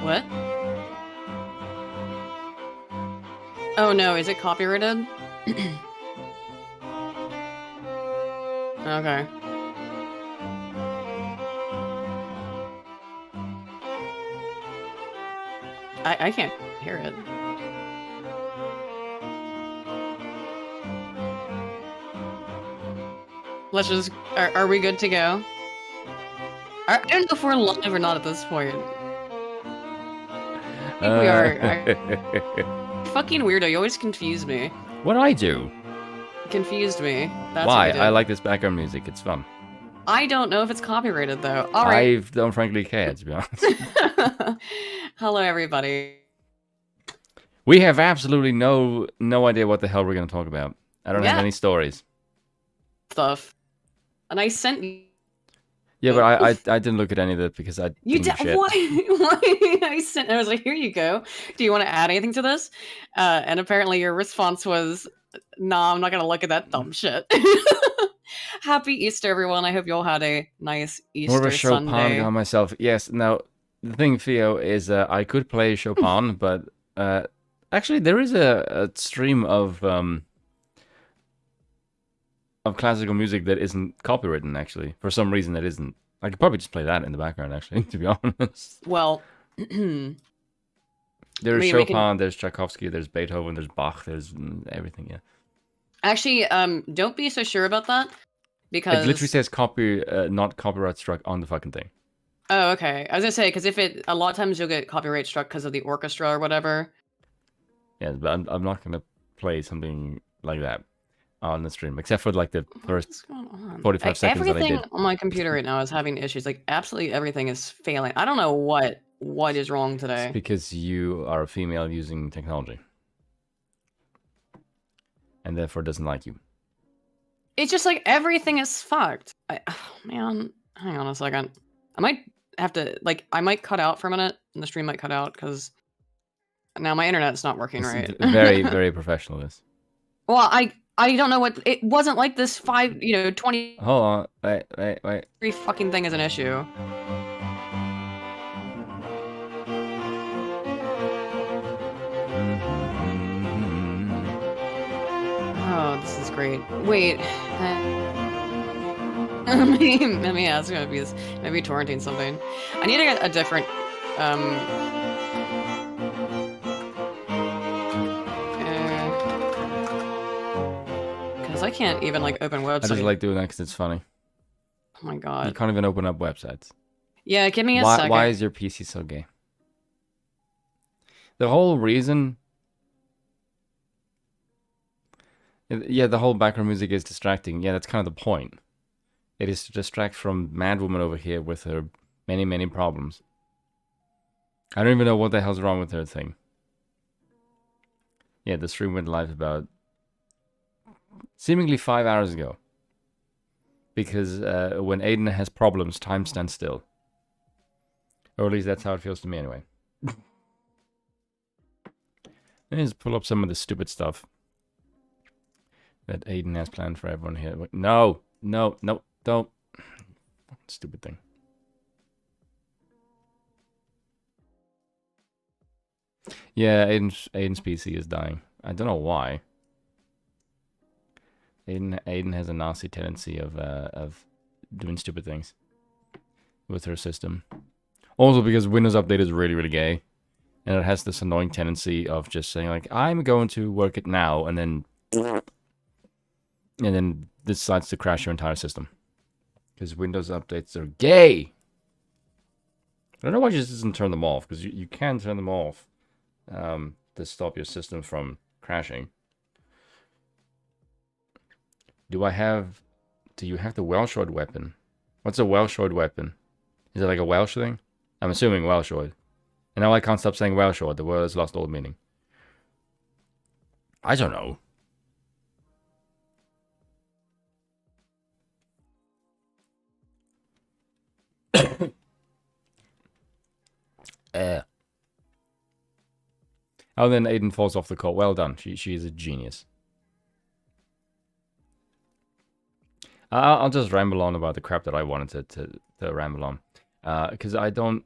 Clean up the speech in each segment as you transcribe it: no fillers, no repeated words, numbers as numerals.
What? Oh no, is it copyrighted? Okay. I can't hear it. Let's just... Are we good to go? I don't know if we're live or not at this point. I think we are. Fucking weirdo, you always confuse me. What do I do? Confused me. That's Why? what you I did. like this background music. It's fun. I don't know if it's copyrighted though. All right. I don't frankly care, to be honest. Hello, everybody. We have absolutely no idea what the hell we're going to talk about. I don't have any stories. Stuff. And I sent you. Yeah, but I didn't look at any of it because I You didn't did shit. why? I was like, here you go. Do you want to add anything to this? And apparently your response was, nah, I'm not gonna look at that dumb shit. Happy Easter, everyone. I hope you all had a nice Easter More of a Chopin Sunday. guy myself. Yes. Now the thing, Theo, is I could play Chopin, but actually there is a stream of classical music that isn't copywritten. Actually, for some reason it isn't. I could probably just play that in the background. Actually, to be honest. Well, there's Chopin, there's Tchaikovsky, there's Beethoven, there's Bach, there's everything. Yeah. Actually, don't be so sure about that because it literally says not copyright struck on the fucking thing. Oh, okay. I was gonna say because if a lot of times you'll get copyright struck because of the orchestra or whatever. Yeah, but I'm not gonna play something like that on the stream, except for like the first 45 seconds that I did. Everything on my computer right now is having issues. Like absolutely everything is failing. I don't know what is wrong today. It's because you are a female using technology, and therefore doesn't like you. It's just like everything is fucked. Oh, man, hang on a second. I might have to I might cut out for a minute, and the stream might cut out because now my internet's not working right. Very very professional. This. Well, I don't know what it wasn't like this 20. Hold on, wait. Every fucking thing is an issue. Oh, this is great. Wait. Let me ask you maybe torrenting something. I need to get a different because I can't even open websites. I just like doing that because it's funny. Oh my god. You can't even open up websites. Yeah, give me a second. Why is your PC so gay? The whole reason... Yeah, the whole background music is distracting. Yeah, that's kind of the point. It is to distract from mad woman over here with her many, many problems. I don't even know what the hell's wrong with her thing. Yeah, the stream went live about seemingly 5 hours ago. Because when Aiden has problems, time stands still. Or at least that's how it feels to me anyway. Let me just pull up some of the stupid stuff that Aiden has planned for everyone here. No, don't. Stupid thing. Yeah, Aiden's PC is dying. I don't know why. Aiden has a nasty tendency of doing stupid things with her system. Also because Windows Update is really, really gay. And it has this annoying tendency of just saying like, I'm going to work it now, and then decides to crash your entire system. Because Windows updates are gay. I don't know why she just doesn't turn them off, because you can turn them off to stop your system from crashing. Do you have the Welshoid weapon? What's a Welshoid weapon? Is it like a Welsh thing? I'm assuming Welshoid. And now I can't stop saying Welshoid. The word has lost all meaning. I don't know. Oh, then Aiden falls off the call. Well done. She is a genius. I'll just ramble on about the crap that I wanted to ramble on. Because I don't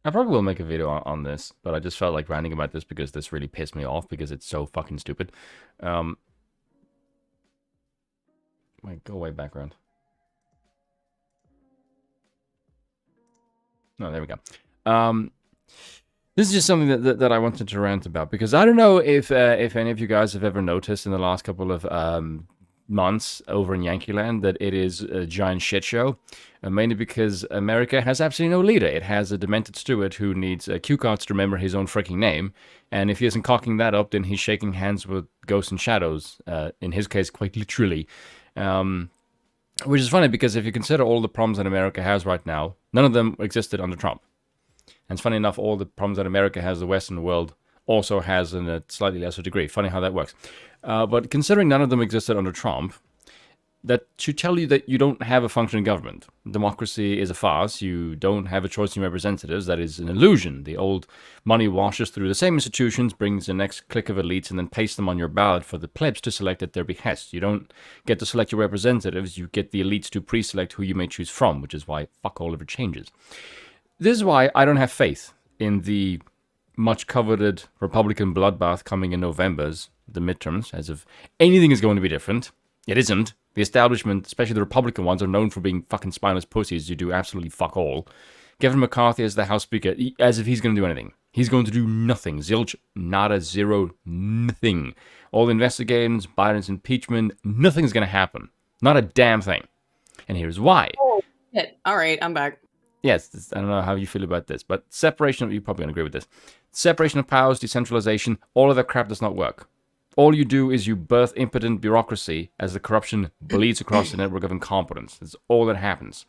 I probably will make a video on this, but I just felt like ranting about this because this really pissed me off because it's so fucking stupid. Wait, go away, background. No, there we go. This is just something that I wanted to rant about because I don't know if any of you guys have ever noticed in the last couple of months over in Yankee Land that it is a giant shit show, mainly because America has absolutely no leader. It has a demented steward who needs cue cards to remember his own freaking name, and if he isn't cocking that up, then he's shaking hands with ghosts and shadows, in his case quite literally. Which is funny because if you consider all the problems that America has right now, none of them existed under Trump. And it's funny enough, all the problems that America has, the Western world also has in a slightly lesser degree. Funny how that works. But considering none of them existed under Trump, that should tell you that you don't have a functioning government. Democracy is a farce. You don't have a choice in representatives. That is an illusion. The old money washes through the same institutions, brings the next clique of elites, and then pastes them on your ballot for the plebs to select at their behest. You don't get to select your representatives. You get the elites to pre-select who you may choose from, which is why fuck all ever changes. This is why I don't have faith in the much coveted Republican bloodbath coming in November's, the midterms, as if anything is going to be different. It isn't. The establishment, especially the Republican ones, are known for being fucking spineless pussies who do absolutely fuck all. Kevin McCarthy as the House Speaker, as if he's going to do anything. He's going to do nothing. Zilch, nada, zero, nothing. All the investigations, Biden's impeachment, nothing's going to happen. Not a damn thing. And here's why. Oh, shit. All right, I'm back. Yes, I don't know how you feel about this, but separation, you're probably going to agree with this. Separation of powers, decentralization, all of that crap does not work. All you do is you birth impotent bureaucracy as the corruption bleeds across the network of incompetence. That's all that happens.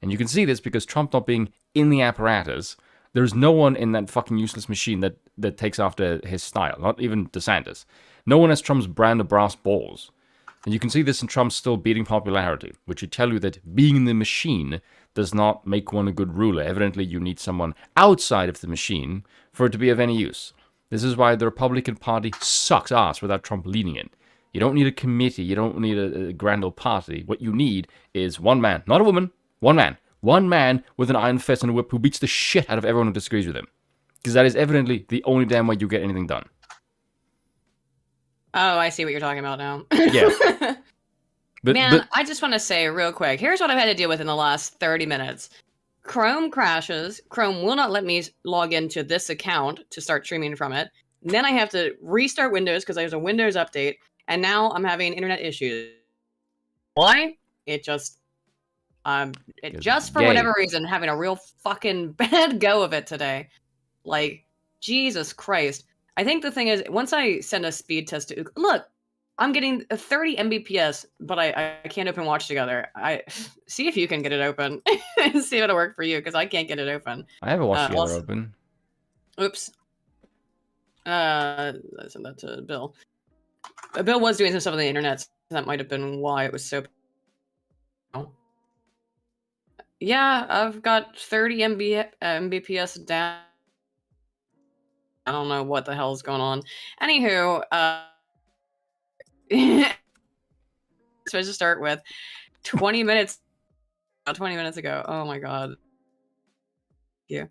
And you can see this because Trump not being in the apparatus, there's no one in that fucking useless machine that takes after his style, not even DeSantis. No one has Trump's brand of brass balls. And you can see this in Trump's still beating popularity, which would tell you that being in the machine does not make one a good ruler. Evidently, you need someone outside of the machine for it to be of any use. This is why the Republican Party sucks ass without Trump leading it. You don't need a committee. You don't need a grand old party. What you need is one man, not a woman, one man. One man with an iron fist and a whip who beats the shit out of everyone who disagrees with him. Because that is evidently the only damn way you get anything done. Oh, I see what you're talking about now. Yeah. Man, I just want to say real quick, here's what I've had to deal with in the last 30 minutes. Chrome crashes. Chrome will not let me log into this account to start streaming from it. And then I have to restart Windows because there's a Windows update. And now I'm having internet issues. Why? It just for whatever reason, having a real fucking bad go of it today. Like, Jesus Christ. I think the thing is, once I send a speed test to look, I'm getting a 30 Mbps, but I can't open Watch Together. I see if you can get it open. See if it'll work for you, because I can't get it open. I have a Watch Together open. Oops. I sent that to Bill. Bill was doing some stuff on the internet, so that might have been why it was so... Yeah, I've got 30 Mbps down. I don't know what the hell's going on. Anywho, so I just start with 20 minutes. 20 minutes ago. Oh my god. Yeah.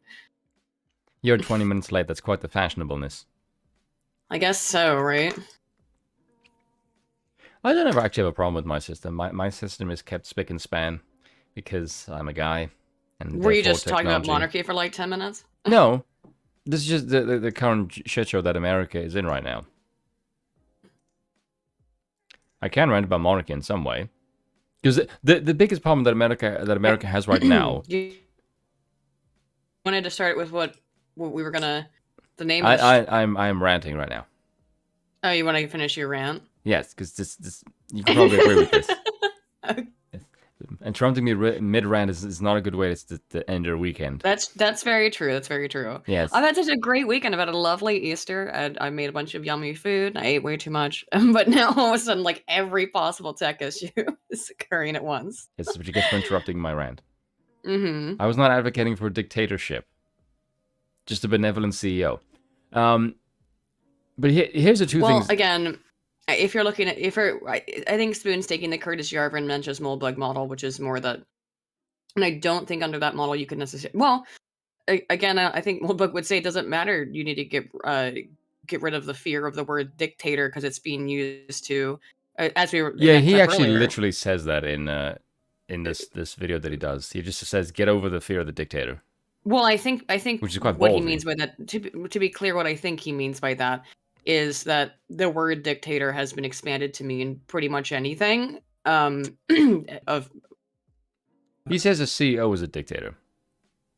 You're 20 minutes late. That's quite the fashionableness. I guess so, right? I don't ever actually have a problem with my system. My system is kept spick and span because I'm a guy. And were you just talking about Monarchy for like 10 minutes? No. This is just the current shit show that America is in right now. I can rant about Monarchy in some way. Because the biggest problem that America has right now... You wanted to start with what we were gonna... The name I'm ranting right now. Oh, you want to finish your rant? Yes, because this you can probably agree with this. Okay. Interrupting me mid-rant is not a good way to end your weekend. That's very true. That's very true. Yes. I've had such a great weekend. I've had a lovely Easter. I made a bunch of yummy food. I ate way too much. But now all of a sudden, like, every possible tech issue is occurring at once. Yes, but you get for interrupting my rant. Mm-hmm. I was not advocating for a dictatorship. Just a benevolent CEO. But here's the two things. Well, again... If you're looking at, I think Spoon's taking the Curtis Yarver and Mencius Moldbug model, which is more that, and I don't think under that model you could necessarily, well, again, I think one book would say it doesn't matter. You need to get rid of the fear of the word dictator because it's being used to, as we were. Yeah, he actually earlier. literally says that in this video that he does. He just says, "Get over the fear of the dictator." Well, I think which is quite what he ballsy. means by that, to be clear, what I think he means by that is that the word dictator has been expanded to mean pretty much anything. Of He says a CEO is a dictator.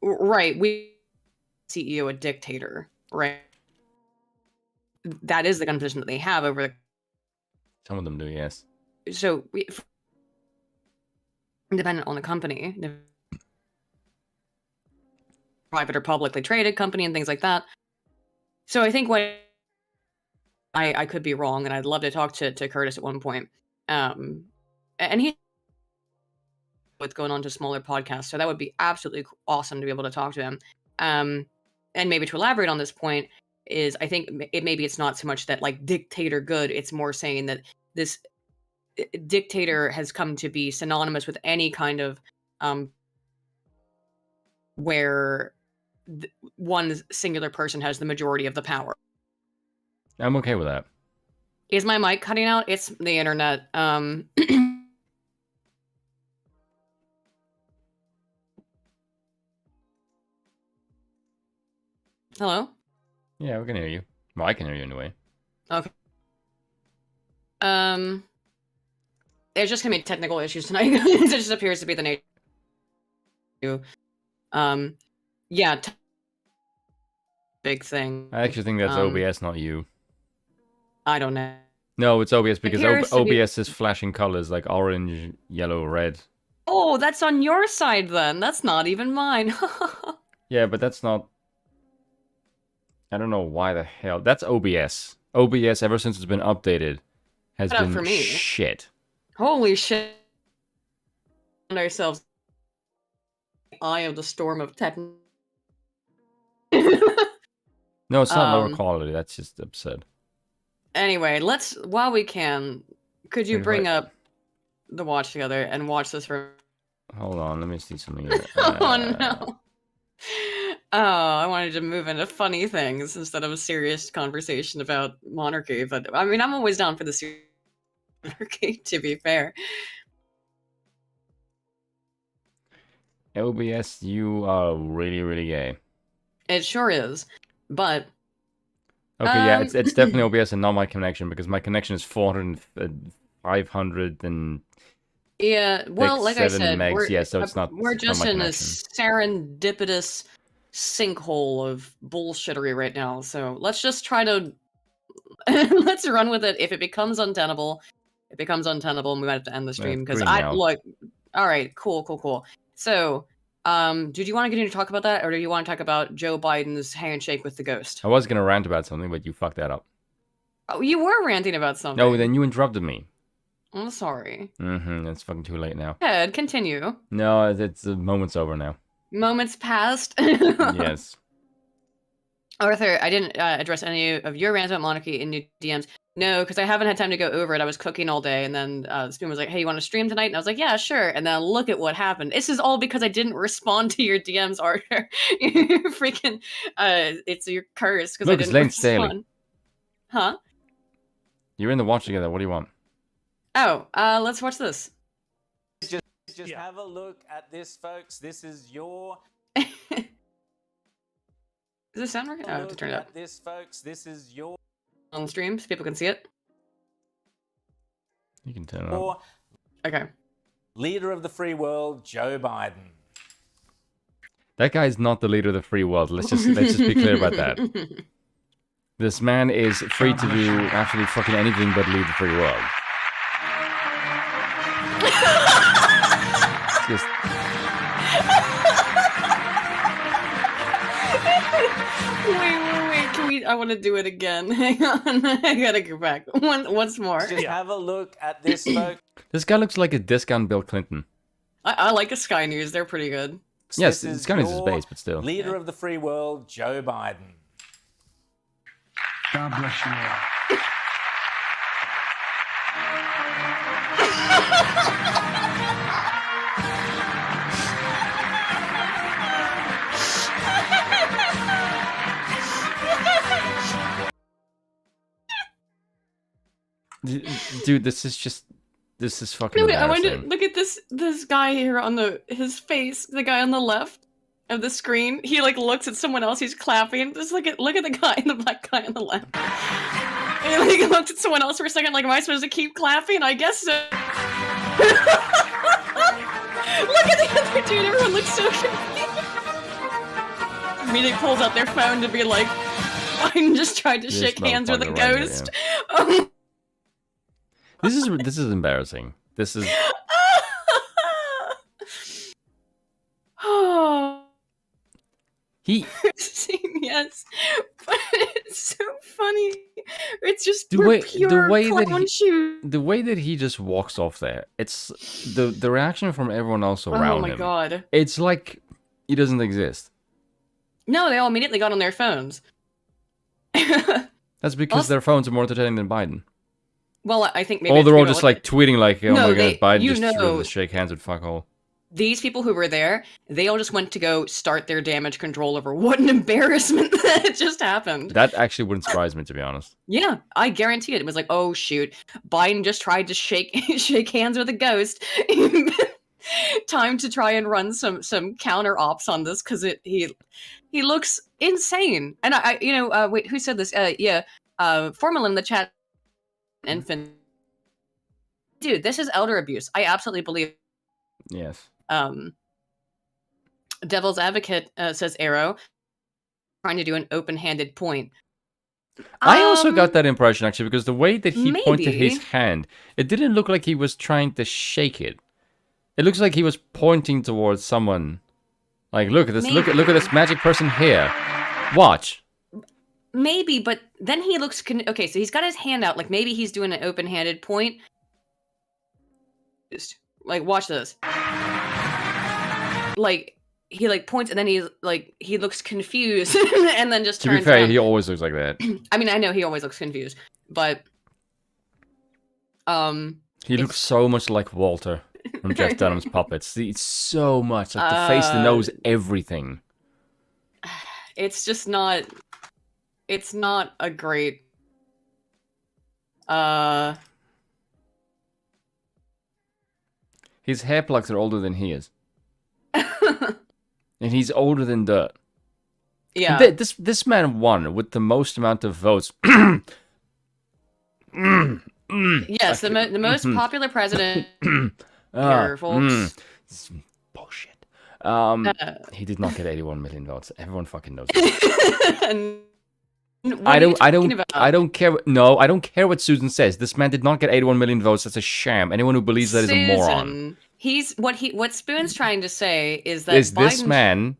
Right, we CEO a dictator, right? That is the kind of position that they have over the. Some of them do, yes. So, dependent on the company, private or publicly traded company, and things like that. So, I think what I could be wrong, and I'd love to talk to Curtis at one point. And he what's going on to smaller podcasts, so that would be absolutely awesome to be able to talk to him. And maybe to elaborate on this point is, I think maybe it's not so much that like dictator good, it's more saying that this dictator has come to be synonymous with any kind of where one singular person has the majority of the power. I'm okay with that. Is my mic cutting out? It's the internet. Hello? Yeah, we can hear you. Well, I can hear you anyway. Okay. There's just gonna be technical issues tonight. It just appears to be the nature. Yeah. Big thing. I actually think that's OBS, not you. I don't know. No, it's OBS because OBS is flashing colors like orange, yellow, red. Oh, that's on your side then. That's not even mine. Yeah, but that's not. I don't know why the hell. That's OBS. OBS, ever since it's been updated, has been for me. Shit. Holy shit. Ourselves. Eye of the storm of tech. No, it's not lower quality. That's just absurd. Anyway, let's, while we can, could you bring up the watch together and watch this for... Hold on, let me see something here. Oh, no. Oh, I wanted to move into funny things instead of a serious conversation about monarchy, but, I mean, I'm always down for the serious monarchy, to be fair. OBS, you are really, really gay. It sure is, but... Okay, yeah, it's definitely OBS and not my connection, because my connection is 400 and 500 and... Yeah, well, like I said, megs. So it's not. We're just in a serendipitous sinkhole of bullshittery right now. So let's just try to let's run with it. If it becomes untenable, it becomes untenable, and we might have to end the stream because look. All right, cool. So, did you want to get into talk about that, or do you want to talk about Joe Biden's handshake with the ghost? I was gonna rant about something, but you fucked that up. Oh, you were ranting about something. No, then you interrupted me. I'm sorry. It's fucking too late now. Ed, continue. No, it's the moment's over now. Moments passed. Yes. Arthur, I didn't address any of your rants about monarchy in your DMs. No, because I haven't had time to go over it. I was cooking all day, and then Spoon was like, "Hey, you want to stream tonight?" And I was like, "Yeah, sure." And then look at what happened. This is all because I didn't respond to your DMs, Arthur. You're freaking, it's your curse because I didn't respond. Daily. Huh? You're in the watch together. What do you want? Oh, let's watch this. Just have a look at this, folks. This is your... Does this sound right? Oh, I have to turn it up. This, folks. This is your... On the stream so people can see it? You can turn it on. Okay. Leader of the free world, Joe Biden. That guy is not the leader of the free world. Let's just be clear about that. This man is free to do absolutely fucking anything but lead the free world. Just... Wait. Can we? I want to do it again. Hang on. I gotta go back. Once more. Just have a look at this, folks. This guy looks like a discount Bill Clinton. I like a Sky News. They're pretty good. Yes, it's kind of his base, but still. Leader of the free world, Joe Biden. God bless you all. Dude, this is fucking No, I want embarrassing. to look at this guy here on his face. The guy on the left of the screen. He like looks at someone else. He's clapping. Just look at the guy, the black guy on the left. And he like looks at someone else for a second. Like, am I supposed to keep clapping? I guess so. Look at the other dude. Everyone looks so confused. Immediately pulls out their phone to be like, Biden just tried to shake hands with a ghost. Right, this is embarrassing. This is. Oh. Yes, but it's so funny. It's just the way that he just walks off there. It's the reaction from everyone else around him. Oh my god! It's like he doesn't exist. No, they all immediately got on their phones. That's because their phones are more entertaining than Biden. Well, I think maybe. Oh, they're all just like tweeting like, "Oh my god, Biden just know, to shake hands with fuckhole." These people who were there, they all just went to go start their damage control over what an embarrassment that just happened. That actually wouldn't surprise me, to be honest. Yeah, I guarantee it. It was like, oh shoot, Biden just tried to shake hands with a ghost. Time to try and run some counter ops on this because he looks insane. And I wait, who said this? Formula in the chat. Infant. Dude, this is elder abuse. I absolutely believe. Yes. Devil's advocate says Arrow trying to do an open-handed point. I also got that impression actually because the way that he pointed his hand, it didn't look like he was trying to shake it. It looks like he was pointing towards someone. Like, look at this! Look at this magic person here. Watch. Maybe, but then he looks okay. So he's got his hand out, like maybe he's doing an open-handed point. Like, watch this. Like he like points and then he looks confused and then just turns. To be fair, around. he always looks like that. I mean, I know he always looks confused, but he looks so much like Walter from Jeff Dunham's Puppets. It's so much like the face, the nose, everything. It's just not. It's not a great. His hair plugs are older than he is. And he's older than dirt. Yeah. This man won with the most amount of votes. Yes, the most popular president here, folks. Bullshit. He did not get 81 million votes. Everyone fucking knows that. I don't care. No, I don't care what Susan says. This man did not get 81 million votes. That's a sham. Anyone who believes that is a moron. What Spoon's trying to say is that this man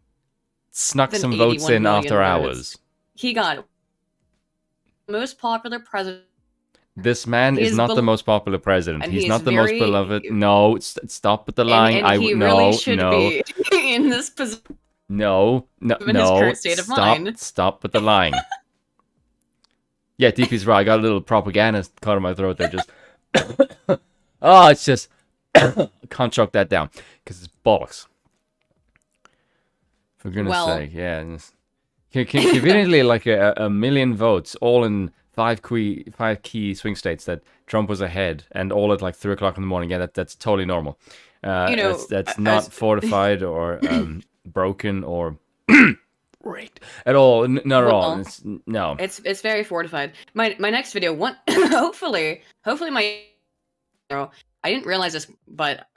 snuck some votes in after hours. He got most popular president. This man is not the most popular president. He's not the most beloved. No, stop with the lying. He really should be in this position. No. His current state of mind. Stop with the lying. Yeah, DP's right. I got a little propaganda caught in my throat there. Just it's just can't choke that down because it's bollocks. For goodness sake, yeah. Conveniently, like a million votes, all in five key swing states that Trump was ahead, and all at like 3 o'clock in the morning. Yeah, that's totally normal. That's not fortified or broken or rigged at all. Not at all. No. It's very fortified. My next video, hopefully my. I didn't realize this, but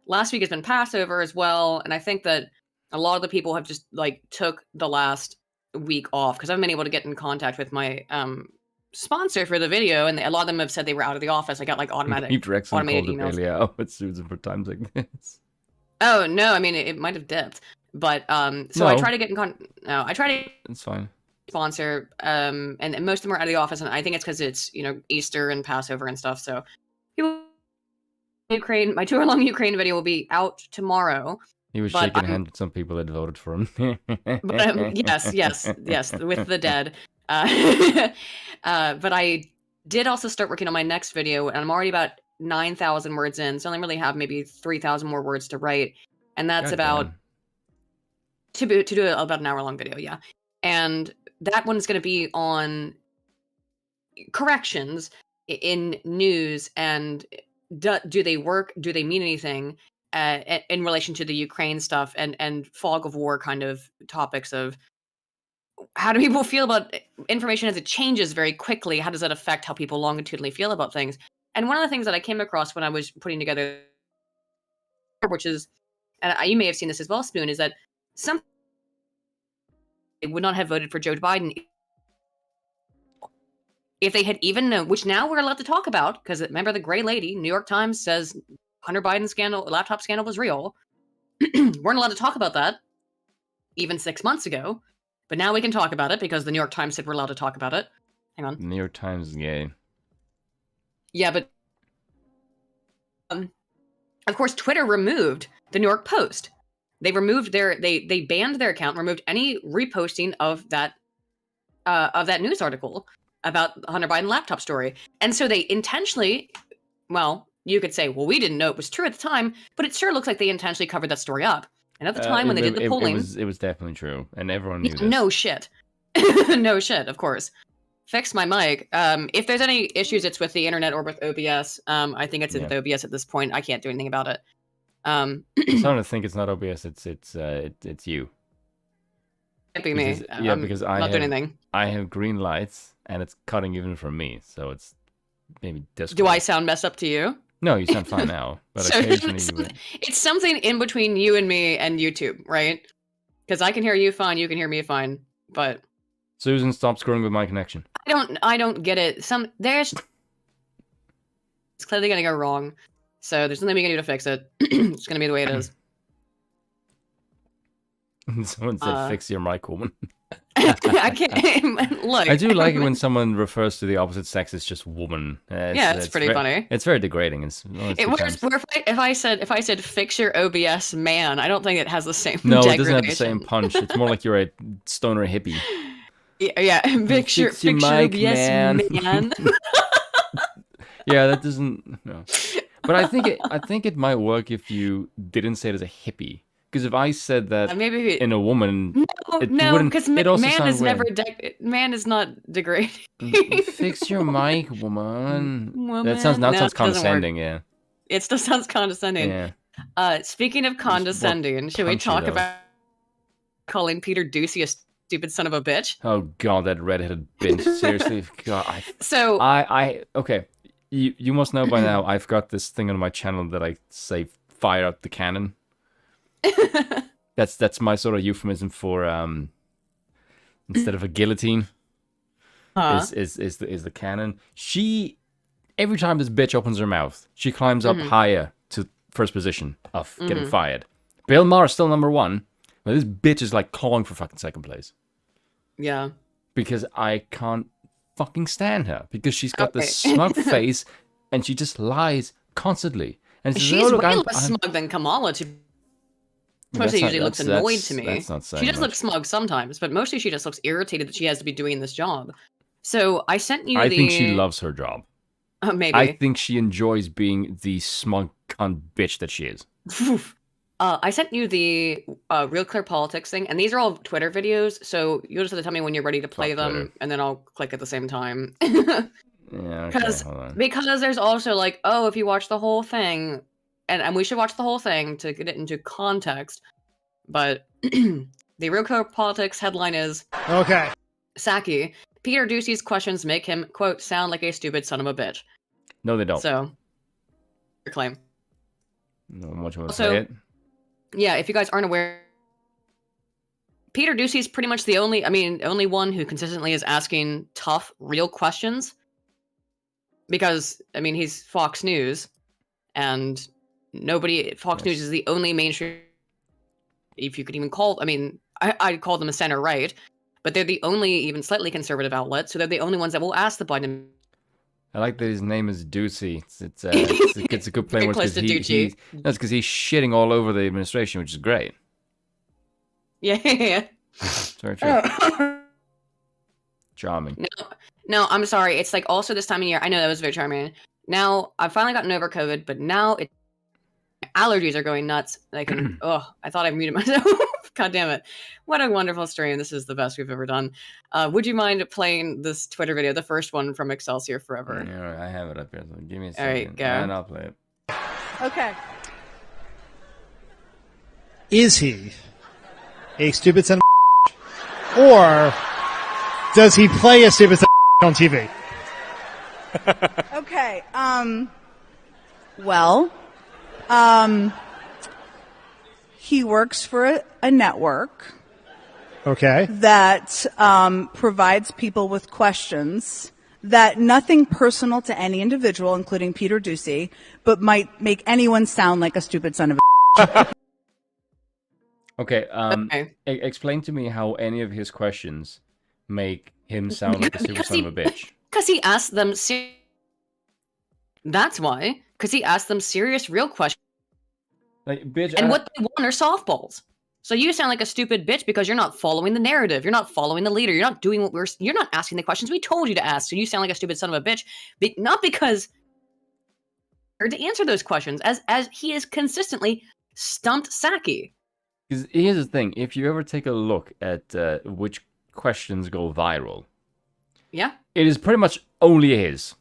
last week has been Passover as well, and I think that a lot of the people have just like took the last week off because I haven't been able to get in contact with my sponsor for the video, and a lot of them have said they were out of the office. I got like automated emails. Yeah, it's Susan for times like this. Oh no, I mean it might have dipped, but I try to get in contact. No, I try to. It's fine. Sponsor, and most of them are out of the office, and I think it's because it's Easter and Passover and stuff. So people. Ukraine, my 2-hour-long Ukraine video will be out tomorrow. He was shaking hands with some people that voted for him. But yes, with the dead. But I did also start working on my next video, and I'm already about 9,000 words in, so I only really have maybe 3,000 more words to write, and that's about to do about an hour-long video, yeah. And that one's going to be on corrections. in news, and do they work? Do they mean anything in relation to the Ukraine stuff and fog of war kind of topics of how do people feel about information as it changes very quickly? How does that affect how people longitudinally feel about things? And one of the things that I came across when I was putting together, which is, and you may have seen this as well, Spoon, is that some would not have voted for Joe Biden if they had even known, which now we're allowed to talk about, because remember the gray lady, New York Times says Hunter Biden scandal, laptop scandal was real. Weren't allowed to talk about that even 6 months ago, but now we can talk about it because the New York Times said we're allowed to talk about it. Hang on. New York Times is gay. Yeah, but of course, Twitter removed the New York Post. They removed they banned their account, removed any reposting of that news article about the Hunter Biden laptop story. And so they intentionally, well, you could say, well, we didn't know it was true at the time, but it sure looks like they intentionally covered that story up. And at the time when they did the polling, it was definitely true, and everyone knew this. No shit. No shit, of course. Fix my mic. If there's any issues, it's with the internet or with OBS. I think it's with OBS at this point. I can't do anything about it. I'm starting to think it's not OBS. It's you. Can't be me. Because I not doing anything. I have green lights, and it's cutting even from me. So it's maybe Discord. Do I sound messed up to you? No, you sound fine now. But so occasionally it's something in between you and me and YouTube, right? Because I can hear you fine, you can hear me fine, but Susan, stop screwing with my connection. I don't get it. It's clearly gonna go wrong. So there's nothing we can do to fix it. It's gonna be the way it is. Someone said, "Fix your mic, woman." I can't look. I do like it when someone refers to the opposite sex as just woman. It's pretty funny. It's very degrading. If I said fix your OBS man, I don't think it has the same. No, it doesn't have the same punch. It's more like you're a stoner hippie. Yeah. Fix your mic, OBS man. Yeah, that doesn't. No, but I think it might work if you didn't say it as a hippie. Because if I said that in a woman, no, because man is never man is not degrading. Fix your mic, woman. That sounds condescending. Yeah, it still sounds condescending. Yeah. Speaking of condescending, should we talk about calling Peter Doocy a stupid son of a bitch? Oh god, that redheaded bitch! Seriously, God. Okay. You must know by now. I've got this thing on my channel that I say fire up the cannon. That's my sort of euphemism for instead of a guillotine is the cannon. She every time this bitch opens her mouth, she climbs up higher to first position of getting fired. Bill Maher's still number one, but this bitch is like clawing for fucking second place. Yeah. Because I can't fucking stand her because she's got this smug face and she just lies constantly. And she's way less smug than Kamala. Mostly usually looks annoyed to me. She does look smug sometimes, but mostly she just looks irritated that she has to be doing this job. So I sent you I think she loves her job. Maybe. I think she enjoys being the smug cunt bitch that she is. I sent you the Real Clear Politics thing, and these are all Twitter videos, so you'll just have to tell me when you're ready to play them, Twitter. And then I'll click at the same time. Yeah, because there's also like, oh, if you watch the whole thing, and we should watch the whole thing to get it into context, but the Real Clear Politics headline is, okay, Psaki, Peter Doocy's questions make him, quote, sound like a stupid son of a bitch. No, they don't. So, your claim. No, much want to say it. Yeah, if you guys aren't aware, Peter Doocy is pretty much the only one who consistently is asking tough, real questions. Because, he's Fox News, and Fox News is the only mainstream, if you could even call, I'd call them a center-right, but they're the only even slightly conservative outlet, so they're the only ones that will ask the Biden. I like that his name is Doocy. It's a good play because he's shitting all over the administration, which is great. Yeah. It's very true. Charming. No, I'm sorry. It's like also this time of year. I know that was very charming. Now I've finally gotten over COVID, but now allergies are going nuts. I can. I thought I muted myself. God damn it! What a wonderful stream. This is the best we've ever done. Would you mind playing this Twitter video, the first one from Excelsior Forever? Yeah, I have it up here. So give me a All second. right, go. And I'll play it. Okay. Is he a stupid son of or does he play a stupid son of on TV? Okay. Well, he works for a network Okay. that provides people with questions that nothing personal to any individual, including Peter Doocy, but might make anyone sound like a stupid son of a. Okay, Okay. Explain to me how any of his questions make him sound like a super Because son of a bitch. Because he asked them. That's why. Because he asked them serious, real questions, Like, bitch, and what they want are softballs. So you sound like a stupid bitch because you're not following the narrative. You're not following the leader. You're not doing what you're not asking the questions we told you to ask. So you sound like a stupid son of a bitch. Not because to answer those questions, as he has consistently stumped Psaki. Because here's the thing: if you ever take a look at which questions go viral, Yeah. it is pretty much only his.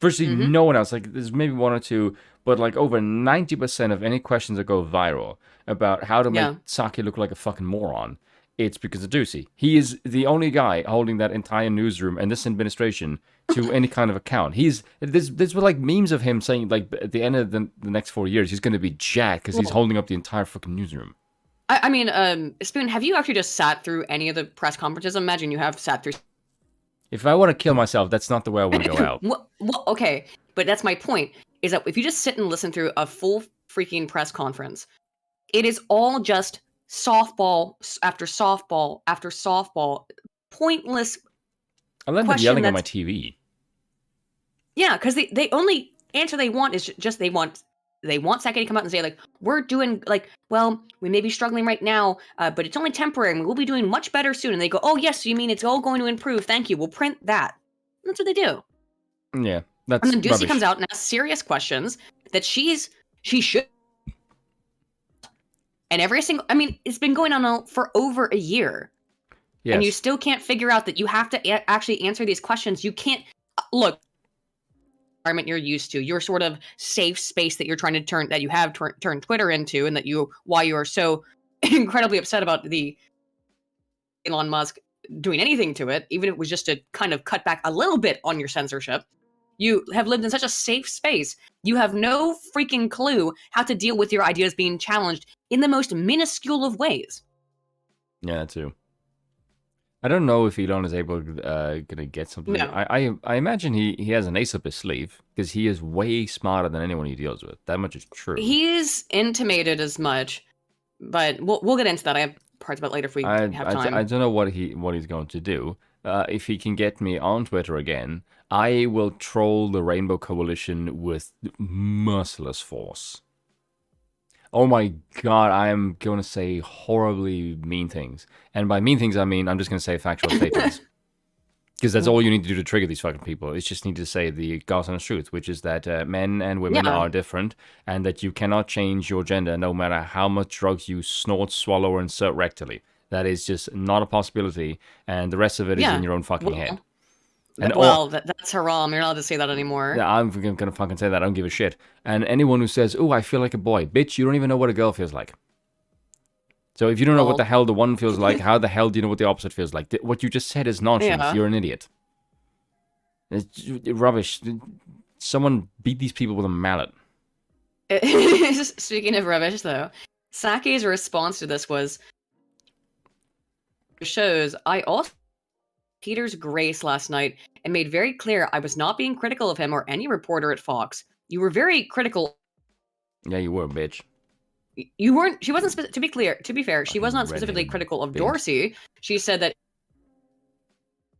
Virtually no one else. Like, there's maybe one or two, but like over 90% of any questions that go viral about how to make Psaki look like a fucking moron, it's because of Doocy. He is the only guy holding that entire newsroom and this administration to any kind of account. There's were like memes of him saying, like, at the end of the next 4 years, he's going to be jacked because he's holding up the entire fucking newsroom. I mean, Spoon, have you actually just sat through any of the press conferences? Imagine you have sat through. If I want to kill myself, that's not the way I want to go out. Well, okay, but that's my point, is that if you just sit and listen through a full freaking press conference, it is all just softball after softball after softball, pointless. I love them yelling at my TV. Yeah, because the only answer they want is just they want Psaki to come out and say, like, we're doing, like, well, we may be struggling right now, but it's only temporary and we'll be doing much better soon. And they go, oh, yes, so you mean it's all going to improve. Thank you. We'll print that. And that's what they do. Yeah, that's And then Doocy rubbish. comes out and asks serious questions that she should. And it's been going on for over a year. Yes. And you still can't figure out that you have to actually answer these questions. You can't, look, environment you're used to, your sort of safe space that you're trying to turn Twitter into, and why you are so incredibly upset about the Elon Musk doing anything to it, even if it was just to kind of cut back a little bit on your censorship. You have lived in such a safe space. You have no freaking clue how to deal with your ideas being challenged in the most minuscule of ways. Yeah, that too. I don't know if Elon is able gonna get something. No. I imagine he has an ace up his sleeve because he is way smarter than anyone he deals with. That much is true. He's intimated as much, but we'll get into that. I have parts about it later if we have time. I don't know what he's going to do. If he can get me on Twitter again, I will troll the Rainbow Coalition with merciless force. Oh my god, I am going to say horribly mean things. And by mean things, I mean I'm just going to say factual statements. Because that's all you need to do to trigger these fucking people. It's just need to say the God's honest truth, which is that men and women are different, and that you cannot change your gender no matter how much drugs you snort, swallow, or insert rectally. That is just not a possibility, and the rest of it is in your own fucking head. And that's haram. You're not allowed to say that anymore. Yeah, I'm gonna fucking say that. I don't give a shit. And anyone who says, "Oh, I feel like a boy," bitch, you don't even know what a girl feels like. So if you don't know what the hell the one feels like, how the hell do you know what the opposite feels like? What you just said is nonsense. Yeah. You're an idiot. It's rubbish. Someone beat these people with a mallet. Speaking of rubbish, though, Psaki's response to this was, shows, I also Peter's grace last night and made very clear I was not being critical of him or any reporter at Fox. You were very critical. Yeah, you were, bitch. You weren't. She wasn't. To be fair, she was not specifically critical of Doocy. She said that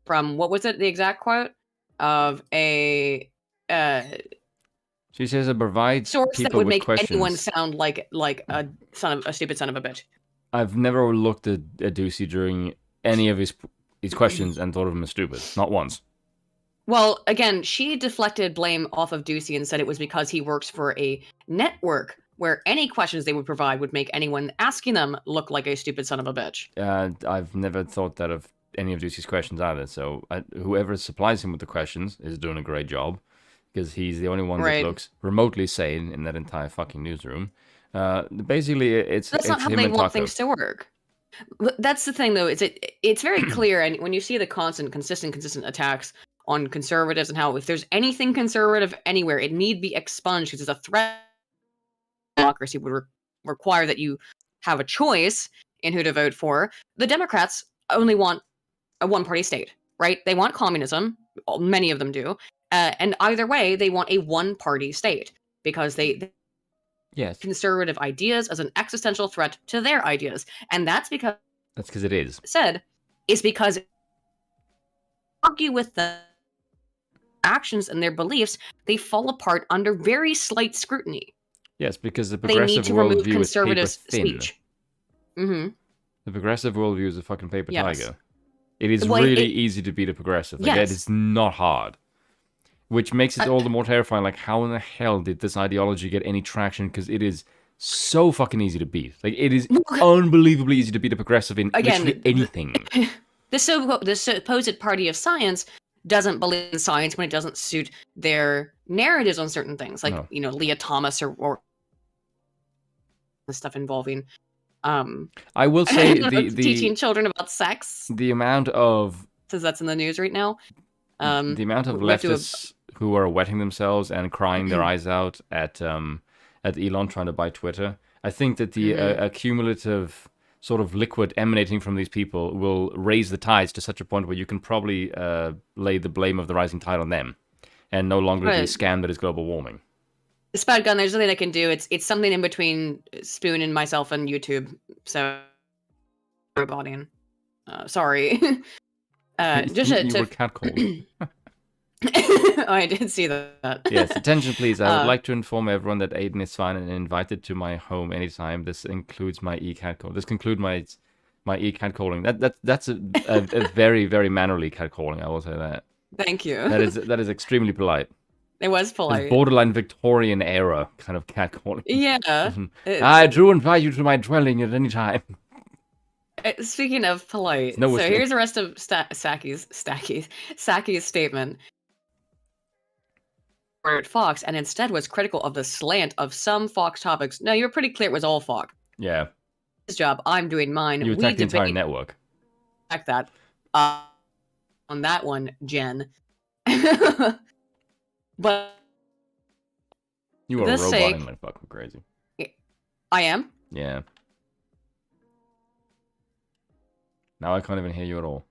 from what was it? The exact quote of a She says it provides source people that would with make questions. anyone sound like a stupid son of a bitch. I've never looked at Doocy during any of his questions and thought of him as stupid. Not once. Well, again, she deflected blame off of Doocy and said it was because he works for a network where any questions they would provide would make anyone asking them look like a stupid son of a bitch. I've never thought that of any of Doocy's questions either. So whoever supplies him with the questions is doing a great job, because he's the only one that looks remotely sane in that entire fucking newsroom. Basically, That's not how they want things to work. That's the thing, though. It's very clear, and when you see the consistent attacks on conservatives and how if there's anything conservative anywhere, it need be expunged because it's a threat. Democracy would require that you have a choice in who to vote for. The Democrats only want a one-party state, right? They want communism. Many of them do. And either way, they want a one-party state because they conservative ideas as an existential threat to their ideas. And that's because it is. Is because argue with the actions and their beliefs, they fall apart under very slight scrutiny. Yes, because the progressive worldview is paper thin. Speech. Mm-hmm. The progressive worldview is a fucking paper tiger. It is really easy to beat a progressive. Like, it's not hard. Which makes it all the more terrifying. Like, how in the hell did this ideology get any traction? Because it is so fucking easy to beat. Like, it is unbelievably easy to beat a progressive in literally anything. The supposed party of science doesn't believe in science when it doesn't suit their narratives on certain things. Like, Leah Thomas or the stuff involving I will say the teaching children about sex. The amount of says that's in the news right now. The amount of leftists who are wetting themselves and crying their eyes out at Elon trying to buy Twitter. I think that the accumulative sort of liquid emanating from these people will raise the tides to such a point where you can probably lay the blame of the rising tide on them, and no longer be a scam that is global warming. Spud Gun, there's nothing I can do. It's something in between Spoon and myself and YouTube. So, roboting. Sorry. Just you were catcalled. Oh, I did see that. Yes, attention please. I would like to inform everyone that Aiden is fine and invited to my home anytime. This includes my e-catcall. This concludes my e-catcalling. That's a very, very mannerly catcalling, I will say that. Thank you. That is extremely polite. It was polite. It's borderline Victorian era kind of catcalling. Yeah. I do invite you to my dwelling at any time. Speaking of polite, so here's the rest of Psaki's statement. At Fox, and instead was critical of the slant of some Fox topics. No, you were pretty clear it was all Fox. Yeah. His job, I'm doing mine. You attacked the entire network. Attack that. On that one, Jen. But you are roboting like fucking crazy. I am? Yeah. Now I can't even hear you at all.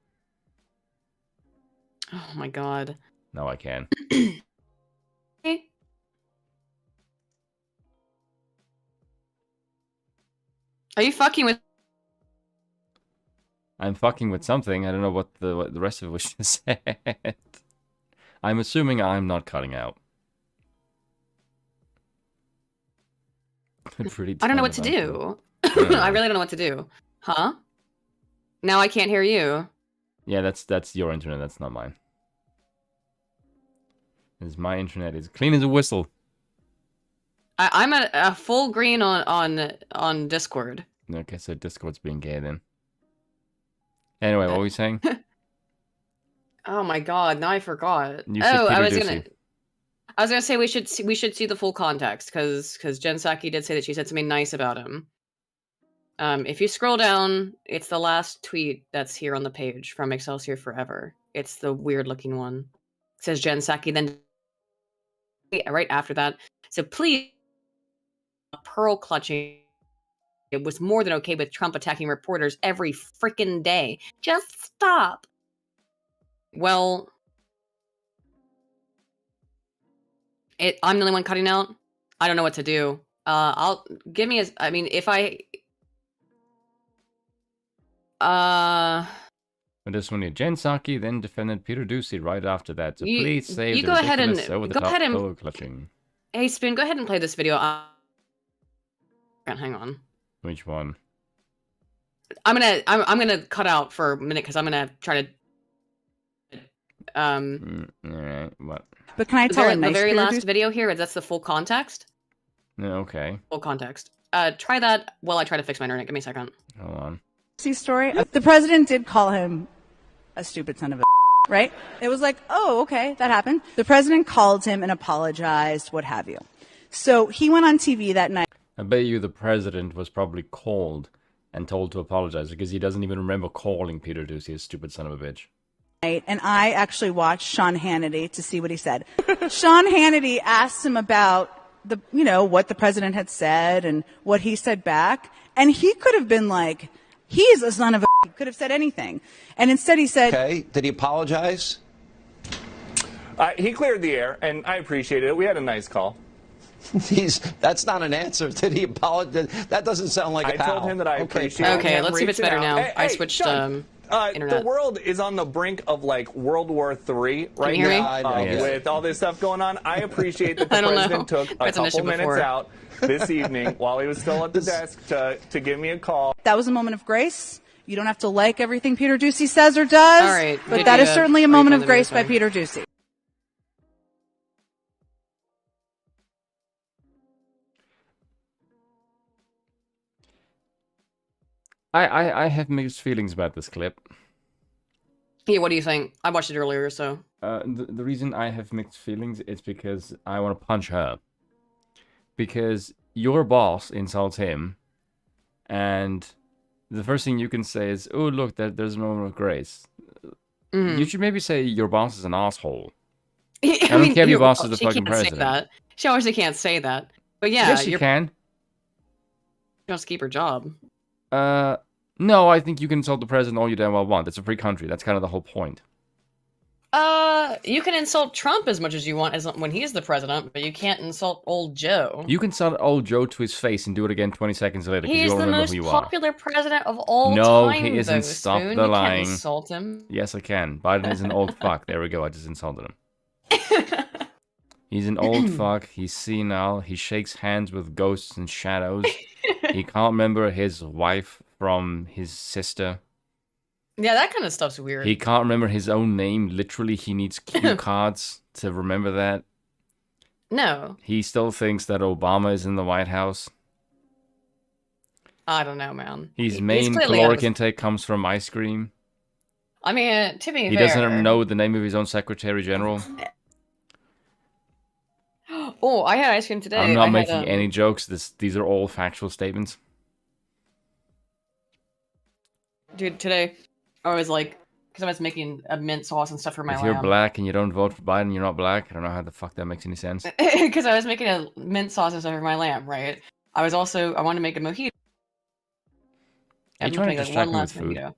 Oh my god. Now I can. Are you fucking with? I'm fucking with something. I don't know what the rest of it was just said. I'm assuming I'm not cutting out. I don't know what to do. I really don't know what to do. Huh? Now I can't hear you. Yeah, that's your internet. That's not mine. Because my internet is clean as a whistle. I'm at a full green on Discord. Okay, so Discord's being gay then. Anyway, what were we saying? Oh my god, now I forgot. I was gonna say we should see the full context because Jen Psaki did say that she said something nice about him. If you scroll down, it's the last tweet that's here on the page from Excelsior Forever. It's the weird looking one. It says Jen Psaki, then right after that. So please, pearl clutching. It was more than okay with Trump attacking reporters every freaking day. Just stop. Well, I'm the only one cutting out. I don't know what to do. This one here, Jen Psaki then defended Peter Doocy right after that. So please save you the go ahead and pearl clutching. Hey Spoon, go ahead and play this video. Hang on. Which one? I'm gonna cut out for a minute because I'm gonna try to. Alright, what? But can I tell the very last video here? That's the full context. Okay. Full context. Try that while I try to fix my internet. Give me a second. Hold on. story. The president did call him a stupid son of a right? It was like, oh, okay, that happened. The president called him and apologized, what have you. So he went on TV that night. I bet you the president was probably called and told to apologize because he doesn't even remember calling Peter Doocy a stupid son of a bitch. And I actually watched Sean Hannity to see what he said. Sean Hannity asked him about the, what the president had said and what he said back. And he could have been like, he's a son of a, he could have said anything. And instead he said, okay, did he apologize? He cleared the air, and I appreciated it. We had a nice call. That's not an answer. Did he apologize? That doesn't sound like a I told him that I appreciate Okay, him let's see if it's reaching better out. now. Hey, I switched Sean, internet. The world is on the brink of like World War III right you hear me? now with all this stuff going on. I appreciate that the I don't know. president took a That's an couple issue minutes before. out this evening while he was still at the desk to give me a call. that was a moment of grace. You don't have to like everything Peter Doocy says or does. All right. But Did that you, is certainly a are you moment playing of the grace video by thing? Peter Doocy. I have mixed feelings about this clip. Yeah, what do you think? I watched it earlier, so. The reason I have mixed feelings is because I want to punch her. Because your boss insults him, and the first thing you can say is, oh, look, there's a moment of grace. You should maybe say your boss is an asshole. I don't care if your boss is the she fucking can't say president. that. She obviously can't say that. But yeah, Yes, you can. She wants to keep her job. No, I think you can insult the president all you damn well want. It's a free country. That's kind of the whole point. You can insult Trump as much as you want when he's the president, but you can't insult old Joe. You can insult old Joe to his face and do it again 20 seconds later because you He's don't the remember most who you are. popular president of all No, time. he isn't. Though, Stop Spoon. the You lying. can't insult him. Yes, I can. Biden is an old fuck. There we go. I just insulted him. He's an old fuck. He's senile. He shakes hands with ghosts and shadows. He can't remember his wife from his sister. Yeah, that kind of stuff's weird. He can't remember his own name. Literally, he needs cue cards to remember that. No, He still thinks that Obama is in the White House. I don't know, man. His He's main clearly caloric out of- intake comes from ice cream. I mean, to be He fair, doesn't know the name of his own Secretary General. Oh, I had ice cream today. I'm not I had, making any jokes. These are all factual statements. Dude, today I was like, because I was making a mint sauce and stuff for my If you're lamb. black and you don't vote for Biden, you're not black. I don't know how the fuck that makes any sense. Because I was making a mint sauce and stuff for my lamb, right? I wanted to make a mojito. Are you I'm trying to making, distract one me with last food? mojito.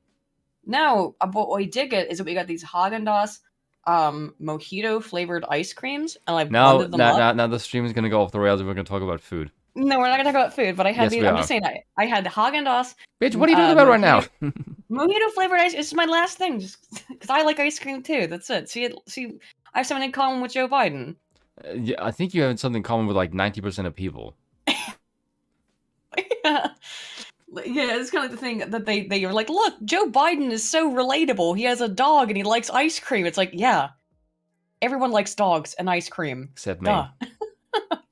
No, but what we did get is that we got these Haagen-Dazs mojito flavored ice creams, and I blended them up. Now the stream is gonna go off the rails. If we're gonna talk about food. No, we're not gonna talk about food, but I had Yes, these. we I'm are. just saying I had the Haagen-Dazs. Bitch, what are you doing about right now? Mojito flavored ice. This is my last thing, just because I like ice cream too. That's it. See, I have something in common with Joe Biden. Yeah, I think you have something in common with like 90% of people. Yeah, it's kind of the thing that they are like, look, Joe Biden is so relatable. He has a dog and he likes ice cream. It's like, yeah, everyone likes dogs and ice cream. Except me. Duh.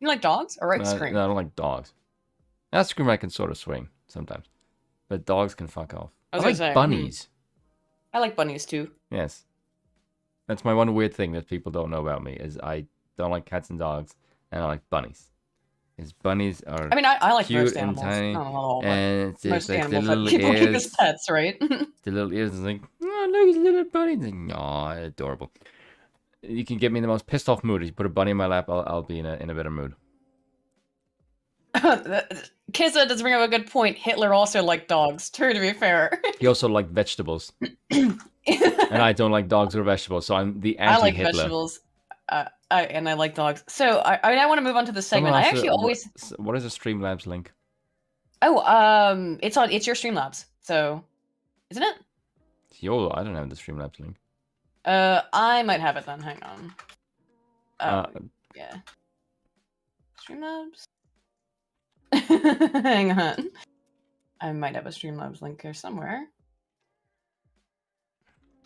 You like dogs or ice cream? No, I don't like dogs. Ice cream I can sort of swing sometimes. But dogs can fuck off. I was like gonna say, bunnies. I like bunnies too. Yes. That's my one weird thing that people don't know about me is I don't like cats and dogs and I like bunnies. Because bunnies are I mean, I like cute most and animals. tiny, Not all, but and it's most like the animals that little people keep as ears. pets, right? The little ears is like, oh, look, it's a little bunny. It's like, aw, adorable. You can get me in the most pissed off mood. If you put a bunny in my lap, I'll be in a better mood. Kissa does bring up a good point. Hitler also liked dogs, too, to be fair. He also liked vegetables. And I don't like dogs or vegetables, so I'm the I like anti-Hitler. vegetables. And I like dogs. So I want to move on to the segment. Someone I asked, actually always. What is a Streamlabs link? Oh, it's your Streamlabs. So, isn't it? YOLO, I don't have the Streamlabs link. I might have it then. Hang on. Yeah. Streamlabs. Hang on. I might have a Streamlabs link here somewhere.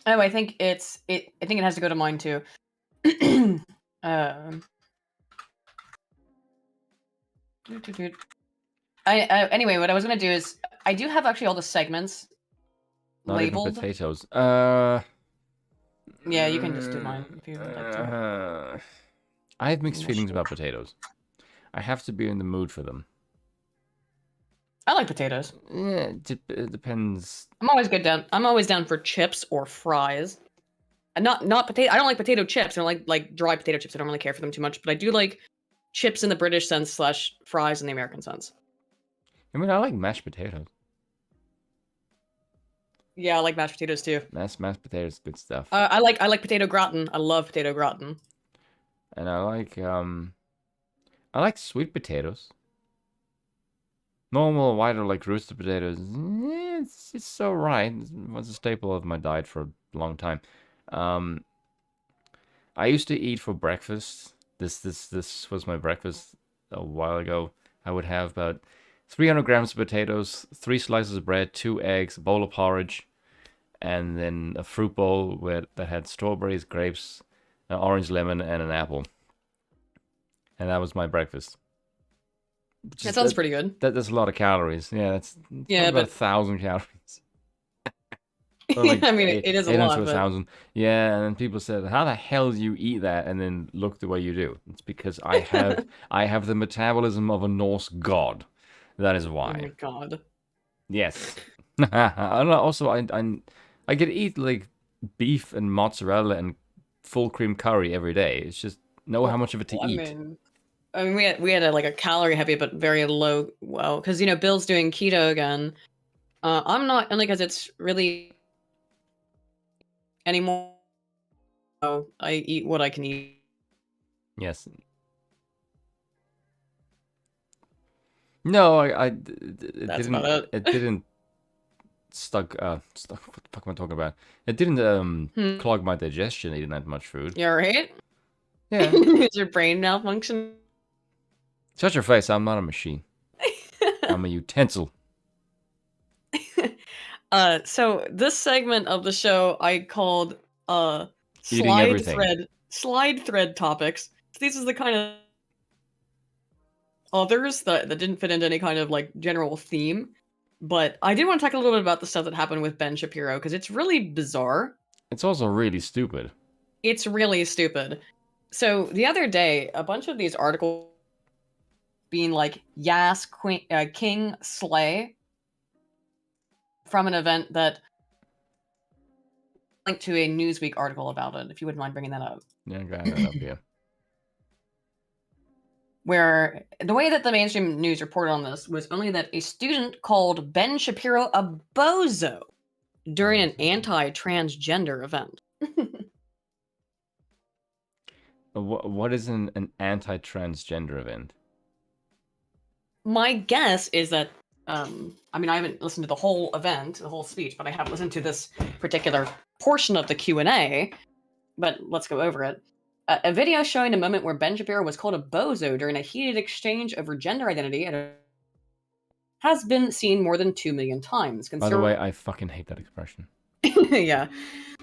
Oh, I think I think it has to go to mine too. Anyway, what I was gonna do is I do have actually all the segments Not even labeled. potatoes. Yeah, you can just do mine if you would like to. I have mixed feelings about potatoes. I have to be in the mood for them. I like potatoes. Yeah, it depends. I'm always down for chips or fries. And not potato. I don't like potato chips. I don't like dry potato chips. I don't really care for them too much. But I do like chips in the British sense / fries in the American sense. I mean, I like mashed potatoes. Yeah, I like mashed potatoes too. Mashed potatoes, good stuff. I like potato gratin. I love potato gratin. And I like sweet potatoes. Normal white or like roasted potatoes, it's so right. It was a staple of my diet for a long time. I used to eat for breakfast. This was my breakfast a while ago. I would have about 300 grams of potatoes, 3 slices of bread, 2 eggs, a bowl of porridge, and then a fruit bowl that had strawberries, grapes, an orange, lemon, and an apple. And that was my breakfast. That sounds pretty good. That's a lot of calories. Yeah, that's Yeah, about but 1,000 calories. Like I mean, it is a 800 lot. to But 1,000. Yeah, and then people said, "How the hell do you eat that and then look the way you do?" It's because I have the metabolism of a Norse god. That is oh why. my god. Yes. And also, I could eat like beef and mozzarella and full cream curry every day. It's just know how much of it to eat. I mean, we had a calorie heavy but very low. Well, because Bill's doing keto again. I'm not, only because it's really anymore. I eat what I can eat. Yes. No, That's about it. It didn't stuck. What the fuck am I talking about? It didn't clog my digestion eating that much food. You alright? Yeah. Is your brain malfunction? Shut your face. I'm not a machine. I'm a utensil. So this segment of the show I called Eating slide thread topics. So these are the kind of others that didn't fit into any kind of general theme. But I did want to talk a little bit about the stuff that happened with Ben Shapiro, because it's really bizarre. It's also really stupid. It's really stupid. So the other day, a bunch of these articles being like, Yas King Slay, from an event that linked to a Newsweek article about it, if you wouldn't mind bringing that up. Yeah, I got that up here. Where the way that the mainstream news reported on this was only that a student called Ben Shapiro a bozo during an anti-transgender event. What is an anti-transgender event? My guess is that, I mean, I haven't listened to the whole event, the whole speech, but I have listened to this particular portion of the Q&A, but let's go over it. A video showing a moment where Ben Shapiro was called a bozo during a heated exchange over gender identity has been seen more than 2 million times. By the way, I fucking hate that expression. Yeah.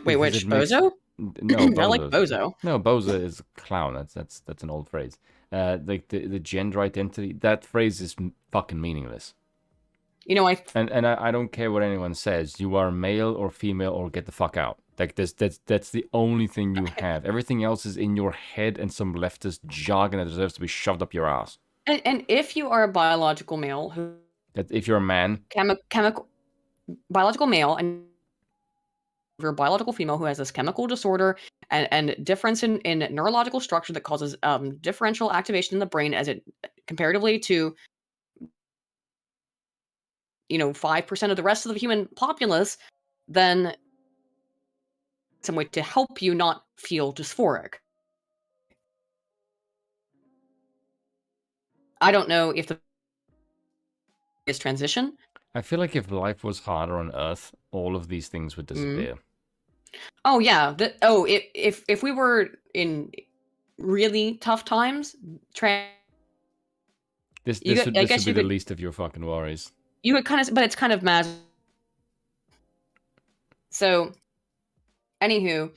Wait, which? Bozo? No, I like bozo. No, bozo is clown. That's an old phrase. Like the gender identity, that phrase is fucking meaningless. And I don't care what anyone says. You are male or female or get the fuck out. Like that's the only thing you have. Everything else is in your head and some leftist jargon that deserves to be shoved up your ass. And if you are a biological male if you're a man, chemical biological male, and if you're a biological female who has this chemical disorder and difference in neurological structure that causes differential activation in the brain as it comparatively to 5% of the rest of the human populace, then some way to help you not feel dysphoric. I don't know if the is transition. I feel like if life was harder on Earth, all of these things would disappear. Oh yeah. If we were in really tough times, this would be the least of your fucking worries. You would kind of, but it's kind of mad. So, anywho,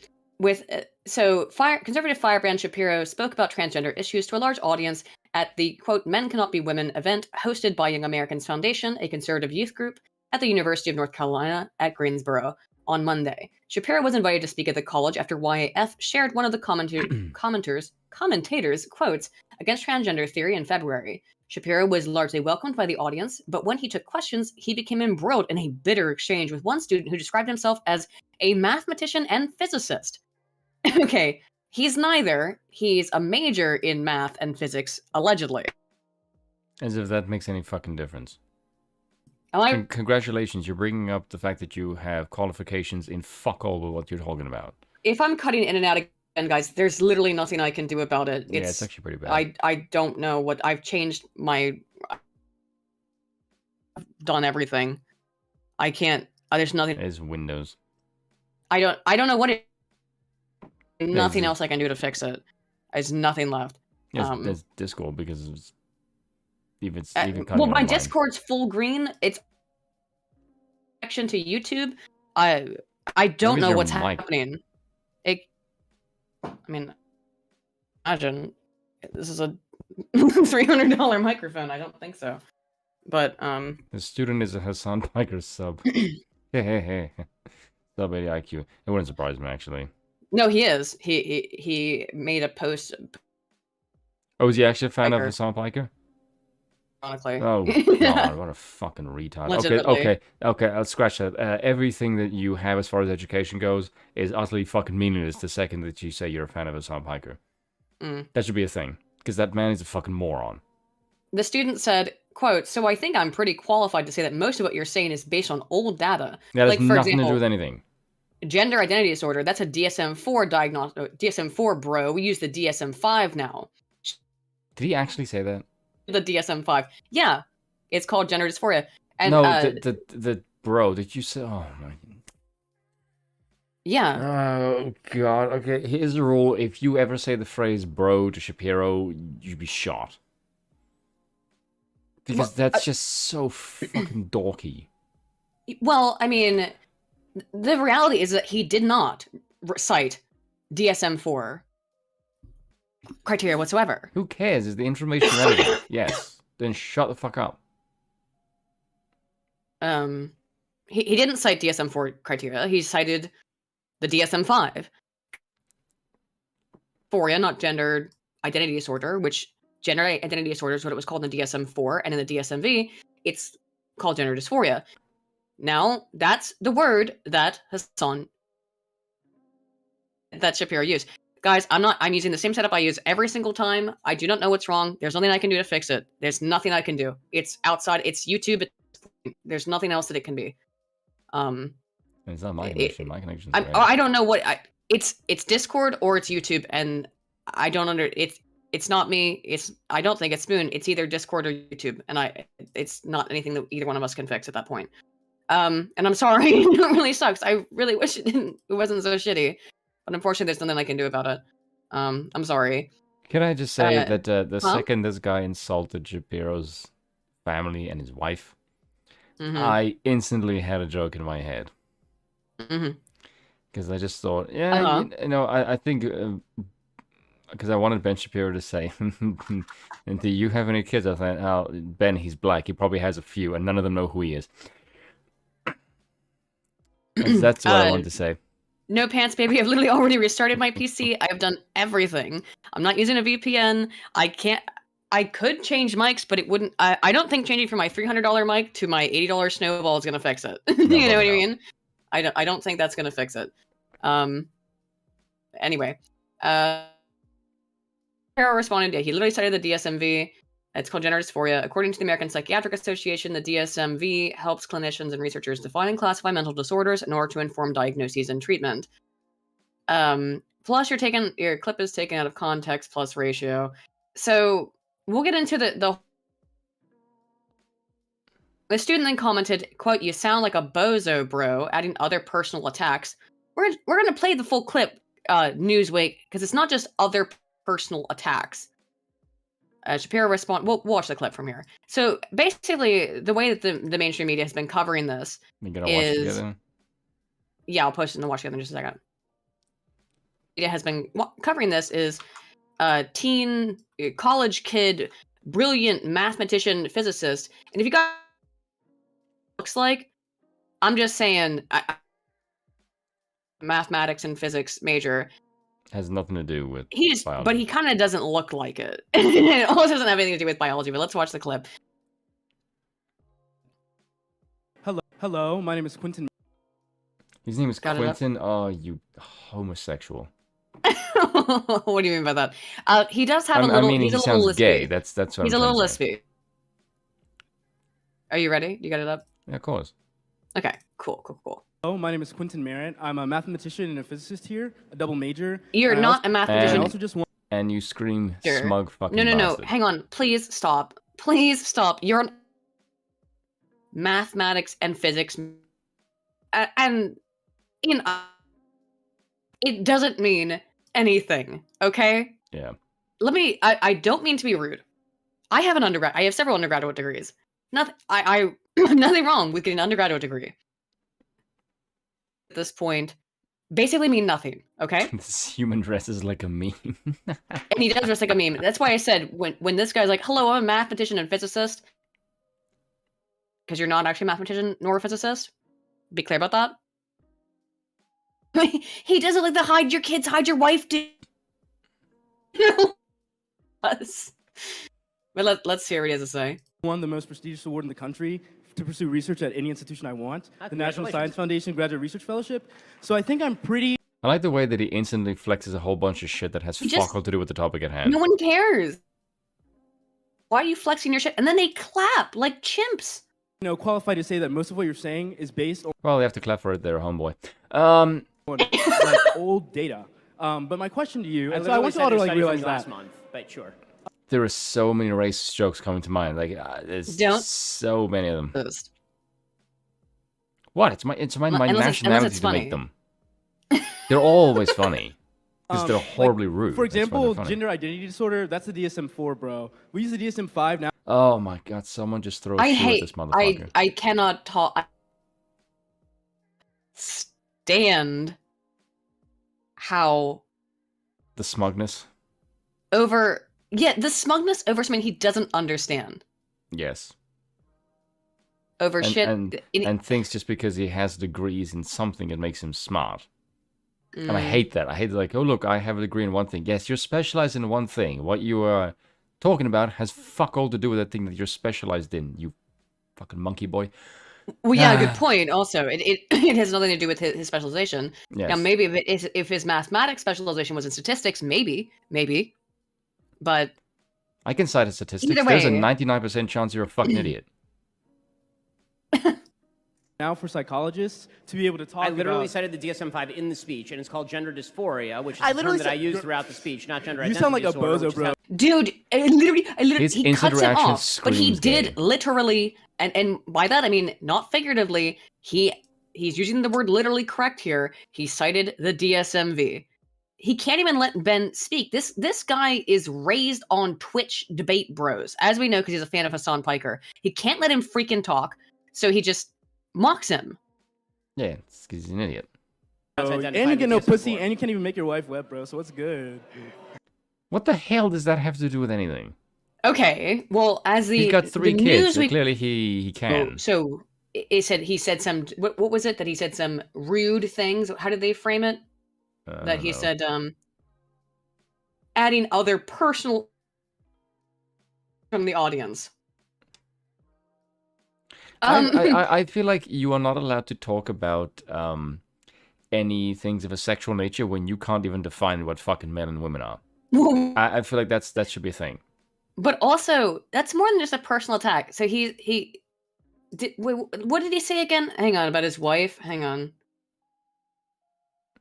conservative firebrand Shapiro spoke about transgender issues to a large audience at the, quote, Men Cannot Be Women event hosted by Young Americans Foundation, a conservative youth group at the University of North Carolina at Greensboro on Monday. Shapiro was invited to speak at the college after YAF shared one of the commentators' quotes against transgender theory in February. Shapiro was largely welcomed by the audience, but when he took questions, he became embroiled in a bitter exchange with one student who described himself as a mathematician and physicist. Okay, he's neither. He's a major in math and physics, allegedly. As if that makes any fucking difference. I Congratulations, you're bringing up the fact that you have qualifications in fuck all with what you're talking about. If I'm cutting in and out again, guys, there's literally nothing I can do about it. Yeah, it's actually pretty bad. I don't know what I've changed my. I've done everything. I can't. There's nothing. It's Windows. I don't know what it. Nothing else I can do to fix it. There's nothing left. There's Discord because it's even well, my Discord's full green. It's connection to YouTube. I don't know what's happening. I mean, imagine this is a $300 microphone. I don't think so. But the student is a Hassan Piker sub. Hey. Sub 80 IQ. It wouldn't surprise me actually. No, he is. He made a post. Oh, is he actually a fan of Hassan Piker? Honestly. Oh god, what a fucking retard. Okay, I'll scratch that. Everything that you have as far as education goes is utterly fucking meaningless the second that you say you're a fan of Hassan Piker. That should be a thing, because that man is a fucking moron. The student said, quote, "So I think I'm pretty qualified to say that most of what you're saying is based on old data." That has nothing to do with anything. Gender identity disorder, that's a DSM-4 diagnostic. DSM-4, bro. We use the DSM-5 now. Did he actually say that? The DSM-5. Yeah. It's called gender dysphoria. And, no, the bro, did you say? Oh, my. Yeah. Oh, God. Okay, here's the rule. If you ever say the phrase bro to Shapiro, you'd be shot. Because that's just so fucking dorky. Well, I mean, the reality is that he did not cite DSM-4 criteria whatsoever. Who cares? Is the information relevant? Yes. Then shut the fuck up. He didn't cite DSM-4 criteria. He cited the DSM-5. Dysphoria, not gender identity disorder, which gender identity disorder is what it was called in the DSM-4, and in the DSM-V, it's called gender dysphoria. Now, that's the word that Shapiro used. Guys, I'm using the same setup I use every single time. I do not know what's wrong. There's nothing I can do to fix it. There's nothing I can do. It's outside. It's YouTube. There's nothing else that it can be. It's not my connection. My connection's I don't know what it's Discord or it's YouTube, and I don't it's not me. I don't think it's Spoon. It's either Discord or YouTube, and it's not anything that either one of us can fix at that point. And I'm sorry. It really sucks. I really wish it wasn't so shitty. But unfortunately, there's nothing I can do about it. I'm sorry. Can I just say that the second this guy insulted Shapiro's family and his wife, I instantly had a joke in my head. Because I just thought, I think, because I wanted Ben Shapiro to say, and do you have any kids? I thought, oh, Ben, he's black. He probably has a few, and none of them know who he is. That's what I wanted to say. No pants, baby. I've literally already restarted my PC. I have done everything. I'm not using a VPN. I could change mics, but it wouldn't. I don't think changing from my $300 mic to my $80 Snowball is going to fix it. You know what I mean? I don't think that's going to fix it. Anyway. Carol responded, he literally cited the DSM-V. It's called gender dysphoria. According to the American Psychiatric Association, the DSM-V helps clinicians and researchers define and classify mental disorders in order to inform diagnoses and treatment. Plus, your clip is taken out of context plus ratio. So we'll get into the student then commented, quote, "You sound like a bozo, bro," adding other personal attacks. We're going to play the full clip, Newsweek, because it's not just other personal attacks. Shapiro responded, we'll watch the clip from here. So basically, the way that the mainstream media has been covering this is... Yeah, I'll post it in the watch together in just a second. Media has been covering this is teen college kid, brilliant mathematician, physicist, and if you got looks like, I'm just saying, mathematics and physics major. Has nothing to do with biology. But he kind of doesn't look like it. It almost doesn't have anything to do with biology, but let's watch the clip. Hello, my name is Quentin. His name is Quentin. Oh, you homosexual. What do you mean by that? He does have a little. I mean, he sounds gay. That's what he's I'm a little lispy. Are you ready? You got it up? Yeah, of course. Okay, cool. Hello, my name is Quentin Merritt. I'm a mathematician and a physicist here, a double major. You're not a mathematician. I also just want. And you scream, smug fucking No. bastard. Hang on. Please stop. You're mathematics and physics, and it doesn't mean anything. Okay. Yeah. I don't mean to be rude. I have several undergraduate degrees. Nothing. Nothing wrong with getting an undergraduate degree. At this point, basically mean nothing. Okay. This human dresses like a meme. And he does dress like a meme. That's why I said when this guy's like, "Hello, I'm a mathematician and physicist," because you're not actually a mathematician nor a physicist. Be clear about that. He does it like the hide your kids, hide your wife do. But let's hear what he has to say. Won the most prestigious award in the country to pursue research at any institution I want, the National Science Foundation Graduate Research Fellowship. So I think I'm pretty. I like the way that he instantly flexes a whole bunch of shit that has fuck all to do with the topic at hand. No one cares. Why are you flexing your shit? And then they clap like chimps. Qualified to say that most of what you're saying is based on. Well, they have to clap for it. They're a homeboy. Like old data. But my question to you, and so I want you all to realize that. Last month, but sure. There are so many racist jokes coming to mind. Like, there's so many of them. What? It's my nationality to make them. They're always funny. Because they're horribly rude. For example, gender identity disorder, that's the DSM-4, bro. We use the DSM-5 now. Oh my god, someone just throws shit at this motherfucker. I cannot talk. Stand how... The smugness? The smugness over something he doesn't understand. Yes. Over shit. And thinks just because he has degrees in something, it makes him smart. And I hate that. I hate like, oh look, I have a degree in one thing. Yes, you're specialized in one thing. What you are talking about has fuck all to do with that thing that you're specialized in, you fucking monkey boy. Well, yeah, good point. Also, it has nothing to do with his specialization. Yes. Now, maybe if his mathematics specialization was in statistics, maybe. But I can cite a statistics. Either way, there's a 99% chance you're a fucking idiot. Now for psychologists to be able to talk. I literally cited the DSM-5 in the speech, and it's called gender dysphoria, which is a term that I use throughout the speech, not gender identity disorder. You sound like a bozo, bro. Dude, I literally, he cuts him off, but he did gay. Literally, and by that I mean not figuratively. He's using the word literally correct here. He cited the DSMV. He can't even let Ben speak. This guy is raised on Twitch debate bros, as we know, because he's a fan of Hassan Piker. He can't let him freaking talk, so he just mocks him. Yeah, it's because he's an idiot. And you get no pussy, and you can't even make your wife wet, bro. So what's good? What the hell does that have to do with anything? Okay, well, as he's got 3 kids. So clearly, he can. Oh, so he said some. What was it that he said? Some rude things. How did they frame it? That he said, adding other personal from the audience. I feel like you are not allowed to talk about any things of a sexual nature when you can't even define what fucking men and women are. I feel like that should be a thing. But also, that's more than just a personal attack. So he did. Wait, what did he say again? Hang on, about his wife. Hang on.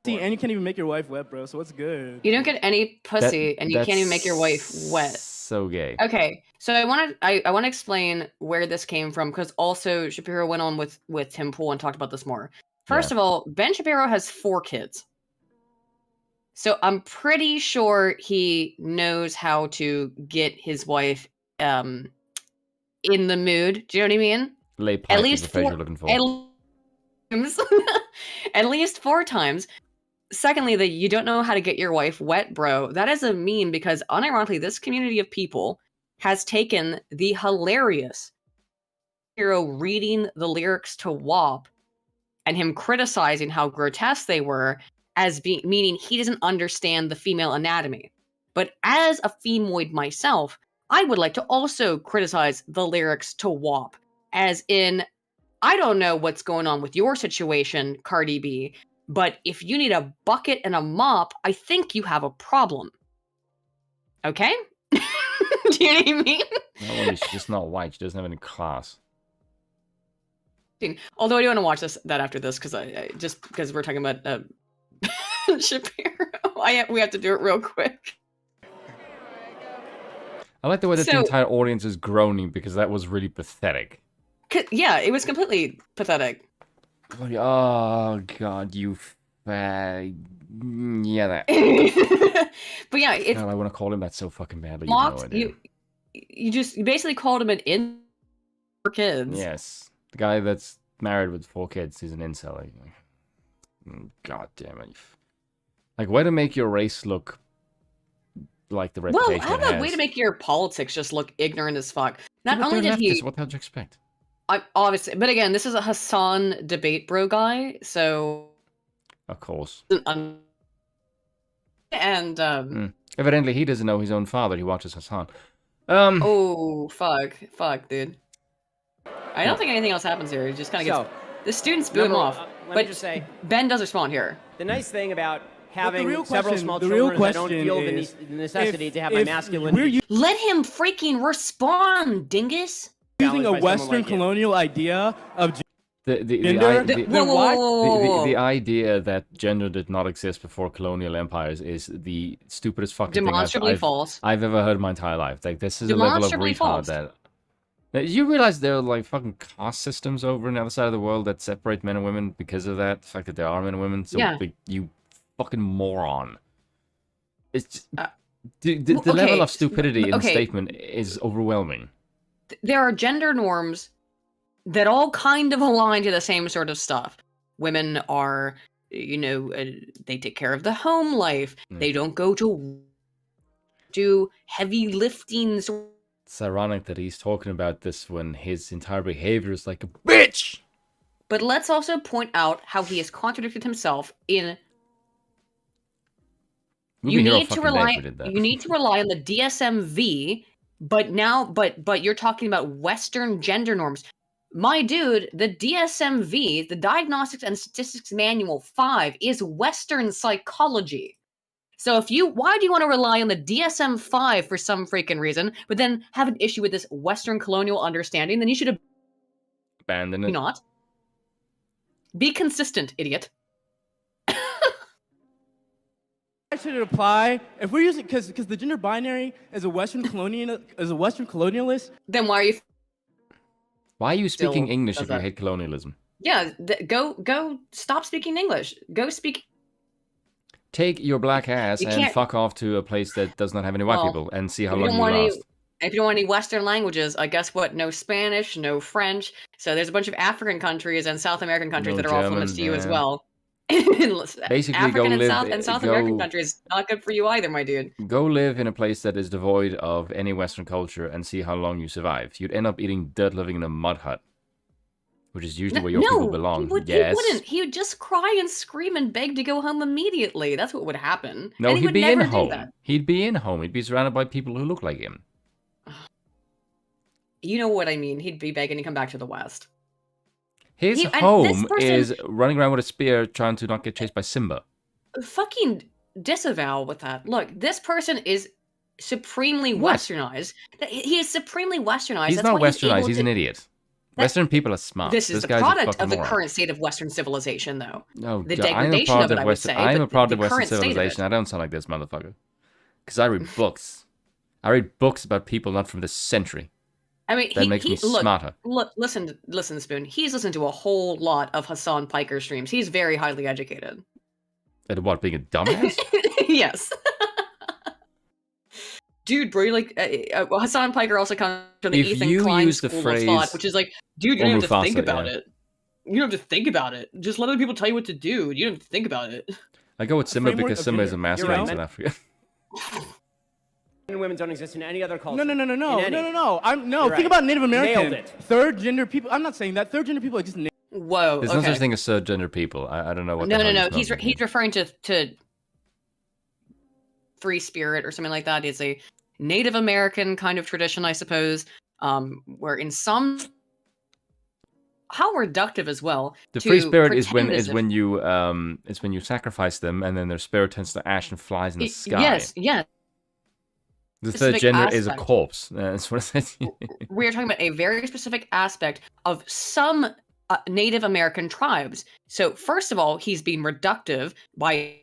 See, and you can't even make your wife wet, bro. So what's good? You don't get any pussy, and you can't even make your wife wet. So gay. Okay, so I want to explain where this came from, because also Shapiro went on with Tim Pool and talked about this more. First of all, Ben Shapiro has 4 kids, so I'm pretty sure he knows how to get his wife in the mood. Do you know what I mean? Lay pipe is the phrase you're looking for. At least 4 times. Secondly, that you don't know how to get your wife wet, bro. That is a meme because unironically, this community of people has taken the hilarious hero reading the lyrics to WAP and him criticizing how grotesque they were as meaning he doesn't understand the female anatomy. But as a femoid myself, I would like to also criticize the lyrics to WAP, as in, I don't know what's going on with your situation, Cardi B, but if you need a bucket and a mop, I think you have a problem. Okay? Do you know what I mean? Not only she's just not white, she doesn't have any class. Although I do want to watch that after this, because I just because we're talking about Shapiro. We have to do it real quick. I like the way that the entire audience is groaning because that was really pathetic. Yeah, it was completely pathetic. Oh god, you yeah, that. But yeah, God, I want to call him that so fucking badly. You basically called him an in for kids. Yes, the guy that's married with 4 kids, he's an incel. Like, god damn it! Like, way to make your race look like the reputation. Well, how about way to make your politics just look ignorant as fuck? Not only did he, what the hell did you expect? Obviously, but again, this is a Hassan debate bro guy, so of course. And evidently, he doesn't know his own father. He watches Hassan. Oh fuck, dude. I don't think anything else happens here. He just kind of gets the students boo him off. Let me just say, Ben does respond here. The nice thing about having several small children is I don't feel the necessity to have my masculinity. Let him freaking respond, dingus. Using a Western colonial idea of the idea that gender did not exist before colonial empires is the stupidest fucking demonstrably false I've ever heard in my entire life. Like, this is a level of retard that. You realize there are like fucking caste systems over on the other side of the world that separate men and women because of that, the fact that there are men and women. So you fucking moron. It's just, the level of stupidity in the statement is overwhelming. There are gender norms that all kind of align to the same sort of stuff. Women are, they take care of the home life. They don't go to do heavy lifting. It's ironic that he's talking about this when his entire behavior is like a bitch. But let's also point out how he has contradicted himself in. You need to rely on the DSM-V, but you're talking about Western gender norms. My dude, the DSM-V, the Diagnostics and Statistics Manual 5, is Western psychology. So why do you want to rely on the DSM-5 for some freaking reason, but then have an issue with this Western colonial understanding? Then you should abandon it. Not. Be consistent, idiot. Should it apply if we're using because the gender binary is a Western colonialist? Then why are you speaking English if you hate colonialism? Yeah, go stop speaking English. Go speak. Take your black ass and fuck off to a place that does not have any white people and see how long you last. If you don't want any Western languages, guess what? No Spanish, no French. So there's a bunch of African countries and South American countries that are off limits to you as well. Basically, African and South American countries, not good for you either, my dude. Go live in a place that is devoid of any Western culture and see how long you survive. You'd end up eating dirt living in a mud hut, which is usually where your people belong. He wouldn't. He would just cry and scream and beg to go home immediately. That's what would happen. No, he'd be in home. He'd be in home. He'd be surrounded by people who look like him. You know what I mean. He'd be begging to come back to the West. His home is running around with a spear trying to not get chased by Simba. Fucking disavow with that. Look, this person is supremely westernized. He is supremely westernized. He's not westernized. He's an idiot. Western people are smart. This is the product of the current state of Western civilization, though. No, the degradation of it, I would say. I'm a product of Western civilization. I don't sound like this motherfucker. Because I read books. I read books about people not from this century. I mean, that makes me smarter. Look, listen, Spoon. He's listened to a whole lot of Hassan Piker streams. He's very highly educated. At what, being a dumbass? Yes. Dude, bro, like Hassan Piker also comes from the Ethan Klein school of thought, which is like, dude, you don't have to think about it. You don't have to think about it. Just let other people tell you what to do. You don't have to think about it. I go with Simba framework because of Simba is a gender. master You're in right. South Africa. Men and women don't exist in any other culture. No. In any. No. You're Think right. about Native American. Nailed it. Third gender people. I'm not saying that. Third gender people exist in Whoa. There's okay. no such thing as third gender people. I don't know what. No. the hell He's referring to free spirit or something like that. It's a Native American kind of tradition, I suppose, where in some how reductive as well. The to free spirit is pretend as if- when you sacrifice them and then their spirit turns to ash and flies in the sky. Yes. The third specific gender is a aspect. corpse. That's what I said. We're talking about a very specific aspect of some Native American tribes. So first of all, he's being reductive by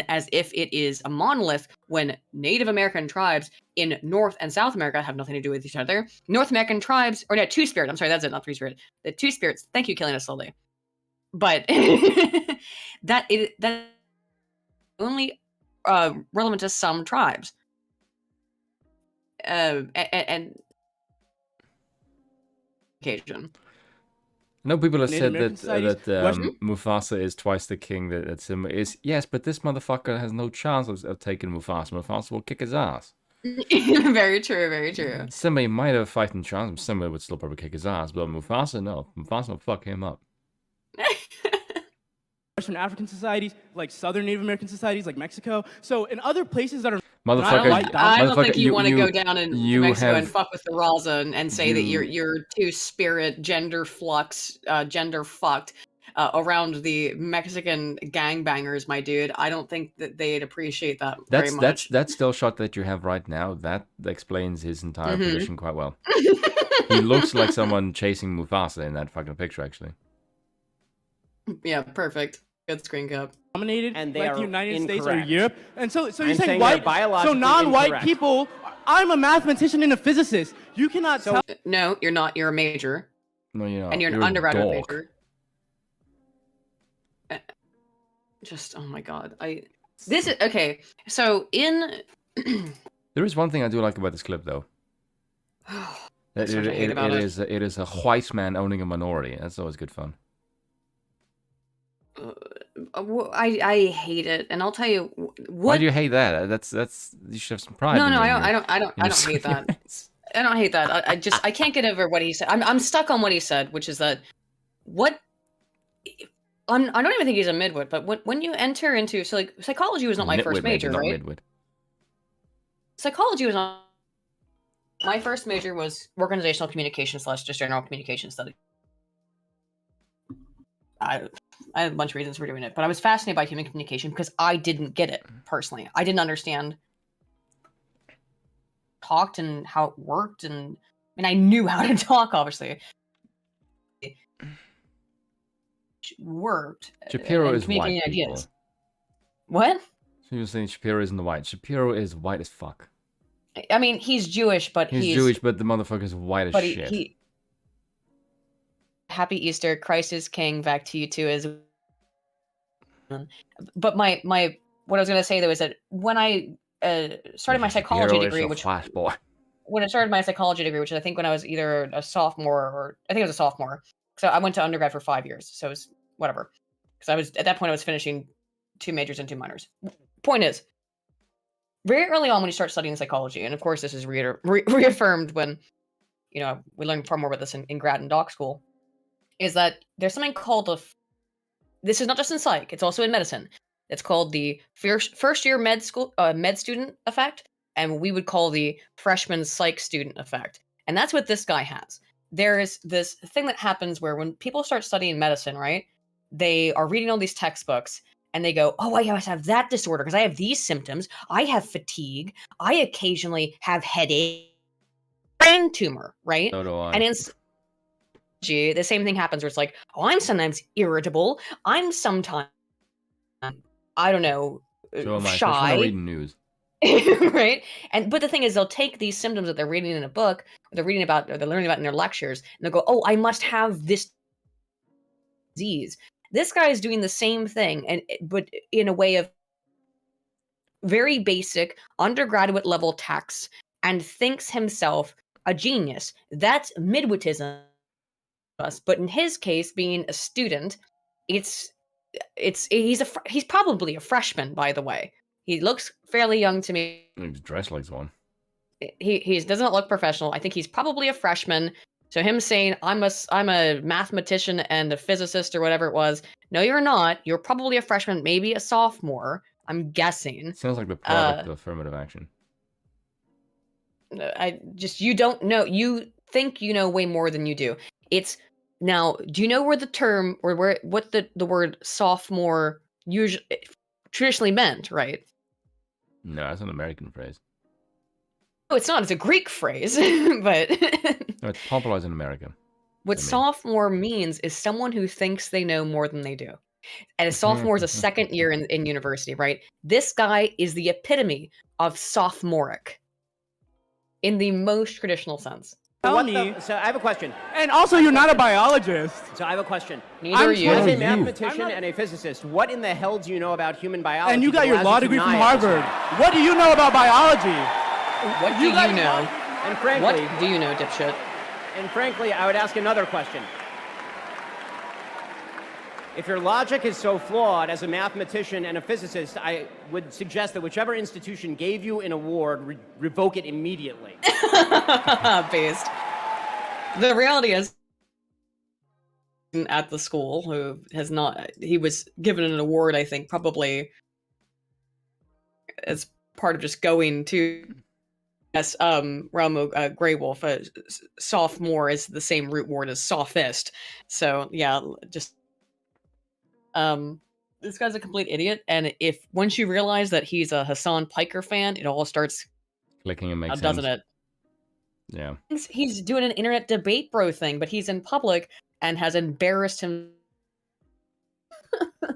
as if it is a monolith when Native American tribes in North and South America have nothing to do with each other. North American tribes, or no, two spirit. I'm sorry, that's it, not three spirit. The two spirits. Thank you, killing us slowly. But that only relevant to some tribes. And occasion. I know people have Native said American that societies. Mufasa is twice the king that Simba is. Yes, but this motherfucker has no chance of taking Mufasa. Mufasa will kick his ass. Very true, very true. Simba might have a fighting chance. Simba would still probably kick his ass, but Mufasa, no. Mufasa will fuck him up. Western African societies, like Southern Native American societies, like Mexico. So in other places that are Motherfucker, I don't think you want to you- go down in you Mexico and have- fuck with the Raza and say that you- you're two spirit gender flux, gender fucked around the Mexican gangbangers, my dude. I don't think that they'd appreciate that very much. That still shot that you have right now, that explains his entire Mhm. position quite well. He looks like someone chasing Mufasa in that fucking picture, actually. Yeah, perfect. Good screen cap. dominated, And they like are the United States or incorrect. Europe. And so you're I'm saying saying white, they're biologically so non-white incorrect. people. I'm a mathematician and a physicist. You cannot tell. No, you're not. You're a major, No, you're not. and you're an a undergraduate dork. major. Just oh my god, this is okay. So in There is one thing I do like about this clip, though. That's what I hate about it. It is a white man owning a minority. That's always good fun. I hate it, and I'll tell you what. Why do you hate that? That's you should have some pride. No, in no, your- I don't hate that. I don't hate that. I can't get over what he said. I'm stuck on what he said, which is that what. I don't even think he's a midwit, but when you enter into psychology was not my first Nitwit, maybe, major, not right? midwit. Psychology was not my first major. Was organizational communication / just general communication study. I have a bunch of reasons for doing it, but I was fascinated by human communication because I didn't get it personally. I didn't understand talked and how it worked, and I knew how to talk, obviously. It worked. Shapiro and is communicating white, ideas. people. What? So you're saying Shapiro isn't the white. Shapiro is white as fuck. I mean, he's Jewish, but He's Jewish, but the motherfucker's white as but shit. he Happy Easter, Christ is King. Back to you too. As but my what I was gonna say though is that when I started my psychology Shapiro is degree, a which white boy. when I started my psychology degree, which I think when I was either a sophomore or I think it was a sophomore. So I went to undergrad for 5 years. So it was whatever. Because I was at that point I was finishing 2 majors and 2 minors. Point is, very early on when you start studying psychology, and of course this is reaffirmed when we learn far more about this in grad and doc school, is that there's something called this is not just in psych, it's also in medicine. It's called the first year med student effect, and we would call the freshman psych student effect. And that's what this guy has. There's this thing that happens where when people start studying medicine, right, they are reading all these textbooks and they go, oh, I must have that disorder because I have these symptoms. I have fatigue. I occasionally have headache, brain tumor, right? So do I. And in psychology, the same thing happens where it's like, oh, I'm sometimes irritable. I'm sometimes, I don't know, So am I. shy. Especially when I'm reading news. Right? But the thing is, they'll take these symptoms that they're reading in a book, or they're reading about, or they're learning about in their lectures, and they'll go, oh, I must have this disease. This guy is doing the same thing, but in a way of very basic undergraduate level texts, and thinks himself a genius. That's midwitism. But in his case, being a student, it's he's probably a freshman, by the way. He looks fairly young to me. He's dressed like one. He doesn't look professional. I think he's probably a freshman. So him saying I'm a mathematician and a physicist or whatever it was. No, you're not. You're probably a freshman, maybe a sophomore. I'm guessing. Sounds like the product of affirmative action. You don't know. You think you know way more than you do. Now, do you know where the term or what the word sophomore traditionally meant, right? No, that's an American phrase. No, it's not. It's a Greek phrase, but no, it's popularized in America. What sophomore means is someone who thinks they know more than they do. And a sophomore is a second year in university, right? This guy is the epitome of sophomoric in the most traditional sense. So I have a question. And also, you're not a biologist. So I have a question. Neither are you. As a mathematician and a physicist, what in the hell do you know about human biology? And you got your law degree from Harvard. What do you know about biology? What do you know? And frankly, what do you know, dipshit? And frankly, I would ask another question. If your logic is so flawed as a mathematician and a physicist, I would suggest that whichever institution gave you an award, revoke it immediately. Based. The reality is, at the school who has not, he was given an award, I think, probably as part of just going to, yes, Ramo Greywolf, sophomore is the same root word as sophist. So, yeah, just, this guy's a complete idiot, and once you realize that he's a Hassan Piker fan, it all starts clicking and makes sense, doesn't it? Yeah. He's doing an internet debate bro thing, but he's in public and has embarrassed him.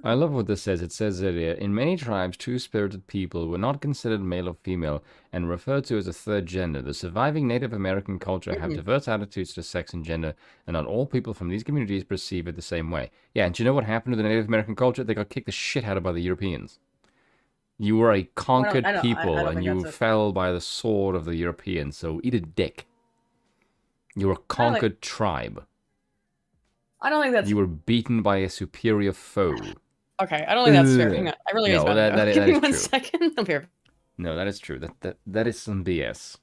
I love what this says. It says that in many tribes, two-spirited people were not considered male or female and referred to as a third gender. The surviving Native American culture have diverse attitudes to sex and gender, and not all people from these communities perceive it the same way. Yeah, and do you know what happened to the Native American culture? They got kicked the shit out of by the Europeans. You were a conquered people, and you fell by the sword of the Europeans, so eat a dick. You were a conquered tribe. I don't think that's... You were beaten by a superior foe. Okay, I don't think that's fair. Hang on. I really that Give me is 1 true. second. I'm here. No, that is true. That is some BS.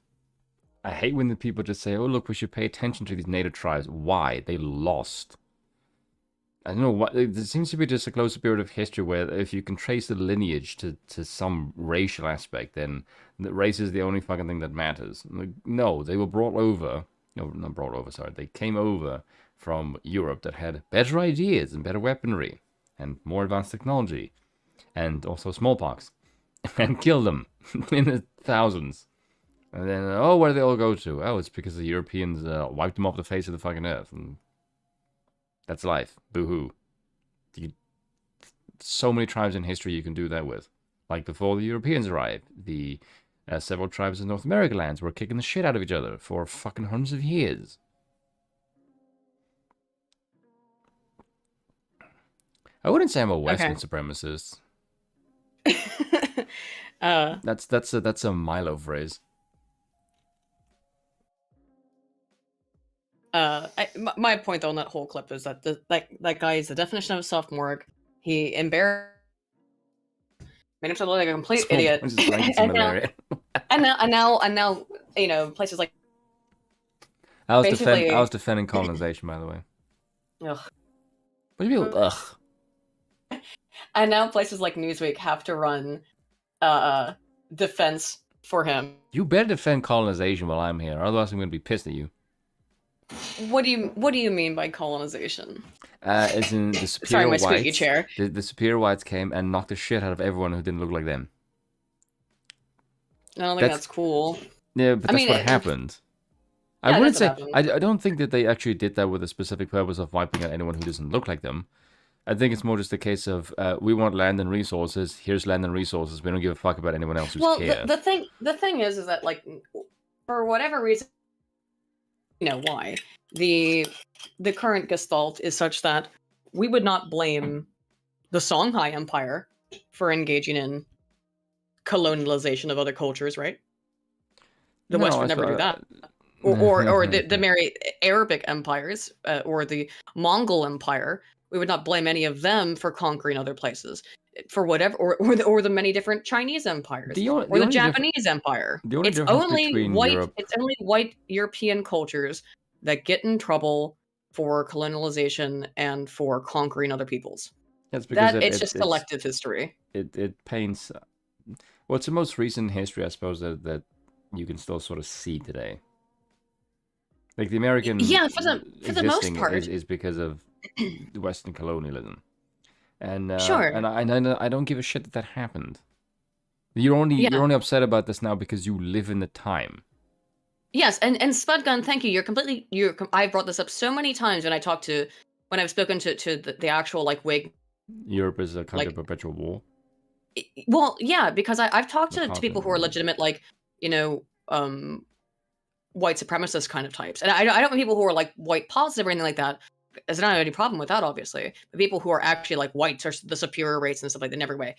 I hate when the people just say, oh, look, we should pay attention to these native tribes. Why? They lost. I don't know what. There seems to be just a close period of history where if you can trace the lineage to some racial aspect, then the race is the only fucking thing that matters. Like, no, they were brought over. No, not brought over, sorry. They came over from Europe that had better ideas and better weaponry and more advanced technology and also smallpox and killed them in the thousands. And then, oh, where did they all go to? Oh, it's because the Europeans wiped them off the face of the fucking earth. And that's life. Boo-hoo. So many tribes in history you can do that with. Like before the Europeans arrived, the several tribes in North America lands were kicking the shit out of each other for fucking hundreds of years. I wouldn't say I'm a Western supremacist. That's a Milo phrase. My point though on that whole clip is that that guy is the definition of sophomoric. He embarrassed, made himself look like a complete idiot. and now, you know, places like I was defending colonization, by the way. Ugh. What do you mean? Ugh. And now places like Newsweek have to run defense for him. You better defend colonization while I'm here, otherwise I'm going to be pissed at you. What do you mean by colonization? As in the superior my whites. squeaky chair. The superior whites came and knocked the shit out of everyone who didn't look like them. I don't think that's cool. Yeah, but that's what happened. Yeah, I wouldn't say. I don't think that they actually did that with a specific purpose of wiping out anyone who doesn't look like them. I think it's more just a case of we want land and resources. Here's land and resources. We don't give a fuck about anyone else who's here. Well, the thing is that like for whatever reason, you know why the current gestalt is such that we would not blame the Shanghai Empire for engaging in colonialization of other cultures, right? The West would never do that. Or the Arabic empires or the Mongol Empire We would not blame any of them for conquering other places, for whatever, or the many different Chinese empires, or the Japanese empire. It's only white European cultures that get in trouble for colonialization and for conquering other peoples. That's because it's just collective history. It paints. Well, it's the most recent history, I suppose, that you can still sort of see today. Like the American, for the most part, is because of Western colonialism, and sure, and I don't give a shit that happened. You're only upset about this now because you live in the time. Yes, and Spudgun, thank you. I've brought this up so many times when I've spoken to the actual like Whig. Europe is a kind of perpetual war. Well, yeah, because I've talked to people who are legitimate, like, white supremacist kind of types. And I don't mean people who are like white positive or anything like that. There's not any problem with that, obviously. But people who are actually like whites are the superior race and stuff like that in every way.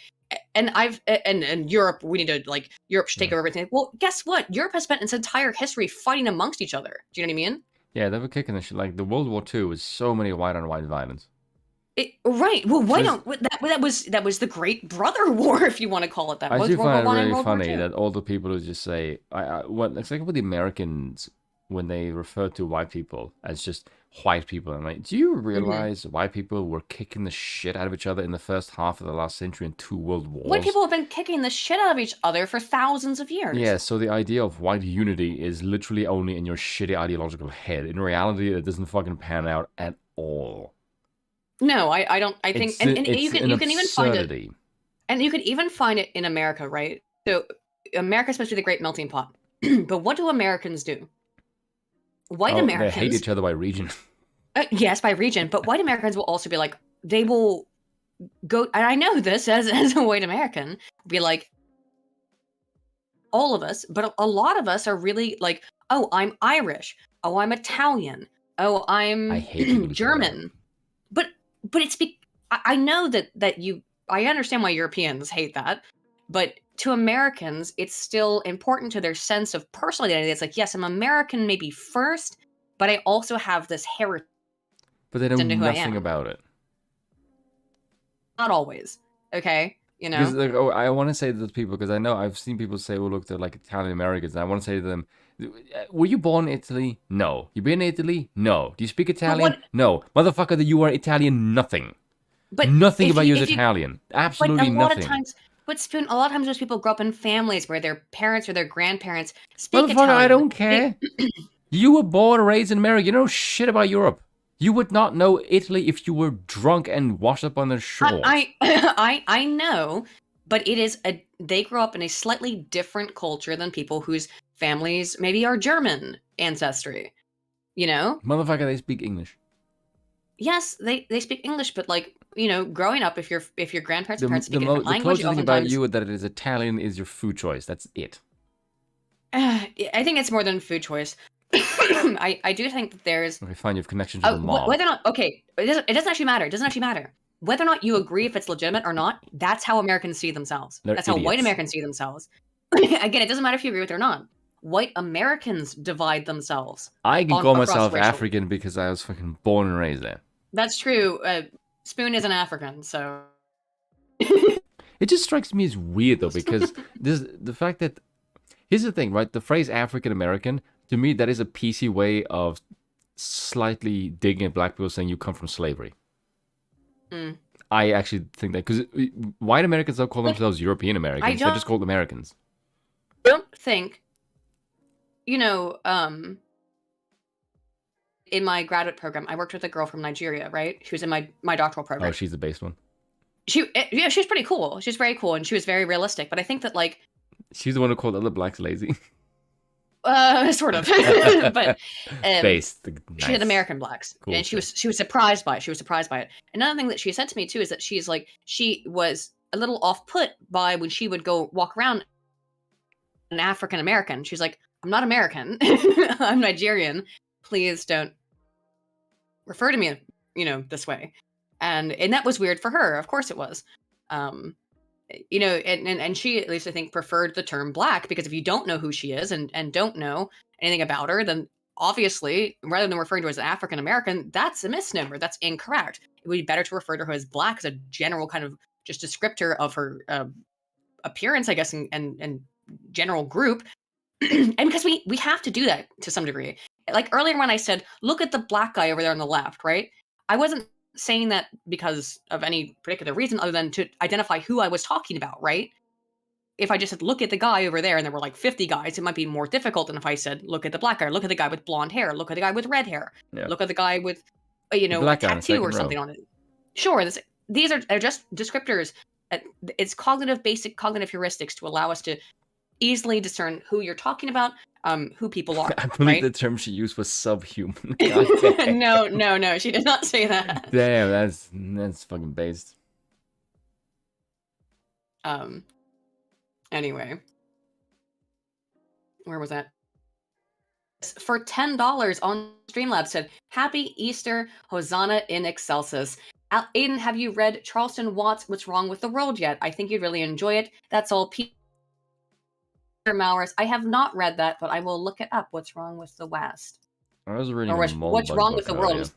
And Europe, we need to like Europe should take over everything. Well, guess what? Europe has spent its entire history fighting amongst each other. Do you know what I mean? Yeah, they were kicking the shit. Like the World War II was so many white on white violence. Right. Well, why don't that was the Great Brother War, if you want to call it that. I do find it really funny that all the people who just say, it's like with the Americans when they refer to white people as just white people. I'm like, do you realize white people were kicking the shit out of each other in the first half of the last century in 2 world wars? White people have been kicking the shit out of each other for thousands of years. Yeah, so the idea of white unity is literally only in your shitty ideological head. In reality, it doesn't fucking pan out at all. No, I don't. I think, and you can even find it, and you can even find it in America, right? So America's supposed to be the great melting pot, but what do Americans do? White Americans, they hate each other by region. Yes, by region, but white Americans will also be like, they will go, and I know this as a white American, be like, all of us, but a lot of us are really like, oh, I'm Irish, oh, I'm Italian, oh, I'm German. But it's I know that I understand why Europeans hate that, but to Americans, it's still important to their sense of personal identity. It's like, yes, I'm American maybe first, but I also have this heritage. But they know nothing about it. Not always, okay? Because, like, I want to say to those people, because I know I've seen people say, well, look, they're like Italian Americans. And I want to say to them, were you born in Italy? No. You been in Italy? No. Do you speak Italian? No. Motherfucker, you are Italian nothing. But nothing about you is Italian. Absolutely nothing. A lot of times those people grow up in families where their parents or their grandparents speak Italian. I don't care. You were born and raised in America. You know shit about Europe. You would not know Italy if you were drunk and washed up on the shore. I know, but they grew up in a slightly different culture than people whose families maybe are German ancestry. Motherfucker, they speak English. Yes, they speak English, but like, growing up, if your grandparents and parents speak a different language, the closest thing about you that it is Italian is your food choice. That's it. I think it's more than food choice. I do think that there's. I find you have connections to the mob. Whether or not, it doesn't actually matter. It doesn't actually matter whether or not you agree if it's legitimate or not. That's how Americans see themselves. That's how white Americans see themselves. Again, it doesn't matter if you agree with it or not. White Americans divide themselves. I can call myself African because I was fucking born and raised there. That's true. Spoon is an African, so. It just strikes me as weird though, because the fact that here's the thing, right? The phrase African American, to me, that is a PC way of slightly digging at black people saying you come from slavery. I actually think that because white Americans don't call themselves European Americans; they're just called Americans. I don't think, in my graduate program, I worked with a girl from Nigeria, right? She was in my doctoral program. Oh, she's the base one. She was pretty cool. She was very cool, and she was very realistic. But I think that like. She's the one who called other blacks lazy. Sort of, but based. Nice. She had American blacks, cool, and she was surprised by it. She was surprised by it. Another thing that she said to me too is that she was a little off put by when she would go walk around an African American. She's like, I'm not American. I'm Nigerian. Please don't refer to me, this way. And that was weird for her. Of course it was. And she, at least I think, preferred the term black, because if you don't know who she is and don't know anything about her, then obviously, rather than referring to her as African American, that's a misnomer. That's incorrect. It would be better to refer to her as Black as a general kind of just descriptor of her appearance, I guess, and general group. And because we have to do that to some degree. Like earlier when I said, look at the Black guy over there on the left, right? I wasn't saying that because of any particular reason other than to identify who I was talking about, right? If I just said, look at the guy over there, and there were like 50 guys, it might be more difficult than if I said, look at the Black guy, look at the guy with blonde hair, look at the guy with red hair, look at the guy with, a tattoo or something on it. Sure, these are just descriptors. It's basic cognitive heuristics to allow us to easily discern who you're talking about, who people are. I believe the term she used was subhuman. No, she did not say that. Damn, that's fucking based. Anyway, where was that? For $10 on Streamlabs said, Happy Easter, Hosanna in Excelsis. Aiden, have you read Charleston Watts' What's Wrong with the World yet? I think you'd really enjoy it. That's all. Peter Mowers. I have not read that, but I will look it up. What's Wrong with the West? I was reading What's Wrong with the World?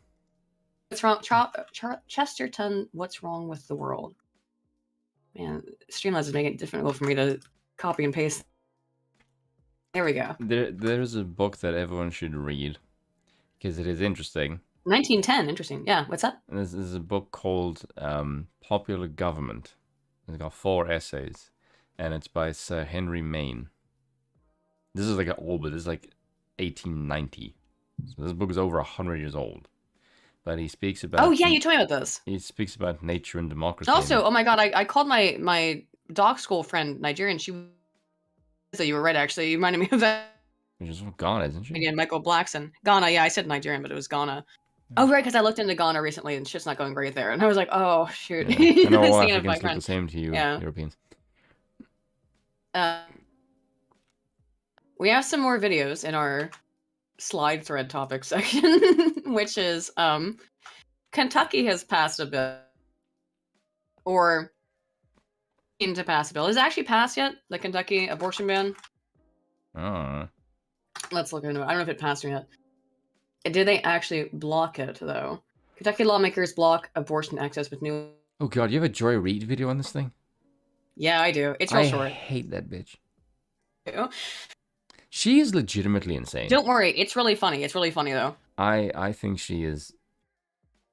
What's wrong? Chesterton, What's Wrong with the World? Man, Streamlabs is making it difficult for me to copy and paste. There we go. There's a book that everyone should read because it is interesting. 1910, interesting. Yeah, what's that? This is a book called Popular Government. It's got 4 essays, and it's by Sir Henry Maine. This is like an old book. This is like 1890. So this book is over 100 years old. But he speaks about... Oh, yeah, you told me about this. He speaks about nature and democracy. Also, oh my god, I called my dog school friend, Nigerian. She said you were right, actually. You reminded me of that. She's from Ghana, isn't she? Again, Michael Blackson. Ghana, yeah, I said Nigerian, but it was Ghana. Oh, right, because I looked into Ghana recently, and shit's not going great there. And I was like, oh, shoot. Yeah. I know all Africans look the same to you, Europeans. We have some more videos in our slide thread topic section, which is Kentucky has passed a bill, or to pass a bill. Is it actually passed yet? The Kentucky abortion ban? Let's look into it. I don't know if it passed or yet. Did they actually block it, though? Kentucky lawmakers block abortion access with new... Oh god, you have a Joy Reid video on this thing? Yeah, I do. It's real short. I hate that bitch. She is legitimately insane. Don't worry, it's really funny. It's really funny, though. I think she is...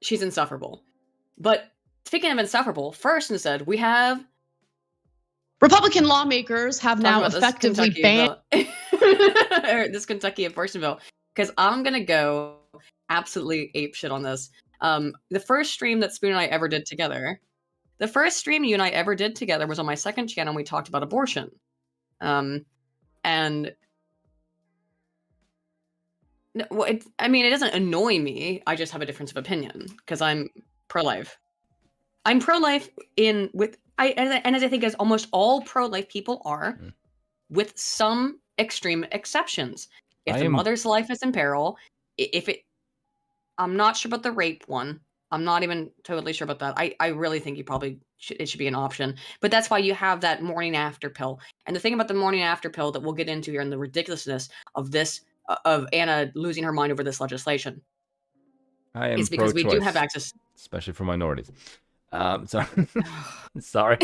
She's insufferable. But speaking of insufferable, first instead, we have... Republican lawmakers have now effectively banned... this Kentucky abortion bill. Because I'm going to go absolutely apeshit on this. The first stream that Spoon and I ever did together... The first stream you and I ever did together was on my second channel, and we talked about abortion. And... Well, it doesn't annoy me. I just have a difference of opinion because I'm pro-life. I'm pro-life and as I think as almost all pro-life people are, with some extreme exceptions. If the mother's life is in peril, I'm not sure about the rape one. I'm not even totally sure about that. I really think it should be an option. But that's why you have that morning after pill. And the thing about the morning after pill that we'll get into here and the ridiculousness of this. Of Anna losing her mind over this legislation. It's because we do have access, especially for minorities. Sorry.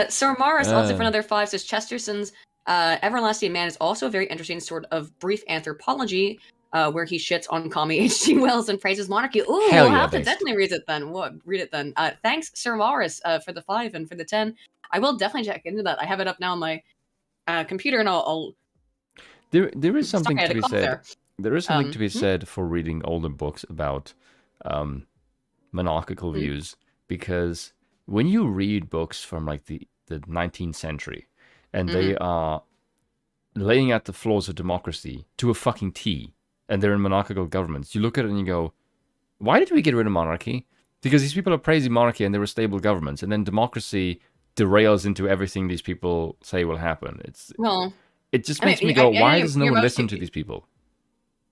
Sir Mars also for another 5 says Chesterson's Everlasting Man is also a very interesting sort of brief anthropology where he shits on commie H.G. Wells and praises monarchy. Ooh, we'll have to definitely read it then. Thanks, Sir Mars, for the 5 and for the 10. I will definitely check into that. I have it up now on my computer, and I'll There is something to be said. There is something to be said for reading older books about monarchical views, because when you read books from like the 19th century, and they are laying out the flaws of democracy to a fucking T, and they're in monarchical governments, you look at it and you go, why did we get rid of monarchy? Because these people are praising monarchy and they were stable governments, and then democracy derails into everything these people say will happen. It just makes me go, why does no one listen to these people?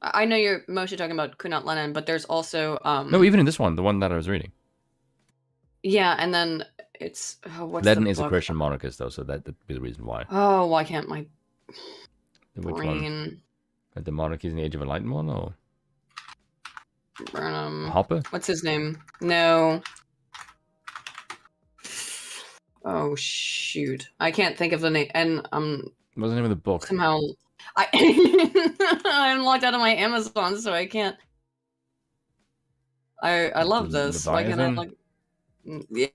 I know you're mostly talking about Kunat Lenin, but there's also... No, even in this one, the one that I was reading. Yeah, and then it's... Lenin is a Christian monarchist, though, so that would be the reason why. Oh, why can't my brain... One? The Monarchy is in the Age of Enlightenment one, or Burnham. Hopper? What's his name? No. Oh shoot! I can't think of the name. And What's the name of the book? somehow I'm locked out of my Amazon, so I can't. I love this. Why can't I like? Yeah.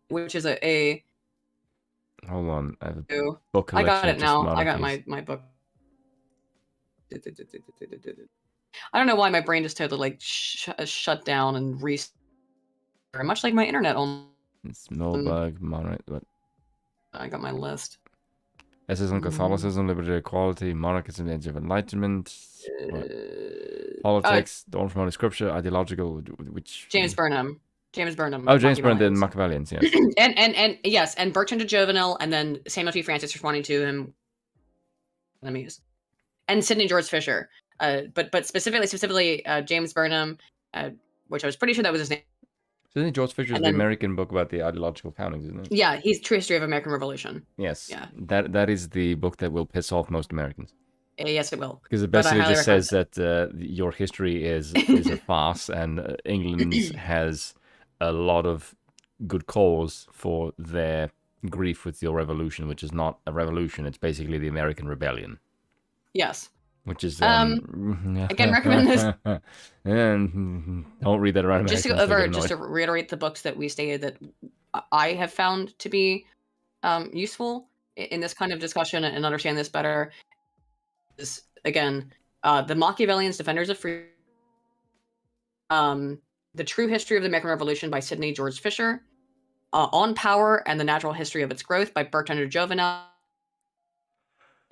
Which is a. Hold on, I have a book I collection. got it now. I got monarchies. my book. I don't know why my brain just totally like shut down and restart. Much like my internet on. It's Milbug, Monarch. What? I got my list. Essays on Catholicism, Liberty, Equality, Monarchism, Age of Enlightenment, Politics, Dawn from Holy Scripture, Ideological, which James Burnham. James Burnham. Oh, James Burnham did Machiavellians, yes. and yes, and Bertrand de Jovenel, and then Samuel T. Francis responding to him. Enemies, and Sidney George Fisher. But specifically James Burnham, which I was pretty sure that was his name. Sidney George Fisher is the American book about the ideological foundings, isn't it? Yeah, he's True History of American Revolution. Yes. Yeah. That is the book that will piss off most Americans. Yes, it will. Because it basically just says that your history is a farce, and England has a lot of good cause for their grief with your revolution, which is not a revolution. It's basically the American Rebellion. Yes. Which is again, recommend this. And don't read that around. Just to go over, just to reiterate the books that we stated that I have found to be useful in this kind of discussion and understand this better. Is again, the Machiavellians, Defenders of Freedom, The True History of the American Revolution by Sidney George Fisher, On Power and the Natural History of Its Growth by Bertrand de Jovenel.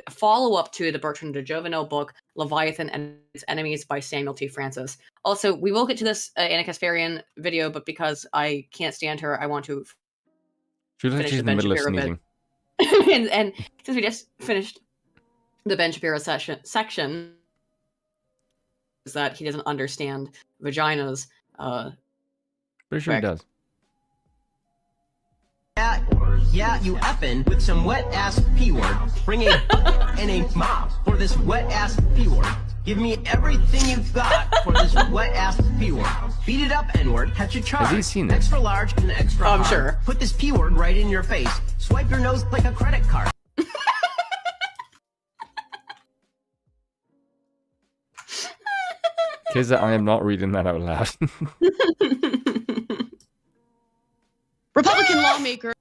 A follow-up to the Bertrand de Jovenel book, Leviathan and Its Enemies by Samuel T. Francis. Also, we will get to this Anna Kasparian video, but because I can't stand her, I want to finish the Ben Shapiro bit. and since we just finished the Ben Shapiro section, is that he doesn't understand vaginas. Pretty sure he does. Yeah, you effing with some wet-ass P-word. Bring a and a mop for this wet-ass P-word. Give me everything you've got for this wet-ass P-word. Beat it up, N-word. Catch your charge. Has he seen this? Extra large and extra hard. I'm sure. Put this P-word right in your face. Swipe your nose like a credit card. Kids, I am not reading that out loud. Republican lawmaker.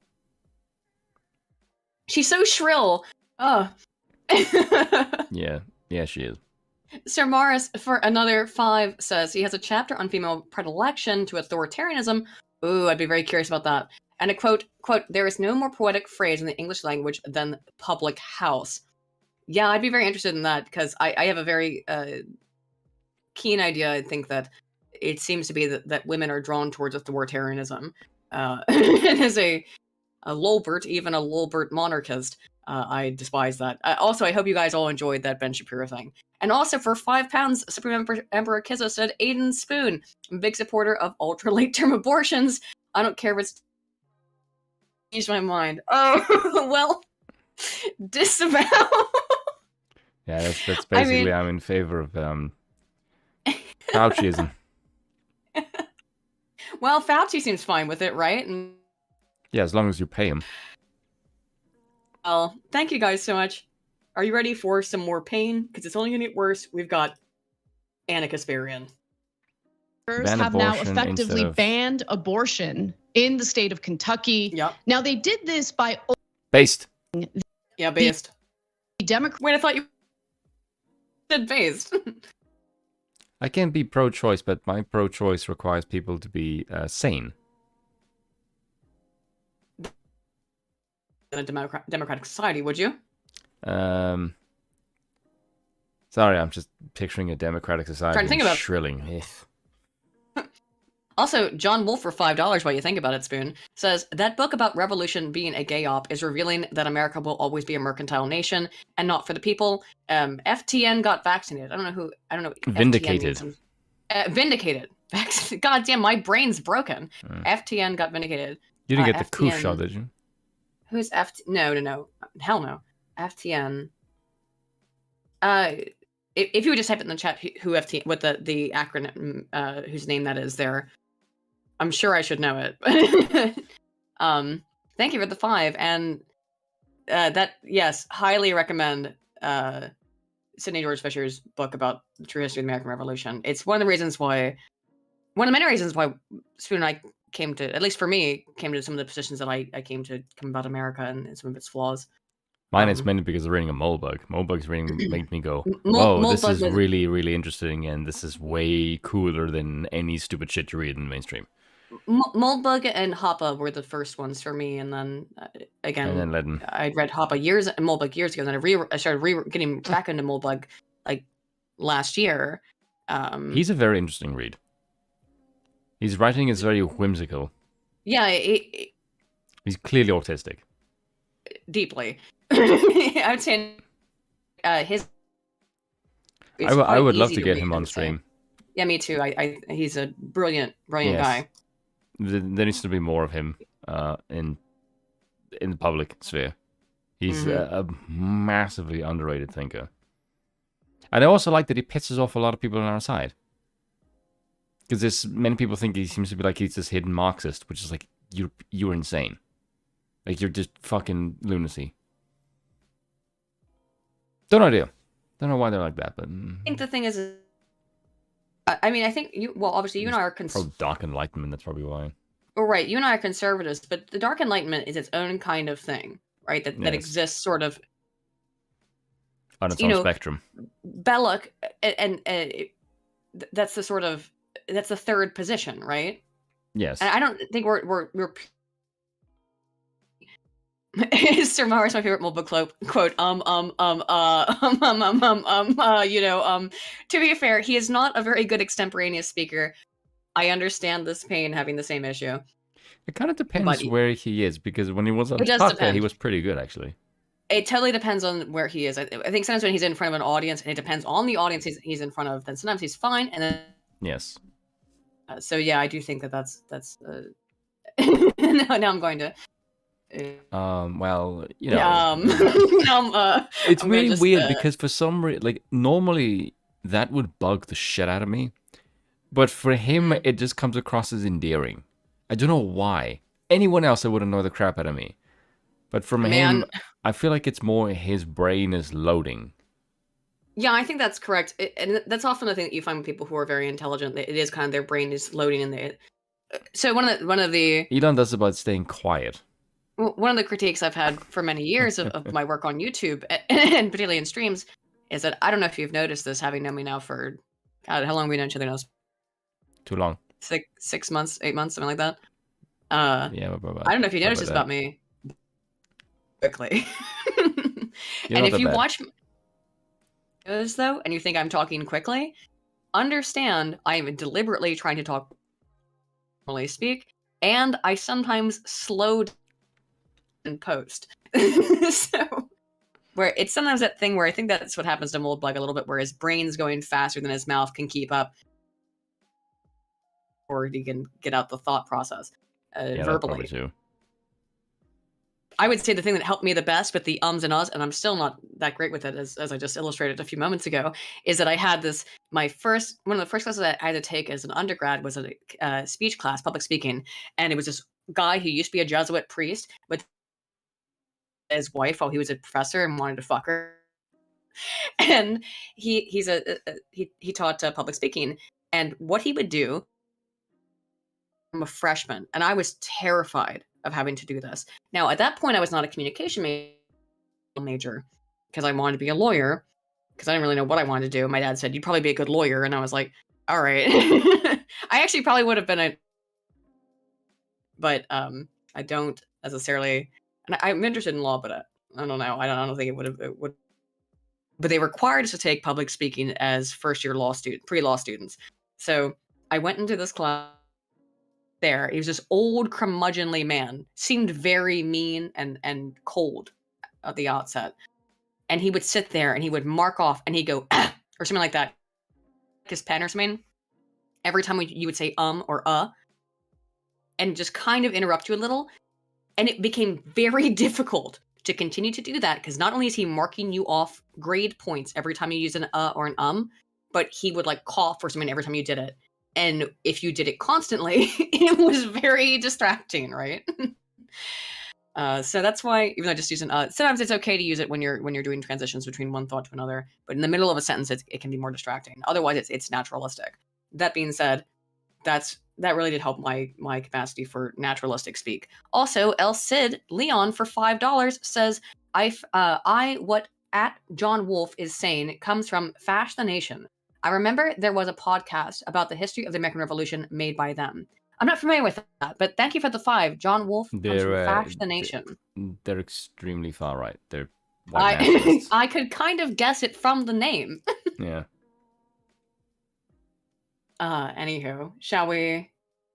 She's so shrill. Oh. Yeah, she is. Sir Morris, for another 5, says he has a chapter on female predilection to authoritarianism. Ooh, I'd be very curious about that. And a quote, there is no more poetic phrase in the English language than public house. Yeah, I'd be very interested in that, because I have a very keen idea. I think that it seems to be that women are drawn towards authoritarianism. And as a Lolbert, even a Lolbert monarchist, I despise that. Also, I hope you guys all enjoyed that Ben Shapiro thing. And also, for £5, Supreme Emperor Kizzo said, Aiden Spoon, big supporter of ultra late term abortions. I don't care if it's changed my mind. Oh, well, disavow. Yeah, that's basically, I'm in favor of Fauciism. Well, Fauci seems fine with it, right? And yeah, as long as you pay him. Well, thank you guys so much. Are you ready for some more pain? Because it's only going to get worse. We've got Anna Kasparian. Have now effectively banned abortion in the state of Kentucky. Yep. Now, they did this by... Based. Yeah, based. Wait, I thought you said based. I can be pro-choice, but my pro-choice requires people to be sane. In a democratic society, would you? Sorry, I'm just picturing a democratic society. Trying to think about shrilling. Also, John Wolfe for $5, while you think about it, Spoon, says that book about revolution being a gay op is revealing that America will always be a mercantile nation and not for the people. FTN got vaccinated. I don't know. Vindicated. Vindicated. God damn, my brain's broken. FTN got vindicated. You didn't get the coup shot, did you? Who's No. Hell no. FTN. if you would just type it in the chat who FT, what the acronym, whose name that is there, I'm sure I should know it. Thank you for the 5, and yes, highly recommend Sidney George Fisher's book about the true history of the American Revolution. It's one of the many reasons why Spoon and I came to, at least for me, came to some of the positions that I came to come about America and some of its flaws. Mine is mainly because of reading a Molebug. Molebug's reading made me go, whoa, this is really, really interesting, and this is way cooler than any stupid shit you read in the mainstream. Moldbug and Hoppa were the first ones for me, and then Ledden. I'd read Hoppa Moldbug years ago, and then I started getting back into Moldbug like last year. He's a very interesting read. His writing is very whimsical. Yeah, he's clearly autistic. Deeply. I would say his. I would love to get him on stream. Yeah, me too. He's a brilliant guy. There needs to be more of him in the public sphere. He's a massively underrated thinker. And I also like that he pisses off a lot of people on our side. Because many people think he seems to be like he's this hidden Marxist, which is like, you're insane. Like, you're just fucking lunacy. Don't know why they're like that, but... I think the thing is... I mean, I think obviously you and I are... Probably Dark Enlightenment, that's probably why. Oh, right, you and I are conservatives, but the Dark Enlightenment is its own kind of thing, right? That exists sort of... on its own spectrum. Belloc, and that's the sort of... That's the third position, right? Yes. And I don't think we're Sir Maur's my favorite Mulbook quote. To be fair, he is not a very good extemporaneous speaker. I understand this pain having the same issue. It kind of depends where he is, because when he was on Tucker, he was pretty good, actually. It totally depends on where he is. I think sometimes when he's in front of an audience, and it depends on the audience he's in front of, then sometimes he's fine, and then... Yes. So yeah, I do think that's now I'm going to... Well, you know... it's really weird, because for some reason, like, normally that would bug the shit out of me. But for him, it just comes across as endearing. I don't know why. Anyone else, it would annoy the crap out of me. But from him, I feel like it's more his brain is loading. Yeah, I think that's correct. And that's often the thing that you find with people who are very intelligent. It is kind of their brain is loading, and so one of the Elon does about staying quiet. One of the critiques I've had for many years of my work on YouTube, and particularly in streams, is that I don't know if you've noticed this, having known me now for God, how long have we known each other now? Too long. 6 months, 8 months, something like that. Yeah, I don't know if you noticed this about me. Quickly. And if you watch videos though, and you think I'm talking quickly, understand I am deliberately trying to talk normally speak, and I sometimes slowed in post. So where it's sometimes that thing where I think that's what happens to Moldbug a little bit, where his brain's going faster than his mouth can keep up, or he can get out the thought process verbally. Too. I would say the thing that helped me the best with the ums and ahs, and I'm still not that great with it, as I just illustrated a few moments ago, is that I had this, one of the first classes that I had to take as an undergrad was a speech class, public speaking, and it was this guy who used to be a Jesuit priest with his wife while he was a professor and wanted to fuck her. And he taught public speaking, and what he would do, I'm a freshman, and I was terrified of having to do this. Now, at that point, I was not a communication major because I wanted to be a lawyer, because I didn't really know what I wanted to do. My dad said, you'd probably be a good lawyer, and I was like, all right. I actually probably would have been but I don't necessarily, and I'm interested in law, but I don't know. I don't think it would. But they required us to take public speaking as first-year pre-law students. So I went into this class. There, he was this old curmudgeonly man, seemed very mean and cold at the outset, and he would sit there and he would mark off and he'd go or something like that, his pen or something, every time you would say or and just kind of interrupt you a little, and it became very difficult to continue to do that, because not only is he marking you off grade points every time you use an or an but he would like cough or something every time you did it. And if you did it constantly, it was very distracting, right? So that's why, even though I just use an sometimes it's okay to use it when you're doing transitions between one thought to another, but in the middle of a sentence, it can be more distracting. Otherwise, it's naturalistic. That being said, that really did help my capacity for naturalistic speak. Also, El Cid Leon for $5 says, what at John Wolfe is saying comes from Fash the Nation. I remember there was a podcast about the history of the American Revolution made by them. I'm not familiar with that, but thank you for the 5. John Wolfe comes from Fash the Nation. They're extremely far right. They're white nationalists. I could kind of guess it from the name. Yeah. Anywho, shall we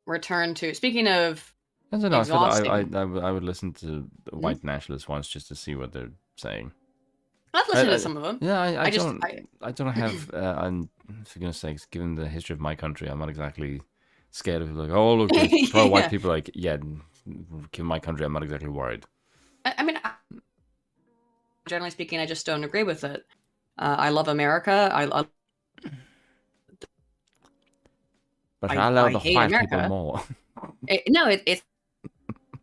return to, speaking of That's a nice, exhausting. I would listen to the white nationalist ones just to see what they're saying. I've listened to some of them. Yeah, I don't have. I'm, for goodness sakes, given the history of my country, I'm not exactly scared of like, oh look, there's pro-white people. Like, yeah, given my country, I'm not exactly worried. I mean, generally speaking, I just don't agree with it. I love America. I love the white America. people more.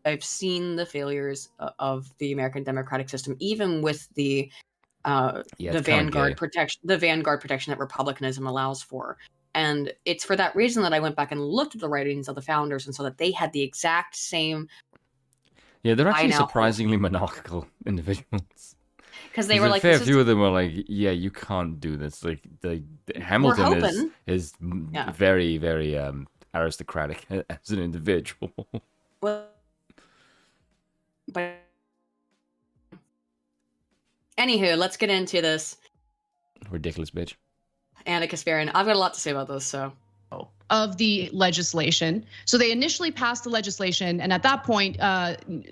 I've seen the failures of the American democratic system, even with the vanguard protection, that republicanism allows for. And it's for that reason that I went back and looked at the writings of the founders and saw that they had the exact same. Yeah, they're actually surprisingly monarchical individuals. Because they were like, a fair few of them were like, yeah, you can't do this. Like Hamilton is very, very aristocratic as an individual. Well, but anywho, let's get into this. Ridiculous bitch. Anna Kasparian. I've got a lot to say about this, so. Of the legislation. So they initially passed the legislation, and at that point,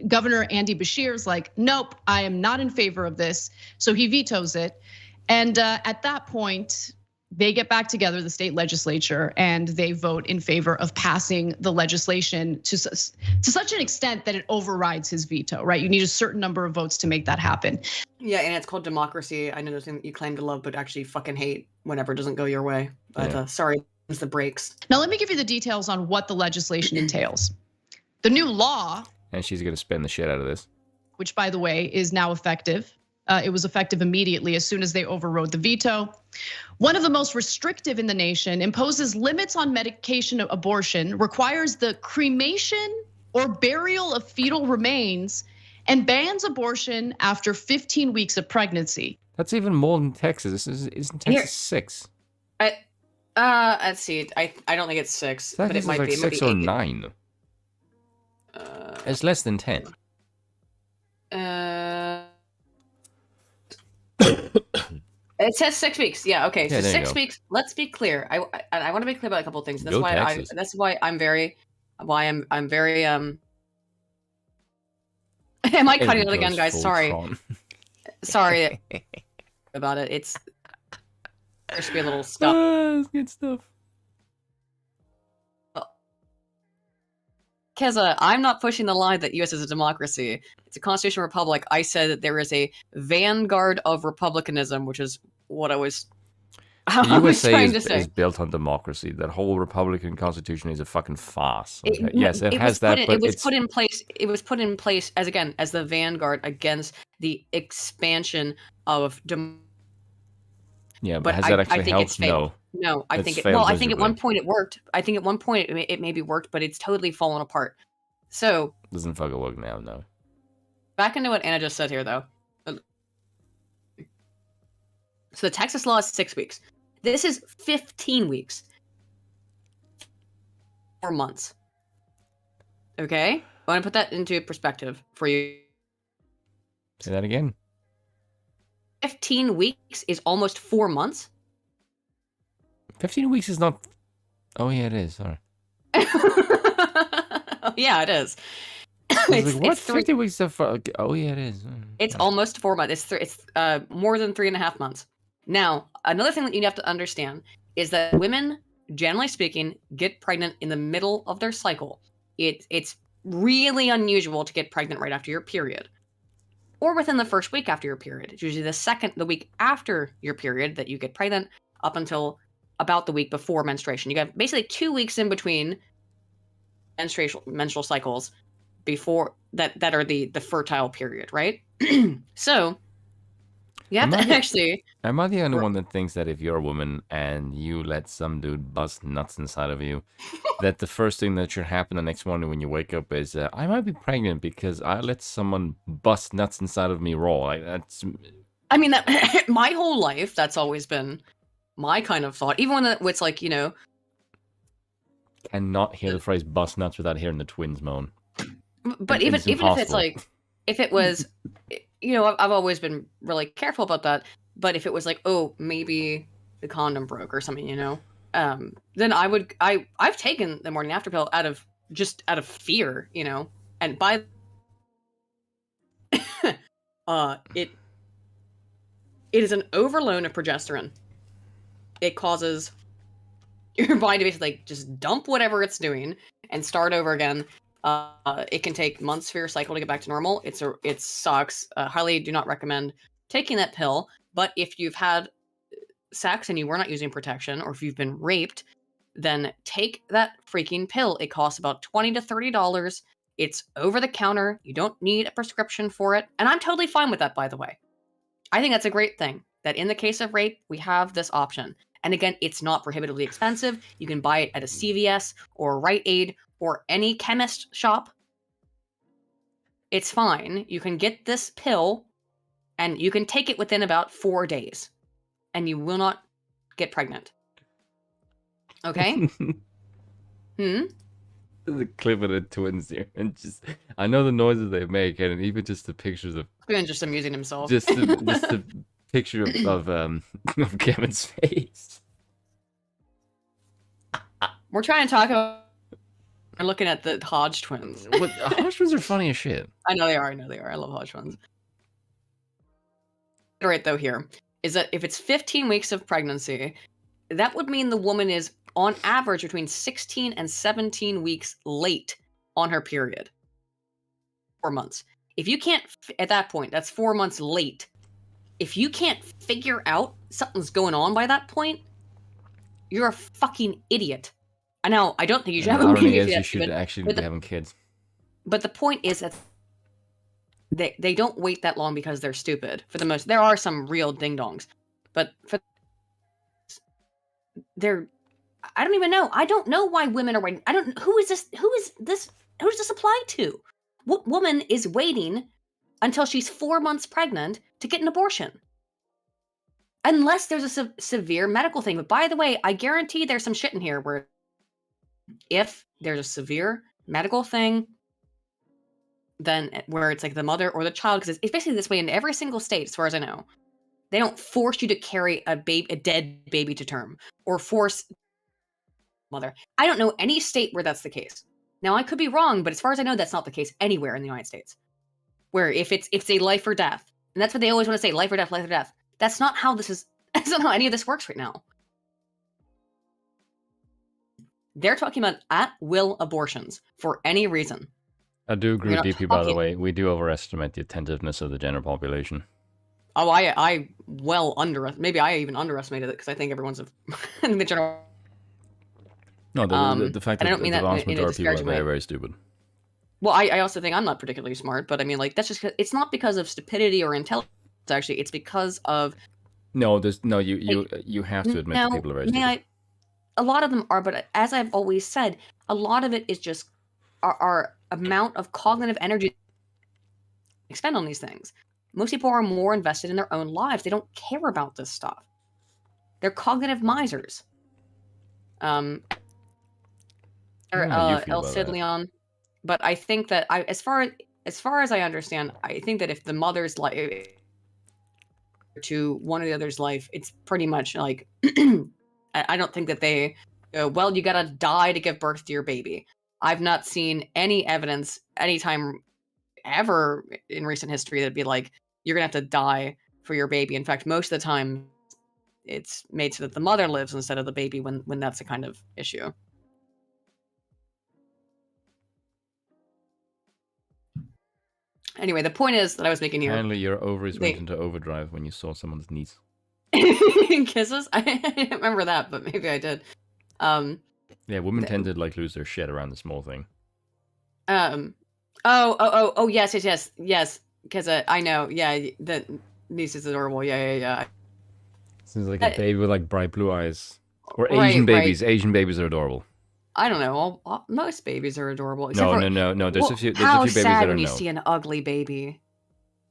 Governor Andy Beshear's like, nope, I am not in favor of this. So he vetoes it. And at that point, they get back together, the state legislature, and they vote in favor of passing the legislation to such an extent that it overrides his veto, right? You need a certain number of votes to make that happen. Yeah, and it's called democracy. I know there's something that you claim to love, but actually fucking hate whenever it doesn't go your way. But sorry, it's the breaks. Now let me give you the details on what the legislation entails. The new law. And she's going to spin the shit out of this. Which, by the way, is now effective. It was effective immediately as soon as they overrode the veto. One of the most restrictive in the nation imposes limits on medication abortion, requires the cremation or burial of fetal remains, and bans abortion after 15 weeks of pregnancy. That's even more than Texas. Isn't Texas 6? Let's see. I don't think it's 6, but it might like be 6 or 9. It's less than 10. It says 6 weeks. Yeah. Okay. So 6 go. weeks. Let's be clear. I want to be clear about a couple of things. That's why I'm very. Am I cutting it again, guys? Sorry. Sorry about it. It's there should be a little stuff. That's good stuff. Keza, I'm not pushing the line that U.S. is a democracy. It's a constitutional republic. I said that there is a vanguard of republicanism, which is what I was trying to say. Is built on democracy. That whole Republican Constitution is a fucking farce. Okay? Yes, it has that, but it was put in place. It was put in place as the vanguard against the expansion of Yeah, but has that actually helped? No, I think at one point it worked. I think at one point it maybe worked, but it's totally fallen apart. So doesn't fucking work now. No. Back into what Anna just said here, though. So the Texas law is 6 weeks. This is 15 weeks. 4 months. Okay? I want to put that into perspective for you. Say that again. 15 weeks is almost 4 months. 15 weeks is not. Oh, yeah, it is. Sorry. Yeah, it is. It's like, what? 50 weeks of. Oh, yeah, it is. It's almost 4 months. It's more than 3.5 months. Now, another thing that you have to understand is that women, generally speaking, get pregnant in the middle of their cycle. It's really unusual to get pregnant right after your period. or within the first week after your period. It's usually the week after your period that you get pregnant up until about the week before menstruation. You have basically 2 weeks in between menstrual cycles before that are the fertile period, right? So you have to actually. Am I the only one that thinks that if you're a woman and you let some dude bust nuts inside of you, that the first thing that should happen the next morning when you wake up is, I might be pregnant because I let someone bust nuts inside of me raw? Like, that's. I mean, that my whole life, that's always been my kind of thought. Even when it's like, Cannot hear the phrase "bust nuts" without hearing the twins moan. But even if it's like, if it was, I've always been really careful about that. But if it was like, oh, maybe the condom broke or something, then I've taken the morning after pill out of fear, and by it is an overload of progesterone. It causes your body to basically just dump whatever it's doing and start over again. It can take months for your cycle to get back to normal. It sucks. Highly do not recommend taking that pill. But if you've had sex and you were not using protection, or if you've been raped, then take that freaking pill. It costs about $20 to $30. It's over the counter. You don't need a prescription for it. And I'm totally fine with that, by the way. I think that's a great thing, that in the case of rape, we have this option. And again, it's not prohibitively expensive. You can buy it at a CVS or a Rite Aid or any chemist shop. It's fine. You can get this pill and you can take it within about 4 days and you will not get pregnant. Okay? The clip of the twins here, and just I know the noises they make, and even just the pictures of Glenn just amusing himself. Just the picture of Kevin's face. We're trying to talk about. We're looking at the Hodge twins. Hodge twins are funny as shit. I know they are. I love Hodge twins. Right though, here is that if it's 15 weeks of pregnancy, that would mean the woman is on average between 16 and 17 weeks late on her period. 4 months. If you can't, at that point, that's 4 months late. If you can't figure out something's going on by that point, you're a fucking idiot. I know, I don't think you should have a baby. You should actually be having kids. But the point is that they don't wait that long because they're stupid. For the most, there are some real ding-dongs. But I don't even know. I don't know why women are waiting. Who does this apply to? What woman is waiting until she's 4 months pregnant to get an abortion? Unless there's a severe medical thing. But by the way, I guarantee there's some shit in here where if there's a severe medical thing, then where it's like the mother or the child, because it's basically this way in every single state, as far as I know. They don't force you to carry a dead baby to term or force mother. I don't know any state where that's the case. Now, I could be wrong, but as far as I know, that's not the case anywhere in the United States. Where if it's a life or death, and that's what they always want to say, life or death, life or death. That's not how that's not how any of this works right now. They're talking about at-will abortions for any reason. I do agree with DP, by the way. We do overestimate the attentiveness of the general population. Oh, maybe I even underestimated it because I think everyone's in the general. No, the fact that the vast majority of people are very, very stupid. Well, I also think I'm not particularly smart, but I mean, like, that's just, it's not because of stupidity or intelligence, actually. It's because of. You have to admit that people are very stupid. A lot of them are, but as I've always said, a lot of it is just our amount of cognitive energy expend on these things. Most people are more invested in their own lives. They don't care about this stuff. They're cognitive misers. El Cid Leon. But I think that as far as I understand, I think that if the mother's life to one or the other's life, it's pretty much like I don't think that they go, well, you gotta die to give birth to your baby. I've not seen any evidence anytime ever in recent history that'd be like, you're gonna have to die for your baby. In fact, most of the time it's made so that the mother lives instead of the baby when that's a kind of issue. Anyway, the point is that I was making here. Apparently, your ovaries went into overdrive when you saw someone's niece. Kisses? I didn't remember that, but maybe I did. Yeah, women tend to like lose their shit around the small thing. Oh, yes. Because I know, yeah, the niece is adorable. Yeah. Seems like a baby with like bright blue eyes, or Right, Asian babies. right. Asian babies are adorable. I don't know. Most babies are adorable. No. There's a few. There's a few babies that How sad are when you no. see an ugly baby.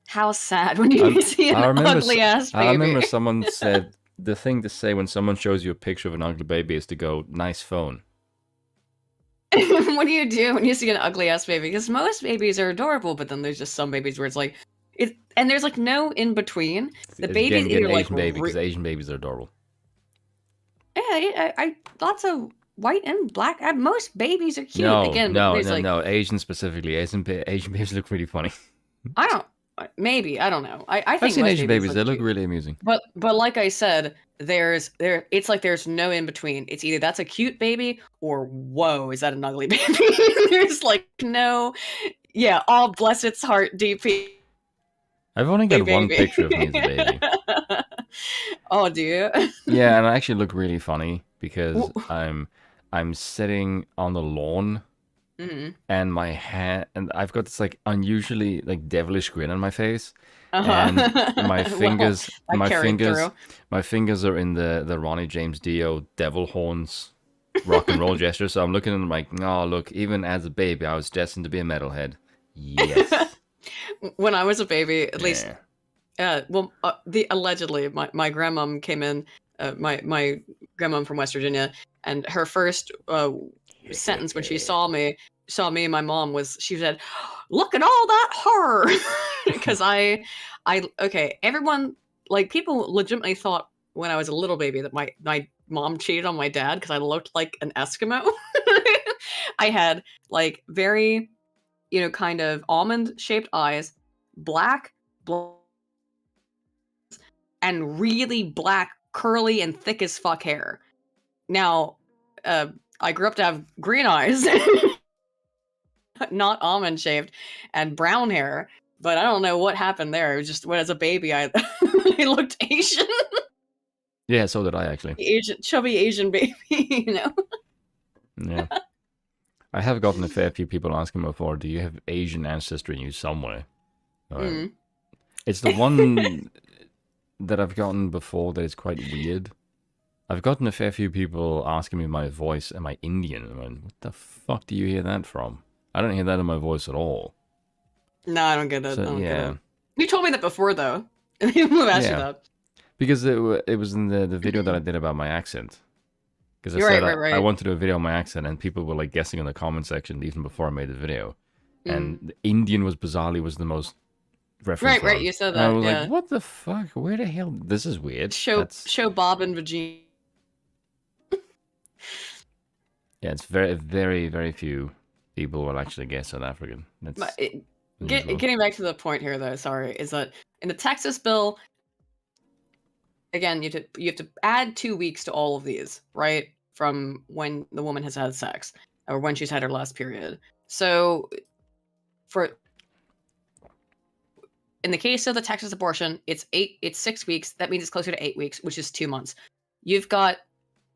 How sad when you see an ugly ass baby. I remember someone said the thing to say when someone shows you a picture of an ugly baby is to go, "Nice phone." What do you do when you see an ugly ass baby? Because most babies are adorable, but then there's just some babies where it's like, and there's like no in between. The babies Again, either like Asian baby, because Asian babies are adorable. Yeah, I lots of white and black. Most babies are cute. No, Again, no. Asian specifically. Asian babies look really funny. I don't know. I think I've seen most Asian babies. They look cute. really amusing. But like I said, it's like there's no in between. It's either that's a cute baby or whoa, is that an ugly baby? There's like no, yeah, all bless its heart, DP. I've only got one picture of me as a baby. Oh, do you? Yeah, and I actually look really funny because I'm sitting on the lawn. Mm-hmm. And my hand, and I've got this like unusually like devilish grin on my face, Uh-huh. and my fingers, Well, my fingers are in the Ronnie James Dio devil horns, rock and roll gesture. So I'm looking at them like, oh look, even as a baby, I was destined to be a metalhead. Yes. When I was a baby, at least, allegedly, my grandmom came in, my grandmom from West Virginia, and her first sentence when she saw me and my mom was, she said, "Look at all that horror," because everyone, like, people legitimately thought when I was a little baby that my mom cheated on my dad because I looked like an Eskimo. I had like very, kind of almond shaped eyes, black, and really black, curly, and thick as fuck hair. Now, I grew up to have green eyes, not almond shaped, and brown hair, but I don't know what happened there. It was just when as a baby, I looked Asian. Yeah, so did I actually. Chubby Asian baby, Yeah. I have gotten a fair few people asking me before, do you have Asian ancestry in you somewhere? It's the one that I've gotten before that is quite weird. I've gotten a fair few people asking me my voice, am I Indian? I mean, what the fuck do you hear that from? I don't hear that in my voice at all. No, I don't get it. So, yeah. You told me that before, though. Who asked you that? Because it was in the video that I did about my accent. Because I said right. I wanted to do a video on my accent, and people were like guessing in the comment section even before I made the video. And the Indian was bizarrely the most referenced. Right, you said that. And I was like, what the fuck? Where the hell? This is weird. Show Bob and Virginia. Yeah, it's very, very, very few people will actually guess South African. Getting back to the point here, though, sorry, is that in the Texas bill, again, you have to add 2 weeks to all of these, right? From when the woman has had sex or when she's had her last period. So, in the case of the Texas abortion, it's 6 weeks. That means it's closer to 8 weeks, which is 2 months. You've got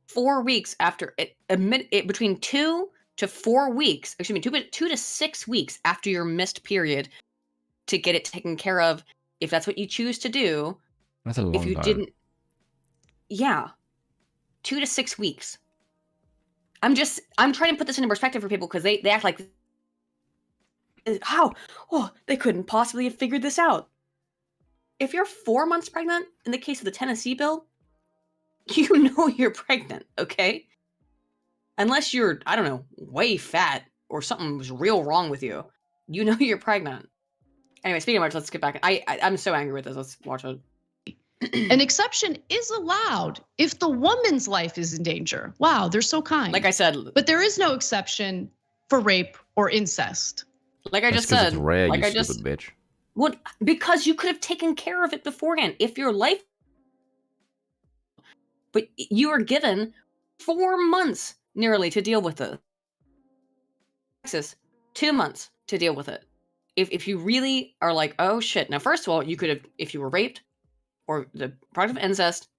4 weeks after between 2 to 4 weeks. Excuse me, 2 to 6 weeks after your missed period to get it taken care of, if that's what you choose to do. That's a long time. If you didn't, yeah, 2 to 6 weeks. I'm trying to put this into perspective for people because they act like, how? Oh, they couldn't possibly have figured this out. If you're 4 months pregnant, in the case of the Tennessee bill, you know you're pregnant, okay? Unless you're, I don't know, way fat or something was real wrong with you, you know you're pregnant. Anyway, speaking of which, let's get back. I'm so angry with this. Let's watch it. An exception is allowed if the woman's life is in danger. Wow, they're so kind. Like I said. But there is no exception for rape or incest. Like I just said. It's rare, like you stupid bitch. Well, because you could have taken care of it beforehand. If your life... But you were given 4 months nearly to deal with it. Texas, 2 months to deal with it. if you really are like, oh shit. Now, first of all, you could have, if you were raped or the product of incest,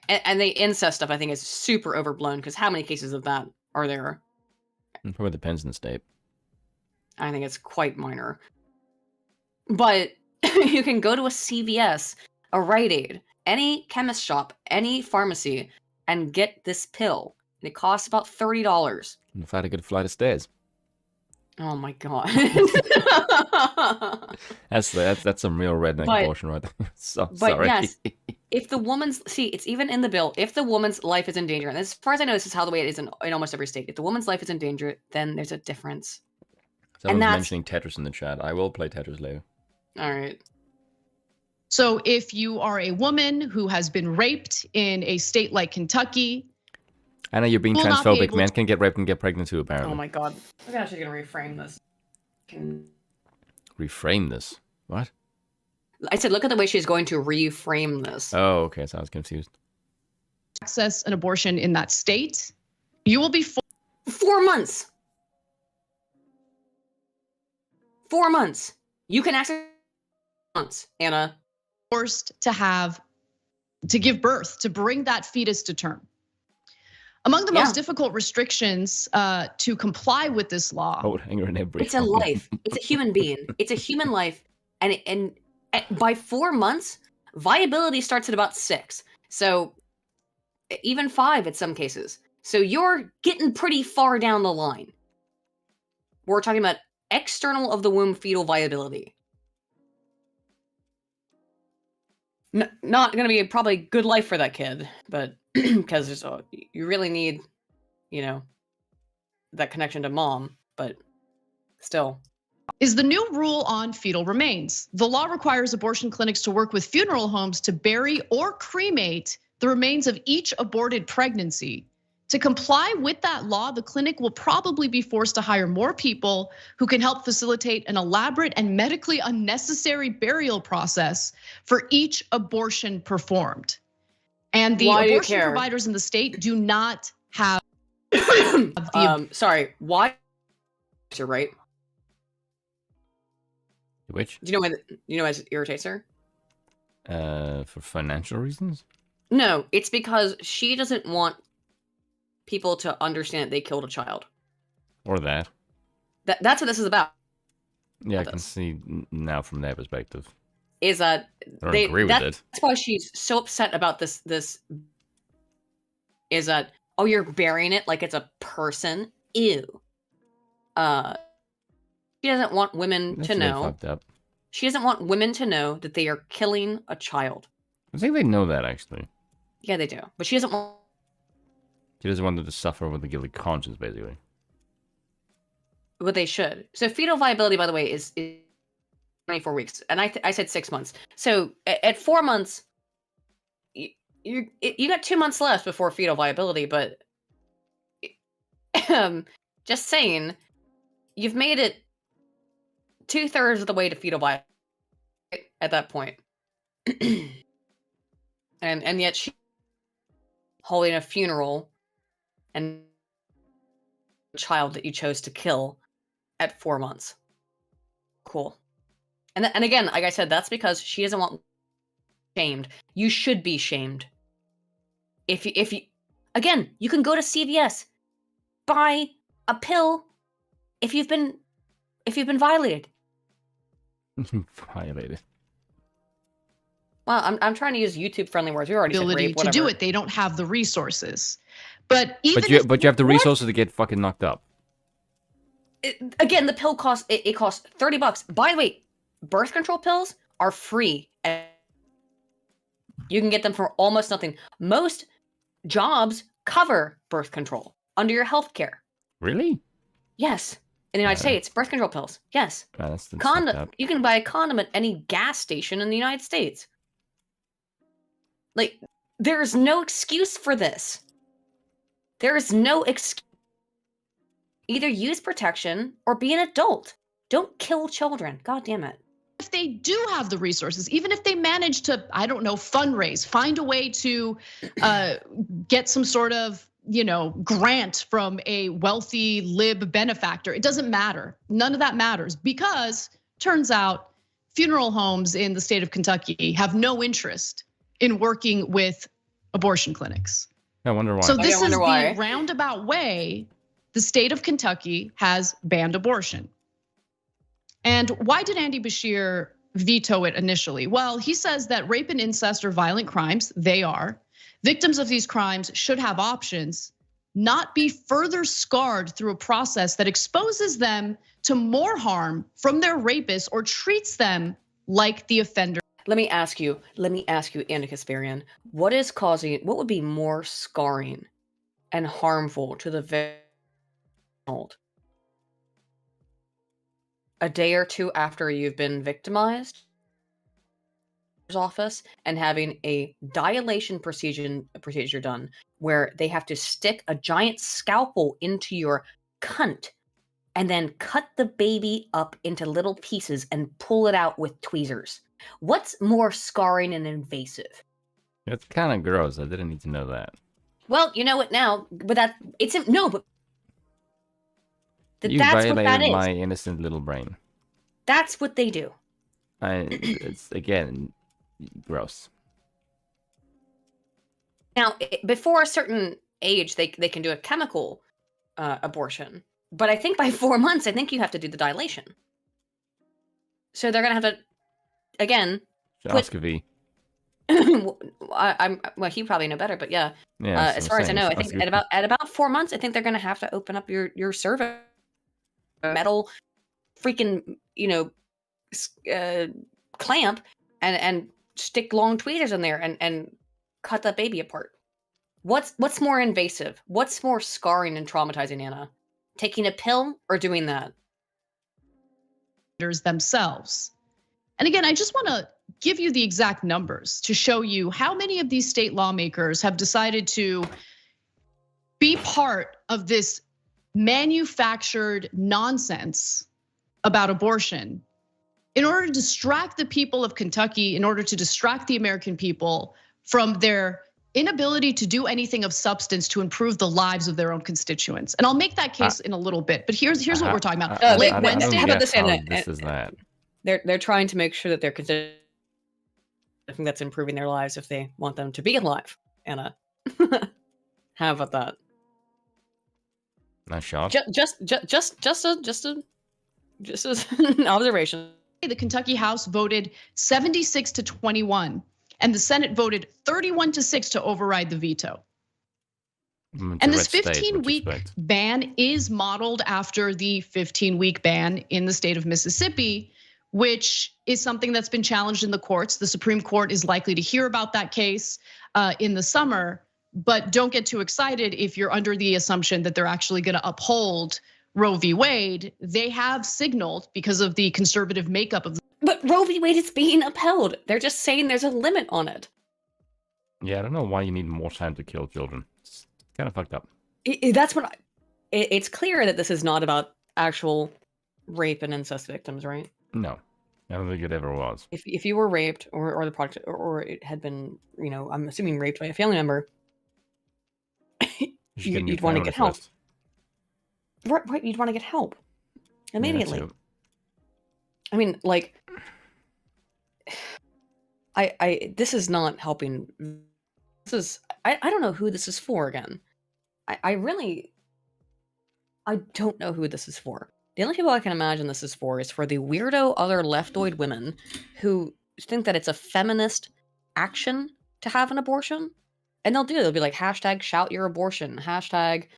and the incest stuff I think is super overblown, because how many cases of that are there? It probably depends on the state. I think it's quite minor. But you can go to a CVS, a Rite Aid, any chemist shop, any pharmacy, and get this pill. And it costs about $30. If I had a good flight of stairs. Oh my god. That's some real redneck abortion right there. Sorry. Yes, if the woman's, it's even in the bill, if the woman's life is in danger, and as far as I know, this is how the way it is in almost every state. If the woman's life is in danger, then there's a difference. Someone's mentioning Tetris in the chat. I will play Tetris later. All right. So if you are a woman who has been raped in a state like Kentucky, I know you're being transphobic. Men can get raped and get pregnant too, apparently. Oh my god. I'm actually going to reframe this. Reframe this? What? I said, look at the way she's going to reframe this. Oh, okay. So I was confused. Access an abortion in that state, you will be 4 months. 4 months. You can access months, Anna. Forced to give birth, to bring that fetus to term. Among the most difficult restrictions to comply with this law. It's a life. It's a human being. It's a human life. And by 4 months, viability starts at about 6. So even 5 in some cases. So you're getting pretty far down the line. We're talking about external of the womb fetal viability. Not going to be probably a good life for that kid, but because you really need, that connection to mom, but still. Is the new rule on fetal remains. The law requires abortion clinics to work with funeral homes to bury or cremate the remains of each aborted pregnancy. To comply with that law, the clinic will probably be forced to hire more people who can help facilitate an elaborate and medically unnecessary burial process for each abortion performed. And the abortion providers in the state do not have sorry, why? You're right. Which? Do you know why it irritates her? For financial reasons? No, it's because she doesn't want people to understand that they killed a child. Or that. That's what this is about. Yeah, I can see now from their perspective. Is that I don't agree with it. That's why she's so upset about this. Is that, oh, you're burying it like it's a person? Ew. She doesn't want women to know. Fucked up. She doesn't want women to know that they are killing a child. I think they know that, actually. Yeah, they do. But she doesn't want... She doesn't want them to suffer with a guilty conscience, basically. But they should. So fetal viability, by the way, is 24 weeks. And I said 6 months. So at 4 months, you got 2 months left before fetal viability. But just saying, you've made it 2/3 of the way to fetal viability at that point. and yet she holding a funeral and a child that you chose to kill at 4 months. Cool. And again, like I said, that's because she doesn't want shamed. You should be shamed. If you again, you can go to CVS, buy a pill if you've been violated. Violated. Well, I'm trying to use YouTube friendly words. We already said rape, whatever. To do it, they don't have the resources. But you have the resources to get fucking knocked up. Again, the pill costs $30. By the way, birth control pills are free. You can get them for almost nothing. Most jobs cover birth control under your health care. Really? Yes. In the United States, birth control pills. Yes. That's condom. You can buy a condom at any gas station in the United States. Like, there's no excuse for this. There is no excuse. Either use protection or be an adult. Don't kill children. God damn it. If they do have the resources, even if they manage to, I don't know, fundraise, find a way to get some sort of grant from a wealthy lib benefactor. It doesn't matter. None of that matters because turns out funeral homes in the state of Kentucky have no interest in working with abortion clinics. I wonder why. So this is the roundabout way the state of Kentucky has banned abortion. And why did Andy Beshear veto it initially? Well, he says that rape and incest are violent crimes. They are. Victims of these crimes should have options, not be further scarred through a process that exposes them to more harm from their rapist or treats them like the offender. Let me ask you, Andy Kasparian, what would be more scarring and harmful to the victim? A day or two after you've been victimized, office and having a dilation procedure done where they have to stick a giant scalpel into your cunt and then cut the baby up into little pieces and pull it out with tweezers. What's more scarring and invasive? It's kind of gross. I didn't need to know that. Well, you know it now, but that's what that violated is. my innocent little brain. That's what they do. It's again gross. Now, before a certain age, they can do a chemical abortion, but I think by 4 months, I think you have to do the dilation. So they're gonna have to, again, Shoskovy. well, he probably know better, but yeah. As far as I know, I think at about 4 months, I think they're gonna have to open up your cervix, metal, freaking clamp, and stick long tweezers in there and cut that baby apart. What's more invasive? What's more scarring and traumatizing, Anna? Taking a pill or doing that? Themselves. And again, I just want to give you the exact numbers to show you how many of these state lawmakers have decided to be part of this manufactured nonsense about abortion in order to distract the people of Kentucky, in order to distract the American people from their inability to do anything of substance to improve the lives of their own constituents. And I'll make that case in a little bit, but here's what we're talking about. Late Wednesday, how about this, Anna? This is that. They're trying to make sure that they're considered. I think that's improving their lives if they want them to be alive, Anna. How about that? Nice shot. Just an observation. The Kentucky House voted 76-21, and the Senate voted 31-6 to override the veto. And this 15-week ban is modeled after the 15-week ban in the state of Mississippi, which is something that's been challenged in the courts. The Supreme Court is likely to hear about that case in the summer, but don't get too excited if you're under the assumption that they're actually going to uphold Roe v. Wade. They have signaled because of the conservative makeup of. But Roe v. Wade is being upheld. They're just saying there's a limit on it. Yeah, I don't know why you need more time to kill children. It's kind of fucked up. That's what it's clear that this is not about actual rape and incest victims, right? No, I don't think it ever was. If you were raped or the product or it had been, I'm assuming raped by a family member, you'd want to get help. Right, you'd want to get help immediately. Yeah, I mean, like, this is not helping. I don't know who this is for again. I don't know who this is for. The only people I can imagine this is for the weirdo other leftoid women who think that it's a feminist action to have an abortion. And they'll be like, hashtag shout your abortion, hashtag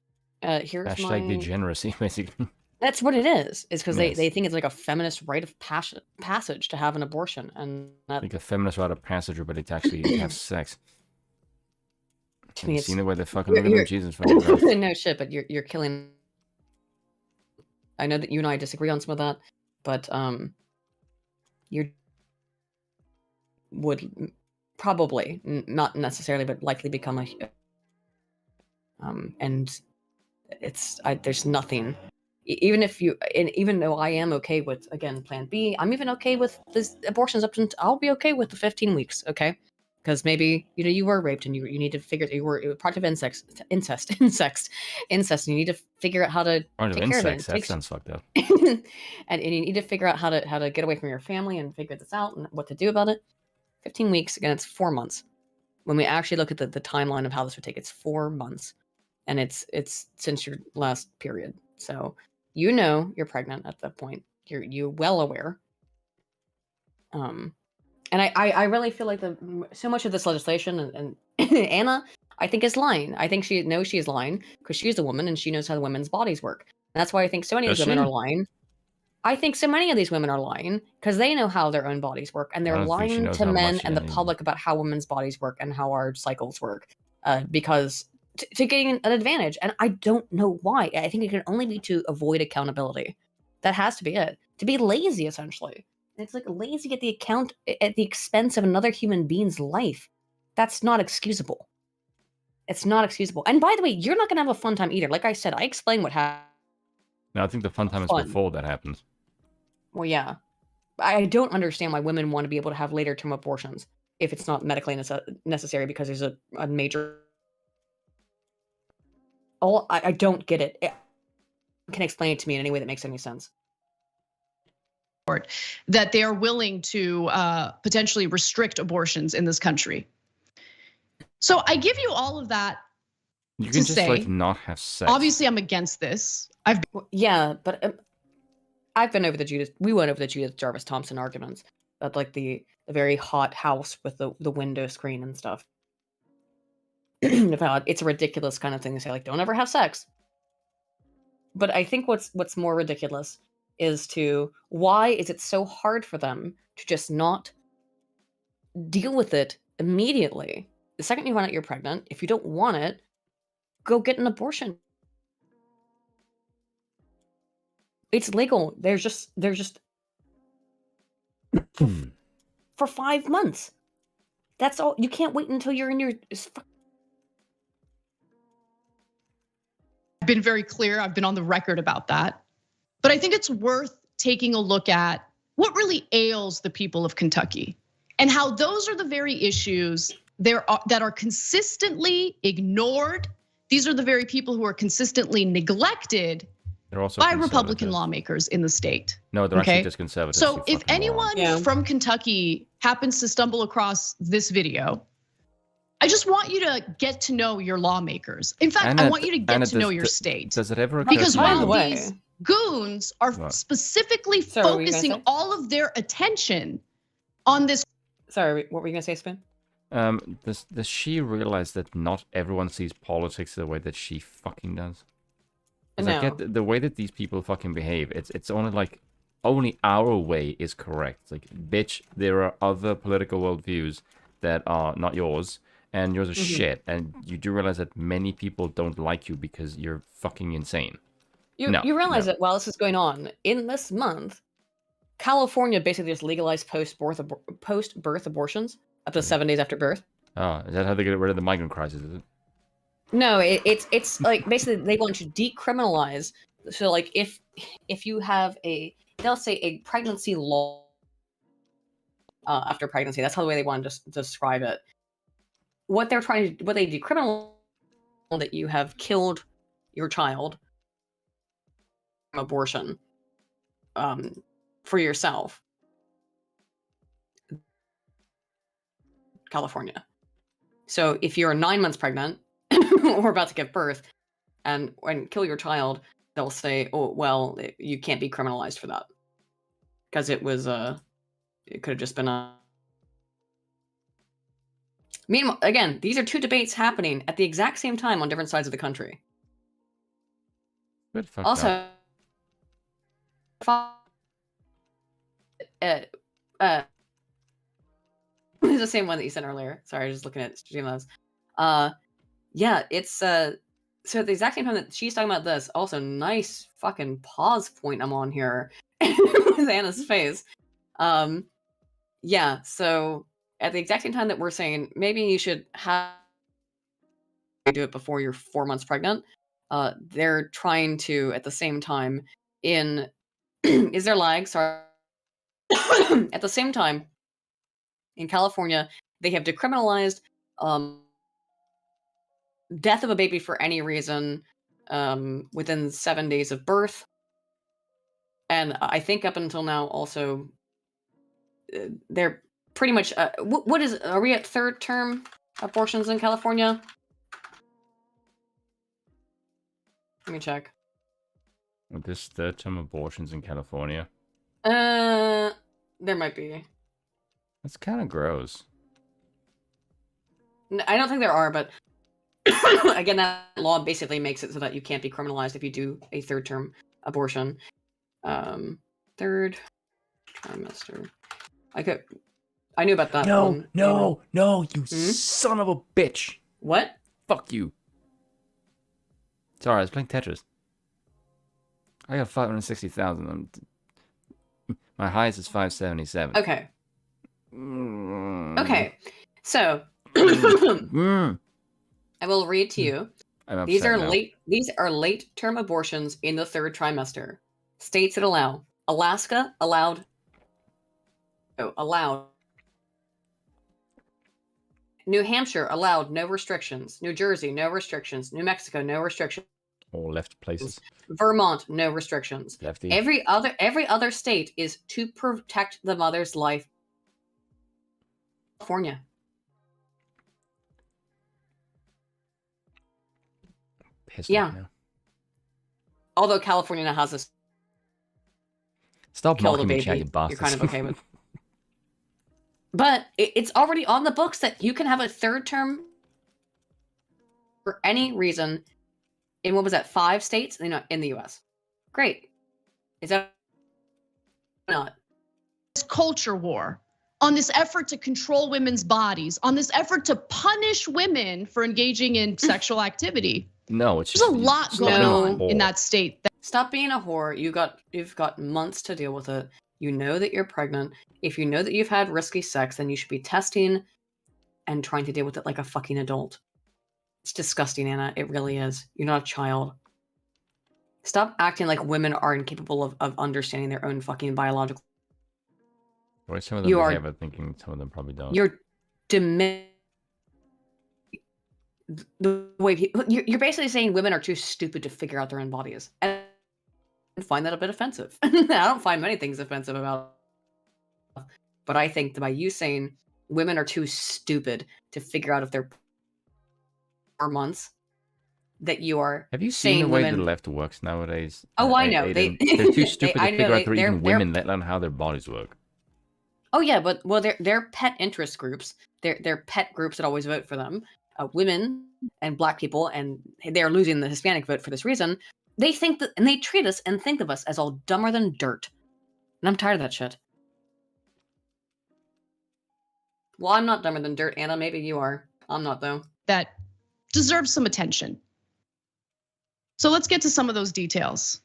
here's hashtag degeneracy, basically. That's what it is because they think it's like a feminist rite of passage to have an abortion. And like a feminist rite of passage, but it's actually have sex. Have you seen the way they fucking look at them? Jesus fucking Christ. No shit, but you're killing. I know that you and I disagree on some of that, but you would probably not necessarily, but likely become a. And there's nothing. Even though I am okay with, again, Plan B, I'm even okay with this abortions up to. I'll be okay with the 15 weeks, okay, because maybe you were raped and you need to figure you were a product of incest, and you need to figure out how to Part of take care of it. insects. That sounds fucked up. and you need to figure out how to get away from your family and figure this out and what to do about it. 15 weeks, again, it's 4 months. When we actually look at the timeline of how this would take, it's 4 months, and it's since your last period. So you're pregnant at that point. You're well aware. And I really feel like so much of this legislation and Anna, I think, is lying. I think she knows she's lying because she's a woman and she knows how the women's bodies work. And that's why I think so many of these women are lying. I think so many of these women are lying because they know how their own bodies work, and they're lying to men and the public about how women's bodies work and how our cycles work, because to gain an advantage. And I don't know why. I think it can only be to avoid accountability. That has to be it. To be lazy, essentially. It's like lazy at the expense of another human being's life. That's not excusable. It's not excusable. And by the way, you're not going to have a fun time either. Like I said, I explained what happened. No, I think the fun time is before that happens. Well, yeah. I don't understand why women want to be able to have later term abortions if it's not medically necessary because there's a major... I don't get it. Can explain it to me in any way that makes any sense. That they are willing to potentially restrict abortions in this country. So I give you all of that. You can just like not have sex. Obviously, I'm against this. Yeah, but I've been over the Judith. We went over the Judith Jarvis Thompson arguments about like the very hot house with the window screen and stuff. It's a ridiculous kind of thing to say, like, don't ever have sex. But I think what's more ridiculous is why is it so hard for them to just not deal with it immediately? The second you find out you're pregnant, if you don't want it, go get an abortion. It's legal. They're just for 5 months. That's all. You can't wait until you're in your... I've been very clear. I've been on the record about that. But I think it's worth taking a look at what really ails the people of Kentucky and how those are the very issues that are consistently ignored. These are the very people who are consistently neglected by Republican lawmakers in the state. No, they're actually just conservatives. So if anyone from Kentucky happens to stumble across this video, I just want you to get to know your lawmakers. In fact, I want you to get to know your state. Does it ever occur because to you? while these goons are specifically focusing all of their attention on this. Sorry, what were you gonna say, Spin? Does she realize that not everyone sees politics the way that she fucking does? No. I get the way that these people fucking behave. It's only our way is correct. It's like, bitch, there are other political worldviews that are not yours, and yours are shit. And you do realize that many people don't like you because you're fucking insane. You realize that while this is going on, in this month, California basically just legalized post-birth abortions up to 7 days after birth. Oh, is that how they get rid of the migrant crisis, is it? No, it's like basically they want to decriminalize. So like if you have they'll say a pregnancy law after pregnancy. That's how the way they want to just describe it. What they decriminalize that you have killed your child from abortion for yourself. California. So if you're 9 months pregnant or about to give birth and kill your child, they'll say, oh, well, you can't be criminalized for that. Because it could have just been a... Meanwhile, again, these are two debates happening at the exact same time on different sides of the country. Also, it's the same one that you sent earlier. Sorry, I was just looking at Streamlabs. Yeah, it's so at the exact same time that she's talking about this, also nice fucking pause point I'm on here with Anna's face. Yeah, so at the exact same time that we're saying maybe you should do it before you're 4 months pregnant, they're trying to at the same time is there lag? Sorry. At the same time, in California They have decriminalized death of a baby for any reason within 7 days of birth. And I think up until now also, they're pretty much, what is, are we at third term abortions in California? Let me check. This third term abortions in California. There might be. That's kind of gross. I don't think there are, but again, that law basically makes it so that you can't be criminalized if you do a third term abortion. Third trimester. I knew about that. No, one. no, you son of a bitch. What? Fuck you. Sorry, I was playing Tetris. I got 560,000. My highest is 577. Okay. Okay. So I will read to you. These are late term abortions in the third trimester. States that allow. Alaska allowed. New Hampshire allowed, no restrictions. New Jersey, no restrictions. New Mexico, no restrictions. All left places. Vermont, no restrictions. Lefty. Every other state is to protect the mother's life. California. Pissed Yeah. off now. Although California now has this. Stop kill the mocking me, baby, Chad, you bastards. you're kind of okay with. But it's already on the books that you can have a third term for any reason in, what was that, 5 states in the US. Great. Is that not? This culture war, on this effort to control women's bodies, on this effort to punish women for engaging in sexual activity. No, it's There's just a lot going on in that state. Stop being a whore. You've got months to deal with it. You know that you're pregnant. If you know that you've had risky sex, then you should be testing and trying to deal with it like a fucking adult. It's disgusting, Anna. It really is. You're not a child. Stop acting like women are incapable of understanding their own fucking biological. Or some of them behave, but thinking some of them probably don't. You're the way you're basically saying women are too stupid to figure out their own bodies, and I find that a bit offensive. I don't find many things offensive about, but I think that by you saying women are too stupid to figure out if they're 4 months, that you are. Have you seen the way the left works nowadays? Oh, I know. They're too stupid to figure out they're even women, let alone how their bodies work. Oh yeah, but they're pet interest groups. They're pet groups that always vote for them. Women and Black people, and they're losing the Hispanic vote for this reason. They think that, and they treat us and think of us as all dumber than dirt. And I'm tired of that shit. Well, I'm not dumber than dirt, Anna. Maybe you are. I'm not, though. That deserves some attention. So let's get to some of those details.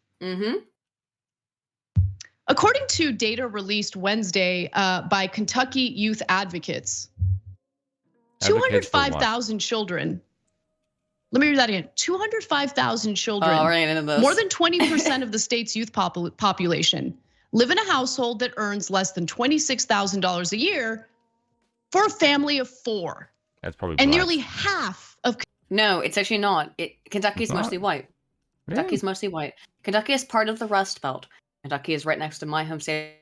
According to data released Wednesday by Kentucky Youth Advocates, 205,000 children. Let me read that again. 205,000 children, more than 20% of the state's youth population, live in a household that earns less than $26,000 a year for a family of 4. That's probably and black. nearly half of. No, it's actually not. Kentucky's mostly white. Really? Kentucky's mostly white. Kentucky is part of the Rust Belt. Kentucky is right next to my home state.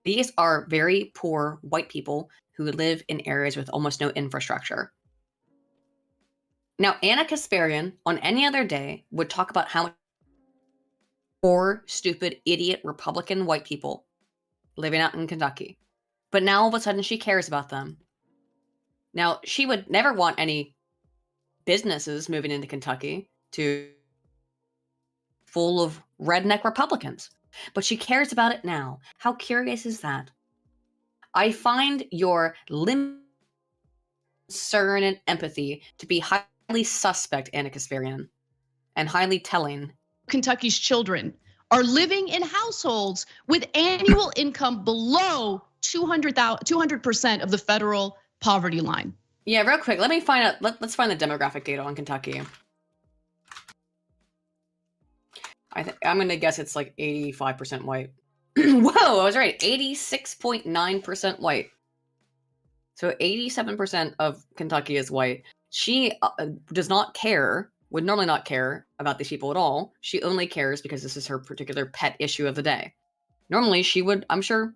These are very poor white people who live in areas with almost no infrastructure. Now, Anna Kasparian, on any other day, would talk about how poor, stupid, idiot Republican white people living out in Kentucky. But now all of a sudden she cares about them. Now, she would never want any businesses moving into Kentucky to full of redneck Republicans. But she cares about it now. How curious is that? I find your concern and empathy to be highly suspect, Anna Kasparian, and highly telling. Kentucky's children are living in households with annual income below 200% of the federal poverty line. Yeah, real quick, let me find out. Let's find the demographic data on Kentucky. I'm gonna guess it's like 85% white. Whoa, I was right. 86.9% white. So 87% of Kentucky is white. She does not care, would normally not care about these people at all. She only cares because this is her particular pet issue of the day. Normally she would, I'm sure,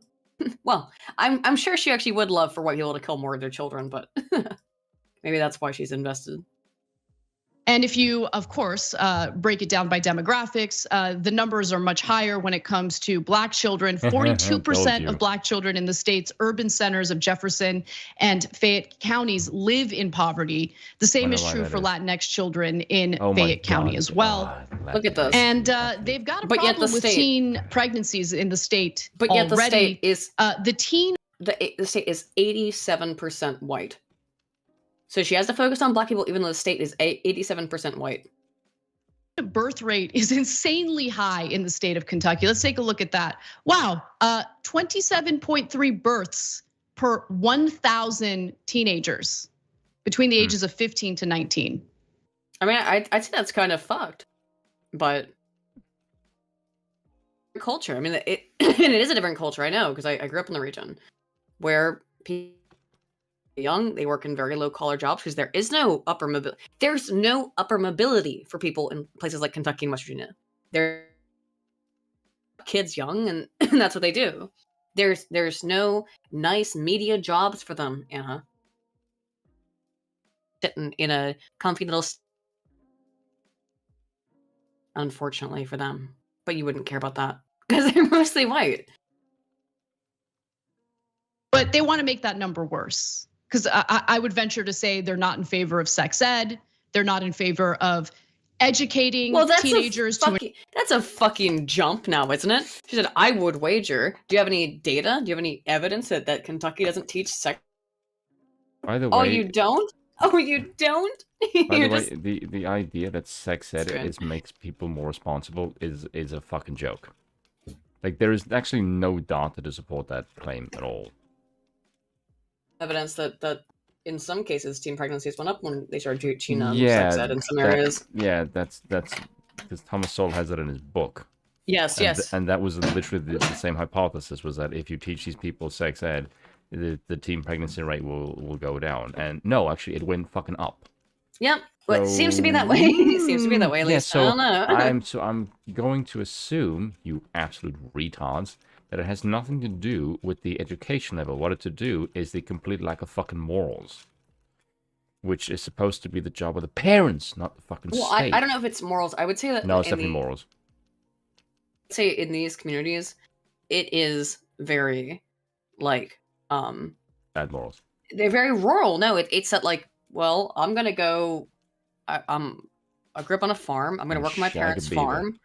well, I'm sure she actually would love for white people to kill more of their children, but maybe that's why she's invested. And if you, of course, break it down by demographics, the numbers are much higher when it comes to Black children. 42% of Black children in the state's urban centers of Jefferson and Fayette counties live in poverty. The same is true for Latinx children in Fayette County as well. Look at this. And they've got a problem with teen pregnancies in the state. But yet the state is the state is 87% white. So she has to focus on Black people, even though the state is 87% white. The birth rate is insanely high in the state of Kentucky. Let's take a look at that. Wow, 27.3 births per 1,000 teenagers between the ages of 15 to 19. I mean, I'd say that's kind of fucked, but culture. I mean, it is a different culture. I know because I grew up in the region where people young, they work in very low collar jobs because there is no upper mobility. There's no upper mobility for people in places like Kentucky and West Virginia. They're kids young, and that's what they do. There's no nice media jobs for them, Anna. Sitting in a comfy little, unfortunately for them, but you wouldn't care about that because they're mostly white. But they want to make that number worse. Because I would venture to say they're not in favor of sex ed. They're not in favor of educating teenagers. That's a fucking jump now, isn't it? She said, I would wager. Do you have any data? Do you have any evidence that Kentucky doesn't teach sex? By the way, oh, you don't? Oh, you don't? By the way, the idea that sex ed makes people more responsible is a fucking joke. Like, there is actually no data to support that claim at all. Evidence that in some cases teen pregnancies went up when they started teaching sex ed in some areas. Yeah, that's because Thomas Sowell has it in his book. Yes. And that was literally the same hypothesis, was that if you teach these people sex ed, the teen pregnancy rate will go down. And no, actually, it went fucking up. Yep. Well, it seems to be that way. It seems to be that way, at least. So I don't know. I'm going to assume, you absolute retards, that it has nothing to do with the education level. What it to do is the complete lack of fucking morals, which is supposed to be the job of the parents, not the fucking state. I don't know if it's morals. I would say that no, it's definitely morals. I'd say in these communities, it is very like bad morals. They're very rural. No, it's that like, well, I'm gonna go. I grew up on a farm. I'm gonna work on my parents' farm.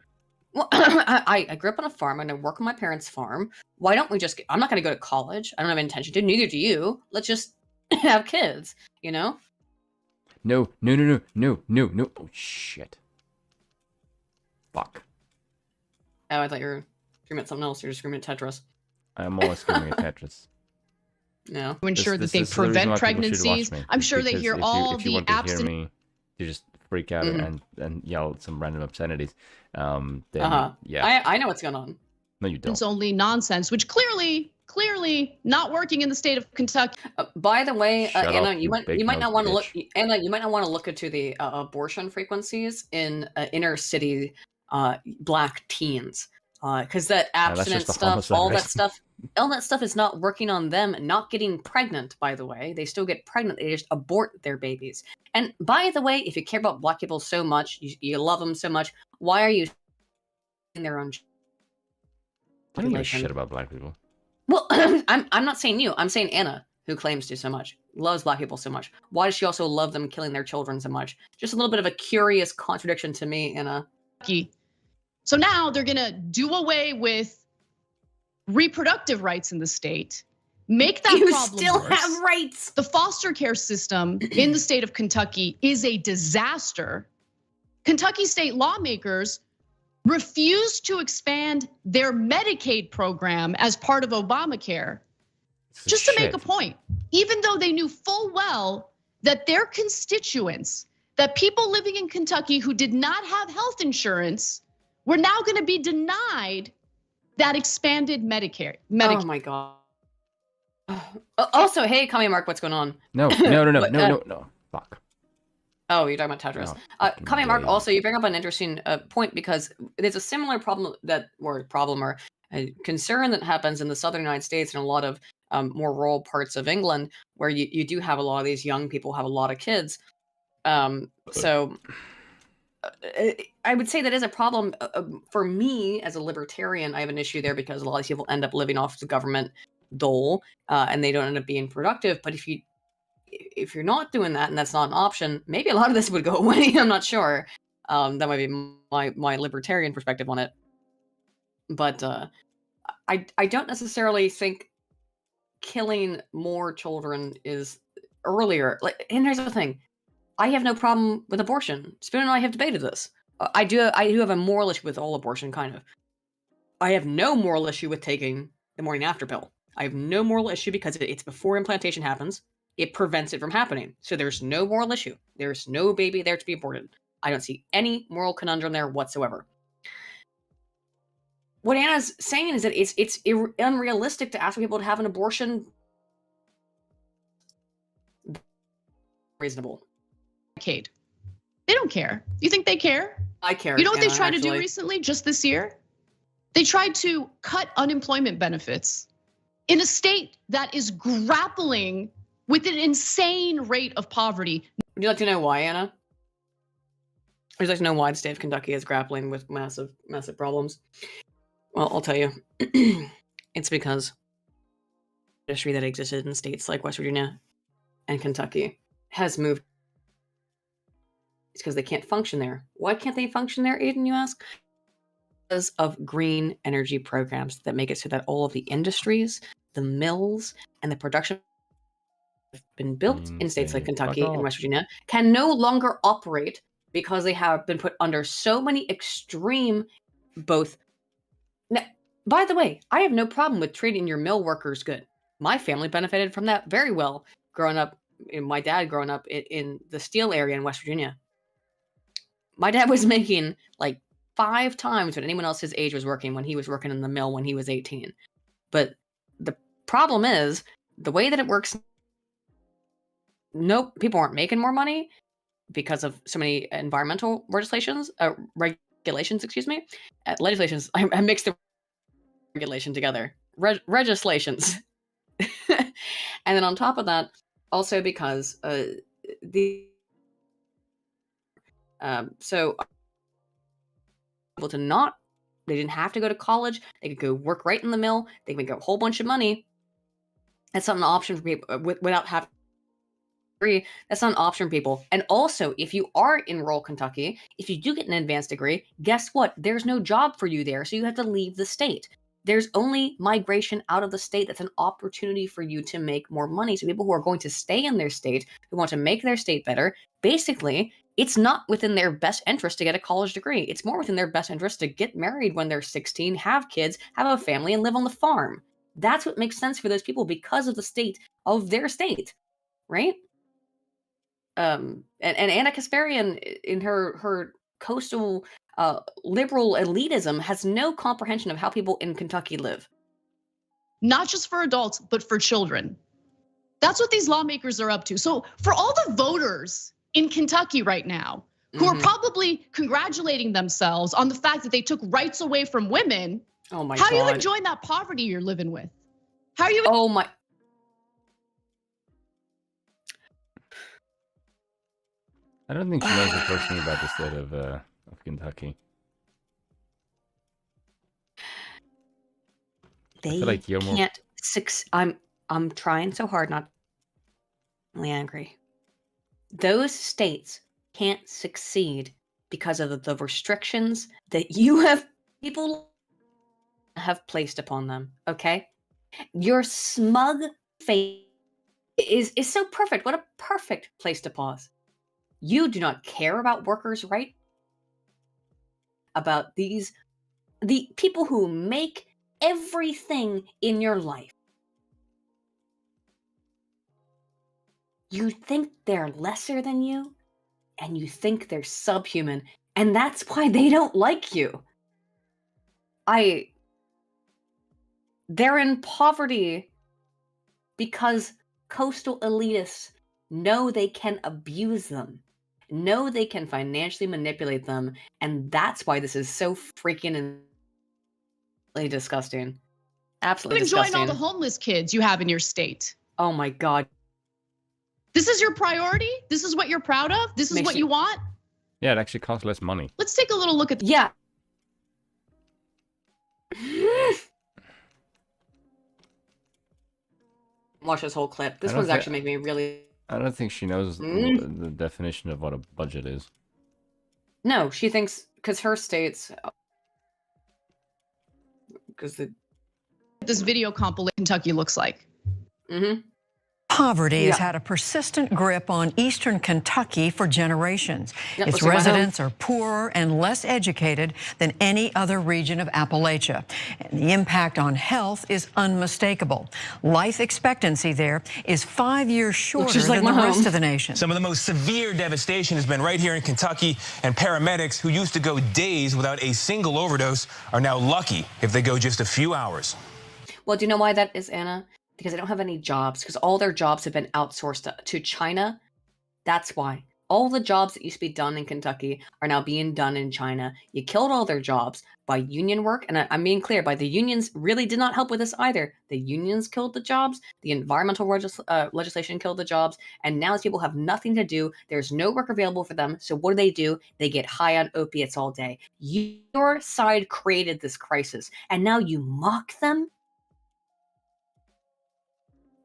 Well, I grew up on a farm. I'm going to work on my parents' farm. Why don't we just I'm not going to go to college. I don't have an intention to. Neither do you. Let's just have kids, you know? No. Oh, shit. Fuck. Oh, I thought you were screaming at something else. You're just screaming at Tetris. I'm always screaming at Tetris. No. To ensure that they prevent pregnancies. I'm sure they hear all the abstinence. You just freak out and yell some random obscenities. Then, yeah. I know what's going on. No, you don't. It's only nonsense, which clearly not working in the state of Kentucky. By the way, Anna, you might not want to look. Anna, you might not want to look into the abortion frequencies in inner city Black teens, because that abstinence stuff, all that stuff is not working on them not getting pregnant. By the way, they still get pregnant. They just abort their babies. And by the way, if you care about Black people so much, you love them so much, why are you in their own? I don't give a shit about Black people. Well, I'm not saying you. I'm saying Anna, who claims to so much, loves Black people so much. Why does she also love them killing their children so much? Just a little bit of a curious contradiction to me, Anna. So now they're gonna do away with reproductive rights in the state. Make that you problem still worse. Have rights. The foster care system in the state of Kentucky is a disaster. Kentucky state lawmakers refused to expand their Medicaid program as part of Obamacare, just to make a point, even though they knew full well that their constituents, that people living in Kentucky who did not have health insurance, were now going to be denied that expanded Medicare. Oh my God. Also, hey, Kami Mark, what's going on? No. Fuck. Oh, you're talking about Tetris. Kami Mark, also, you bring up an interesting point because there's a similar problem or a concern that happens in the southern United States and a lot of more rural parts of England where you do have a lot of these young people have a lot of kids. So I would say that is a problem. For me, as a libertarian, I have an issue there because a lot of these people end up living off the government dole and they don't end up being productive. But if you're not doing that and that's not an option, maybe a lot of this would go away. I'm not sure. That might be my libertarian perspective on it. But I don't necessarily think killing more children is earlier. And here's the thing. I have no problem with abortion. Spoon and I have debated this. I do have a moral issue with all abortion, kind of. I have no moral issue with taking the morning after pill. I have no moral issue because it's before implantation happens. It prevents it from happening. So there's no moral issue. There's no baby there to be aborted. I don't see any moral conundrum there whatsoever. What Anna's saying is that it's unrealistic to ask people to have an abortion. Reasonable. They don't care. You think they care? I care. You know what Anna, they tried to do actually. recently, just this year? They tried to cut unemployment benefits in a state that is grappling with an insane rate of poverty. Would you like to know why, Anna? Would you like to know why the state of Kentucky is grappling with massive problems? Well, I'll tell you. It's because the industry that existed in states like West Virginia and Kentucky has moved. It's because they can't function there. Why can't they function there, Aiden, you ask? Because of green energy programs that make it so that all of the industries, the mills, and the production have been built in states like Kentucky and West Virginia can no longer operate because they have been put under so many extreme both. Now, by the way, I have no problem with treating your mill workers good. My family benefited from that very well growing up. My dad growing up in the steel area in West Virginia. My dad was making like 5 times what anyone else his age was working when he was working in the mill when he was 18. But the problem is the way that it works. Nope, people aren't making more money because of so many environmental regulations. Excuse me, legislations. I mixed the regulation together. Legislations, and then on top of that, also because so able to not, they didn't have to go to college. They could go work right in the mill. They could make a whole bunch of money. That's not an option for people without having. That's not an option for people. And also, if you are in rural Kentucky, if you do get an advanced degree, guess what? There's no job for you there, so you have to leave the state. There's only migration out of the state. That's an opportunity for you to make more money. So people who are going to stay in their state, who want to make their state better, basically, it's not within their best interest to get a college degree. It's more within their best interest to get married when they're 16, have kids, have a family, and live on the farm. That's what makes sense for those people because of the state of their state, right? And Anna Kasparian, in her coastal liberal elitism, has no comprehension of how people in Kentucky live. Not just for adults, but for children. That's what these lawmakers are up to. So for all the voters in Kentucky right now, who are probably congratulating themselves on the fact that they took rights away from women, oh my how God. are you enjoying that poverty you're living with? How are you? Oh my. I don't think she knows the first thing about the state of Kentucky. They feel like you're more... can't. I'm trying so hard not to be angry. Those states can't succeed because of the restrictions that you have people have placed upon them. Okay, your smug face is so perfect. What a perfect place to pause. You do not care about workers' rights, about the people who make everything in your life. You think they're lesser than you, and you think they're subhuman, and that's why they don't like you. They're in poverty because coastal elitists know they can abuse them, know they can financially manipulate them, and that's why this is so freaking disgusting. Absolutely disgusting. Join all the homeless kids you have in your state. Oh my God. This is your priority? This is what you're proud of? This is what you want? Yeah, it actually costs less money. Let's take a little look at. Yeah. Watch this whole clip. This one's actually making me really. I don't think she knows the definition of what a budget is. No, she thinks because her state's. Because this video compilation Kentucky looks like. Mm-hmm. Poverty has had a persistent grip on eastern Kentucky for generations. Its residents are poorer and less educated than any other region of Appalachia. And the impact on health is unmistakable. Life expectancy there is 5 years shorter than the rest of the nation. Some of the most severe devastation has been right here in Kentucky, and paramedics who used to go days without a single overdose are now lucky if they go just a few hours. Well, do you know why that is, Anna? Because they don't have any jobs, because all their jobs have been outsourced to China. That's why. All the jobs that used to be done in Kentucky are now being done in China. You killed all their jobs by union work, and I'm being clear, by the unions really did not help with this either. The unions killed the jobs, the environmental legislation killed the jobs, and now these people have nothing to do. There's no work available for them, so what do? They get high on opiates all day. Your side created this crisis, and now you mock them?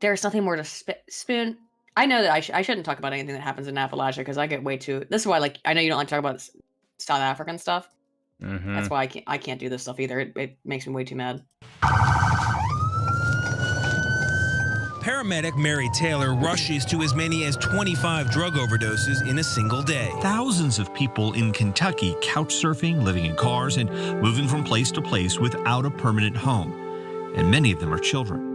There's nothing more to spin. I know that I shouldn't talk about anything that happens in Appalachia because I get way too. This is why, like, I know you don't like to talk about South African stuff. Mm-hmm. That's why I can't do this stuff either. It makes me way too mad. Paramedic Mary Taylor rushes to as many as 25 drug overdoses in a single day. Thousands of people in Kentucky couch surfing, living in cars, and moving from place to place without a permanent home. And many of them are children.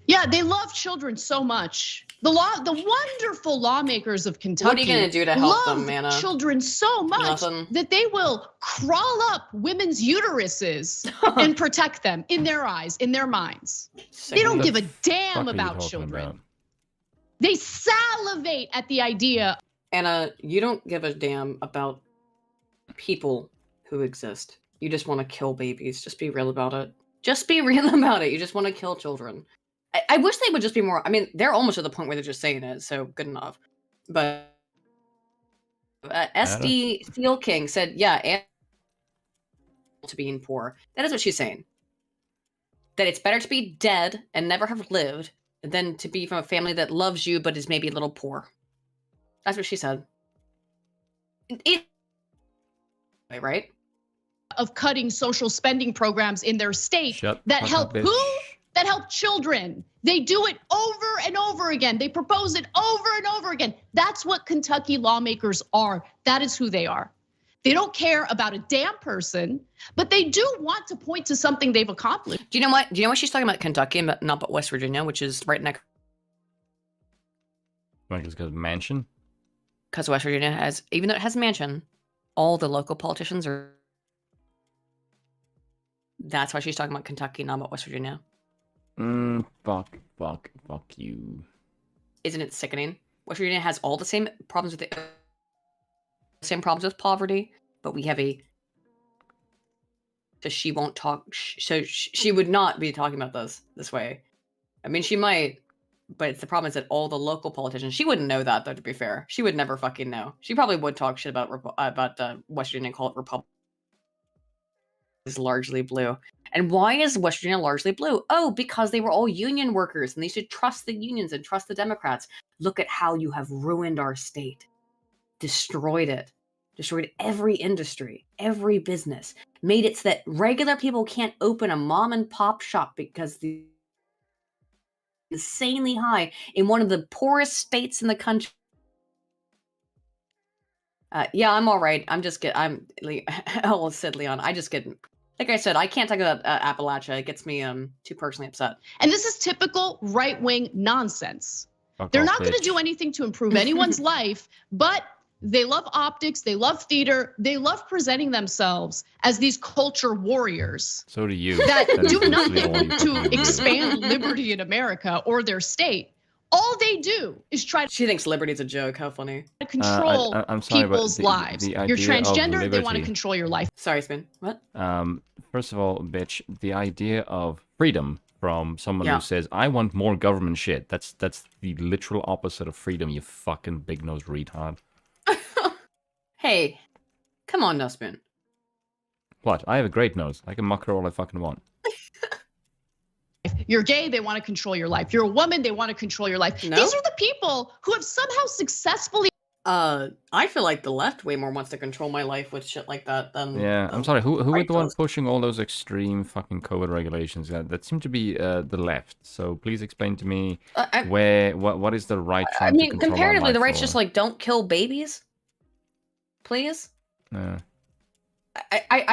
Yeah, they love children so much. The wonderful lawmakers of Kentucky. What are you going to do to help them, Manna? Children so much that they will crawl up women's uteruses and protect them in their eyes, in their minds. They don't give a damn about children. They salivate at the idea. Anna, you don't give a damn about people who exist. You just want to kill babies. Just be real about it. Just be real about it. You just want to kill children. I wish they would just be more. I mean, they're almost at the point where they're just saying it, so good enough. But SD Steel King said, "Yeah, and to being poor." That is what she's saying. That it's better to be dead and never have lived than to be from a family that loves you but is maybe a little poor. That's what she said. Right? Of cutting social spending programs in their state that help who? That help children. They do it over and over again. They propose it over and over again. That's what Kentucky lawmakers are. That is who they are. They don't care about a damn person, but they do want to point to something they've accomplished. Do you know what? Do you know what she's talking about? Kentucky, and not but West Virginia, which is right next. Like it's because mansion. Because West Virginia has, even though it has a mansion, all the local politicians are. That's why she's talking about Kentucky, not about West Virginia. Fuck you. Isn't it sickening? West Virginia has all the same problems with poverty, but we have so she won't talk. So she would not be talking about this way. I mean, she might, but the problem is that all the local politicians. She wouldn't know that, though. To be fair, she would never fucking know. She probably would talk shit about West Virginia and call it Republican. Is largely blue. And why is West Virginia largely blue? Oh, because they were all union workers and they should trust the unions and trust the Democrats. Look at how you have ruined our state. Destroyed it. Destroyed every industry, every business. Made it so that regular people can't open a mom and pop shop because the insanely high in one of the poorest states in the country. Yeah, I'm all right. Oh, said Leon. I just get, like I said, I can't talk about Appalachia. It gets me too personally upset. And this is typical right-wing nonsense. They're not going to do anything to improve anyone's life, but They love optics, they love theater, they love presenting themselves as these culture warriors. So do you. That do is literally all nothing you to fucking do. expand liberty in America or their state. All they do is try to She thinks liberty's a joke. How funny. control I'm sorry, but people's lives. the You're idea of transgender, they want to liberty- control your life. Sorry, Spin. What? First of all, bitch, the idea of freedom from someone Yeah. who says, I want more government shit. That's the literal opposite of freedom, you fucking big-nosed retard. Hey, come on, Nussman. What? I have a great nose. I can muck her all I fucking want. You're gay, they want to control your life. You're a woman, they want to control your life. No? These are the people who have somehow successfully. I feel like the left way more wants to control my life with shit like that than. Yeah, the I'm sorry. Who right are the one does. pushing all those extreme fucking COVID regulations? That seem to be the left. So please explain to me what is the right I trying to mean, control our comparatively, the life right's for? just like don't kill babies, please. Yeah.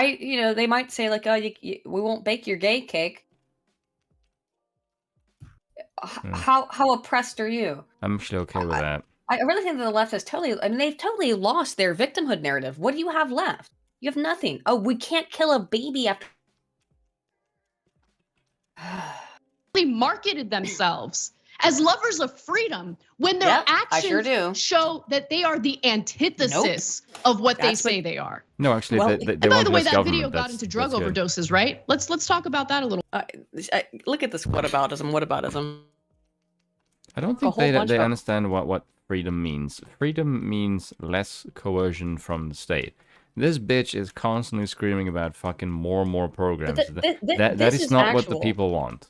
You know, they might say like, oh, we won't bake your gay cake. How oppressed are you? I'm actually okay with that. I really think that the left has totally, I mean, they've totally lost their victimhood narrative. What do you have left? You have nothing. Oh, we can't kill a baby after. Marketed themselves as lovers of freedom when their Yep, I actions sure do. show that they are the antithesis of what That's they say what- they are. No, actually, Well, they And by want the way, less that government. video got into drug that's good. overdoses, right? Let's talk about that a little. Look at this whataboutism. I don't A think whole bunch they of- understand what freedom means. Freedom means less coercion from the state. This bitch is constantly screaming about fucking more programs. That this is is not what the actual. people want.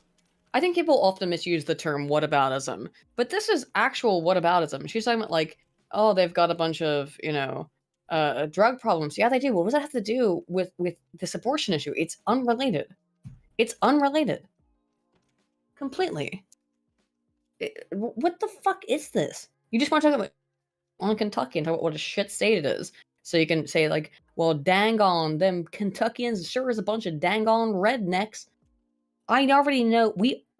I think people often misuse the term whataboutism, but this is actual whataboutism. She's talking about like, oh, they've got a bunch of, you know, drug problems. Yeah, they do. What does that have to do with this abortion issue? It's unrelated. It's unrelated. Completely. What the fuck is this? You just want to talk about on Kentucky and talk about what a shit state it is. So you can say like, well, dang on them Kentuckians sure is a bunch of dang on rednecks. I already know.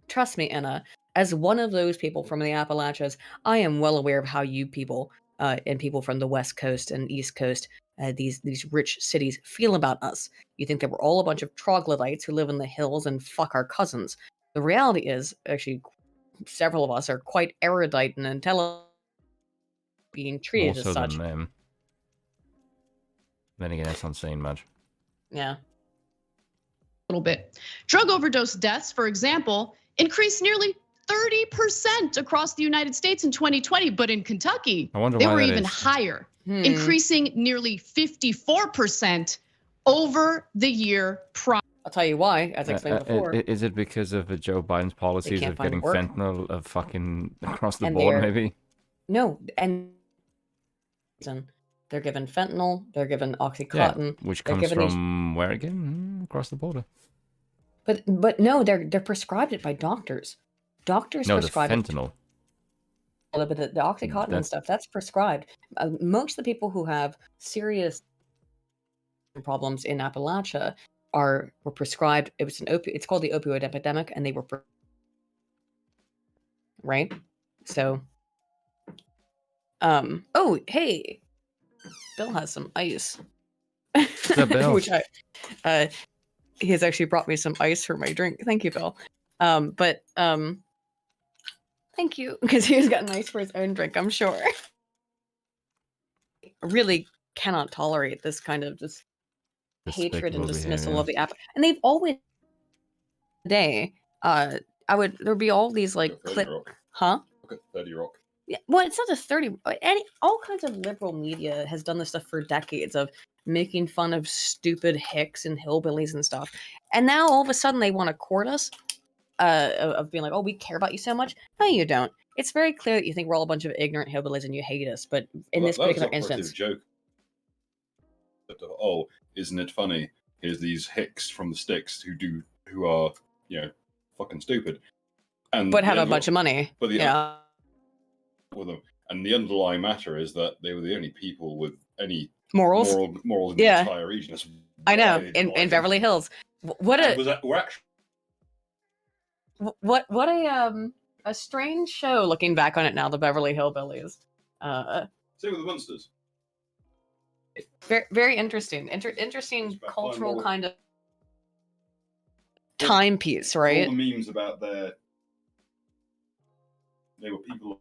Trust me, Anna. As one of those people from the Appalachians, I am well aware of how you people and people from the West Coast and East Coast, these rich cities, feel about us. You think that we're all a bunch of troglodytes who live in the hills and fuck our cousins. The reality is, actually, several of us are quite erudite and intelligent, being treated Also as such. than them. Then again, that's not saying much. Yeah. Little bit. Drug overdose deaths, for example, increased nearly 30% across the United States in 2020, but in Kentucky, I wonder they why were that even is. higher, increasing nearly 54% over the year prior. I'll tell you why, as I explained before. Is it because of Joe Biden's policies can't of find getting work. fentanyl fucking across the And board, they're- maybe? No, and they're given fentanyl, they're given OxyContin, Which they're comes given these- from where again? Across the border. But no, they're prescribed it by doctors. Doctors No, the prescribe fentanyl. it. But the OxyContin and That's- stuff, that's prescribed. Most of the people who have serious problems in Appalachia were prescribed. It was it's called the opioid epidemic, and they were right. So, oh hey, Bill has some ice. Yeah, Bill. Which he has actually brought me some ice for my drink. Thank you, Bill. Thank you, because he's gotten ice for his own drink, I'm sure. Really cannot tolerate this kind of just hatred and Despicable dismissal behavior. of the app. And they've always there'd be all these like huh? Look at 30 Rock. Yeah, well, it's not just 30. All kinds of liberal media has done this stuff for decades of making fun of stupid hicks and hillbillies and stuff. And now all of a sudden they want to court us of being like, oh, we care about you so much. No, you don't. It's very clear that you think we're all a bunch of ignorant hillbillies and you hate us. But in this particular instance, Joke. Oh, isn't it funny? Here's these hicks from the sticks who are fucking stupid, but have a bunch of money. But the yeah. With them, and the underlying matter is that they were the only people with any morals in the Yeah. entire region. That's I know why they didn't in like Beverly Hills. What them. a Was that, we're actually what a strange show looking back on it now. The Beverly Hillbillies. same with the Munsters. Very, very interesting. Interesting cultural kind of timepiece, right? All the memes about they were people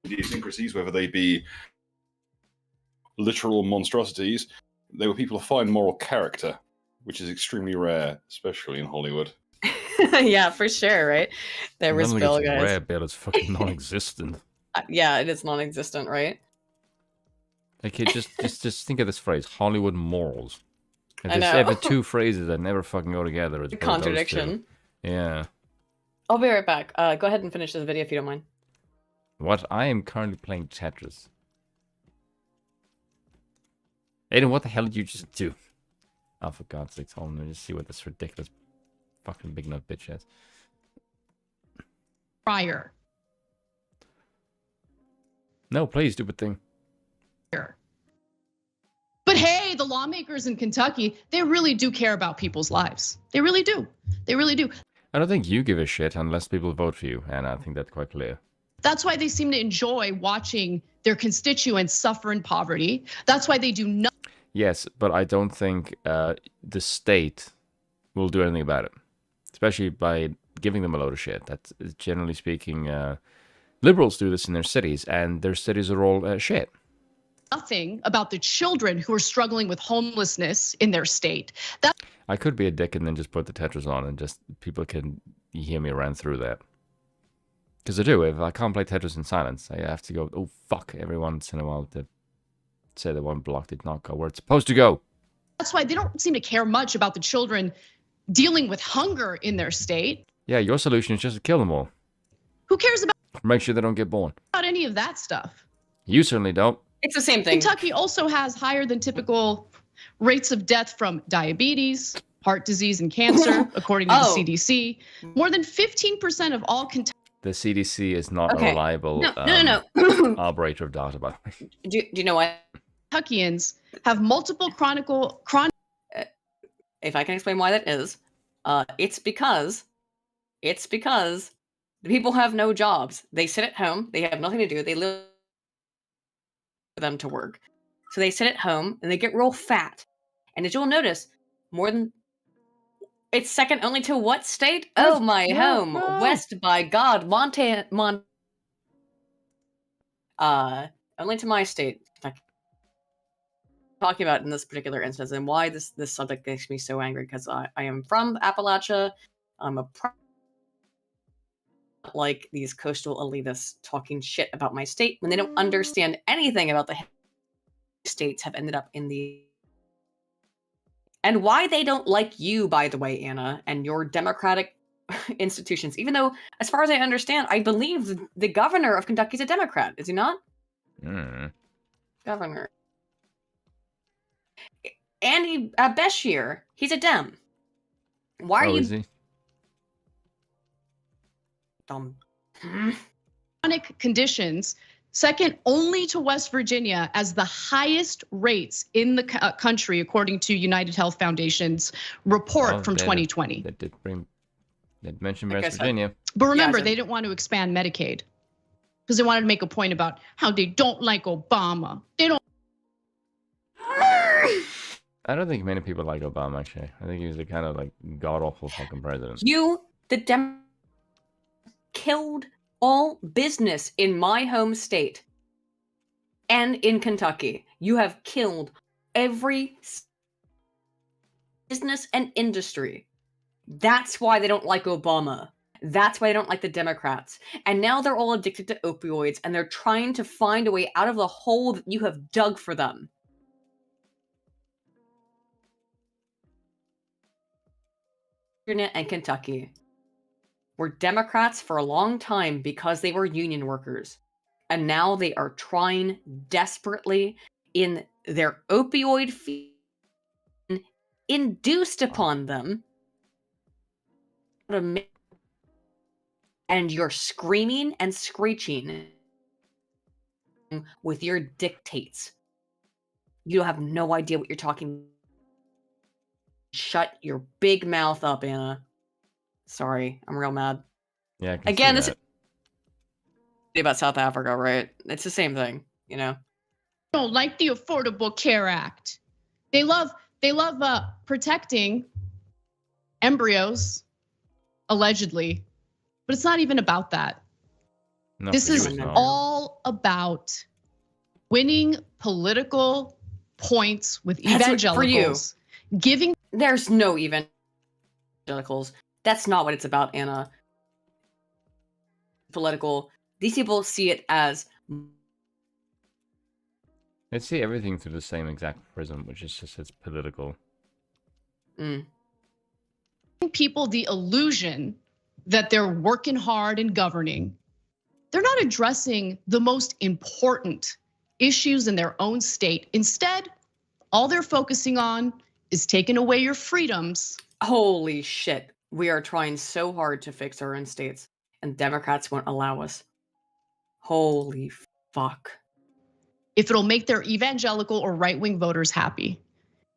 idiosyncrasies, whether they be literal monstrosities, they were people of fine moral character, which is extremely rare, especially in Hollywood. Yeah, for sure, right? There was Bill, guys. Rare, Bill. It's fucking non-existent. Yeah, it is non-existent, right? Okay, just think of this phrase: Hollywood morals. If I there's know. ever two phrases that never fucking go together, it's both those two. Contradiction. Yeah. I'll be right back. Go ahead and finish this video if you don't mind. What? I am currently playing Tetris. Aiden, what the hell did you just do? Oh, for God's sakes, hold on, let me just see what this ridiculous fucking big nut bitch has. Prior. No, play, stupid thing. But hey, the lawmakers in Kentucky, they really do care about people's lives. They really do. They really do. I don't think you give a shit unless people vote for you, and I think that's quite clear. That's why they seem to enjoy watching their constituents suffer in poverty. That's why they do nothing. Yes, but I don't think the state will do anything about it, especially by giving them a load of shit. That's generally speaking, liberals do this in their cities, and their cities are all shit. Nothing about the children who are struggling with homelessness in their state. I could be a dick and then just put the Tetris on and just people can hear me run through that. Because I do. If I can't play Tetris in silence, I have to go, oh fuck, every once in a while to say that one block did not go where it's supposed to go. That's why they don't seem to care much about the children dealing with hunger in their state. Yeah, your solution is just to kill them all. Who cares about Make sure they don't get born. any of that stuff? You certainly don't. It's the same thing. Kentucky also has higher than typical rates of death from diabetes, heart disease, and cancer, according to the CDC. More than 15% of all Kentucky. The CDC is not a reliable No. arbiter of data, by the way. Do you know what? Kentuckians have multiple chronic. If I can explain why that is, it's because the people have no jobs. They sit at home. They have nothing to do. They live for them to work. So they sit at home and they get real fat. And as you'll notice, it's second only to what state? Oh, my home. West, by God. Only to my state. Talking about in this particular instance and why this subject makes me so angry, because I am from Appalachia. I'm like these coastal elitists talking shit about my state when they don't understand anything about the states have ended up in the and why they don't like you, by the way, Anna, and your democratic institutions. Even though, as far as I understand, I believe the governor of Kentucky is a Democrat, is he not? Governor Andy Beshear, he's a Dem. Why are you? Is he? Chronic conditions, second only to West Virginia as the highest rates in the country, according to United Health Foundation's report from 2020. That did mention West Virginia. But remember, they didn't want to expand Medicaid because they wanted to make a point about how they don't like Obama. They don't. I don't think many people like Obama, actually. I think he was a kind of like god-awful fucking president. The killed all business in my home state and in Kentucky. You have killed every business and industry. That's why they don't like Obama. That's why they don't like the Democrats. And now they're all addicted to opioids and they're trying to find a way out of the hole that you have dug for them. And Kentucky were Democrats for a long time because they were union workers. And now they are trying desperately in their opioid field induced upon them. And you're screaming and screeching with your dictates. You have no idea what you're talking about. Shut your big mouth up, Anna. Sorry, I'm real mad. Yeah. Again, this is about South Africa, right? It's the same thing, you know. don't like the Affordable Care Act. They love protecting embryos, allegedly, but it's not even about that. No, this is not. all about winning political points with evangelicals. Giving there's no evangelicals. That's not what it's about, Anna. Political. These people see it as. They see everything through the same exact prism, which is just it's political. People the illusion that they're working hard and governing. They're not addressing the most important issues in their own state. Instead, all they're focusing on is taking away your freedoms. Holy shit. We are trying so hard to fix our own states, and Democrats won't allow us. Holy fuck. If it'll make their evangelical or right-wing voters happy.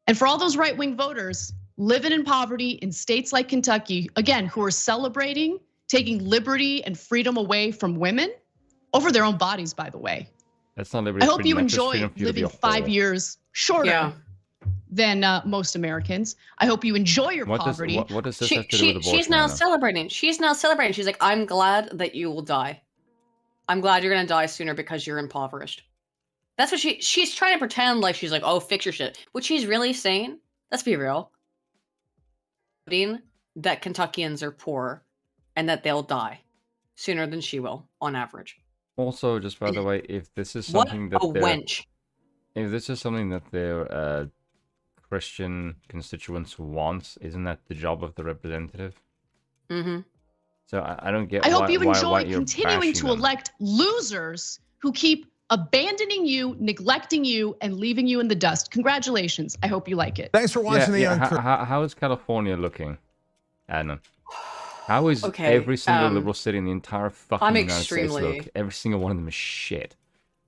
And for all those right-wing voters living in poverty in states like Kentucky, again, who are celebrating taking liberty and freedom away from women over their own bodies, by the way. That's not liberty. I hope you enjoy living 5 years shorter than most Americans. I hope you enjoy your poverty. What does this have to do with abortion? She's now celebrating. She's now celebrating. She's like, I'm glad that you will die. I'm glad you're gonna die sooner because you're impoverished. That's what she's trying to pretend like she's like, oh, fix your shit. What she's really saying, let's be real, that Kentuckians are poor and that they'll die sooner than she will, on average. Also, just by the way, if this is something if this is something that their Christian constituents want, isn't that the job of the representative? Mm-hmm. So I don't get. I hope you enjoy continuing to elect losers who keep abandoning you, neglecting you, and leaving you in the dust. Congratulations. I hope you like it. Thanks for watching the How is California looking, Anna? How is every single liberal city in the entire fucking United States look? Every single one of them is shit.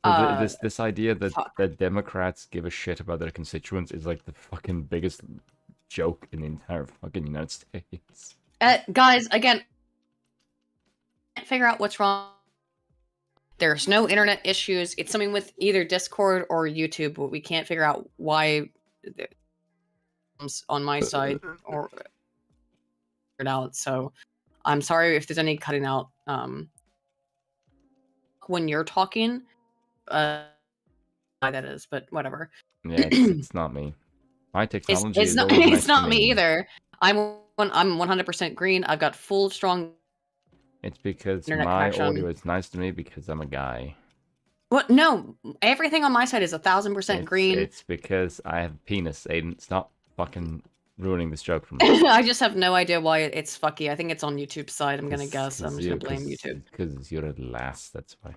So this idea that Democrats give a shit about their constituents is like the fucking biggest joke in the entire fucking United States. Guys, again, can't figure out what's wrong. There's no internet issues. It's something with either Discord or YouTube, but we can't figure out why on my side or it out. So I'm sorry if there's any cutting out when you're talking. Why that is, but whatever. Yeah, it's not me. My technology it's not, it's not me either. I'm 100% green. I've got full strong. It's because internet my connection. audio is nice to me because I'm a guy. What? No, everything on my side is 1,000% green. It's because I have a penis, Aiden. Stop fucking ruining this joke for me. I just have no idea why it's fucky. I think it's on YouTube's side. I'm gonna guess. I'm just gonna blame YouTube. Because you're at last. That's why.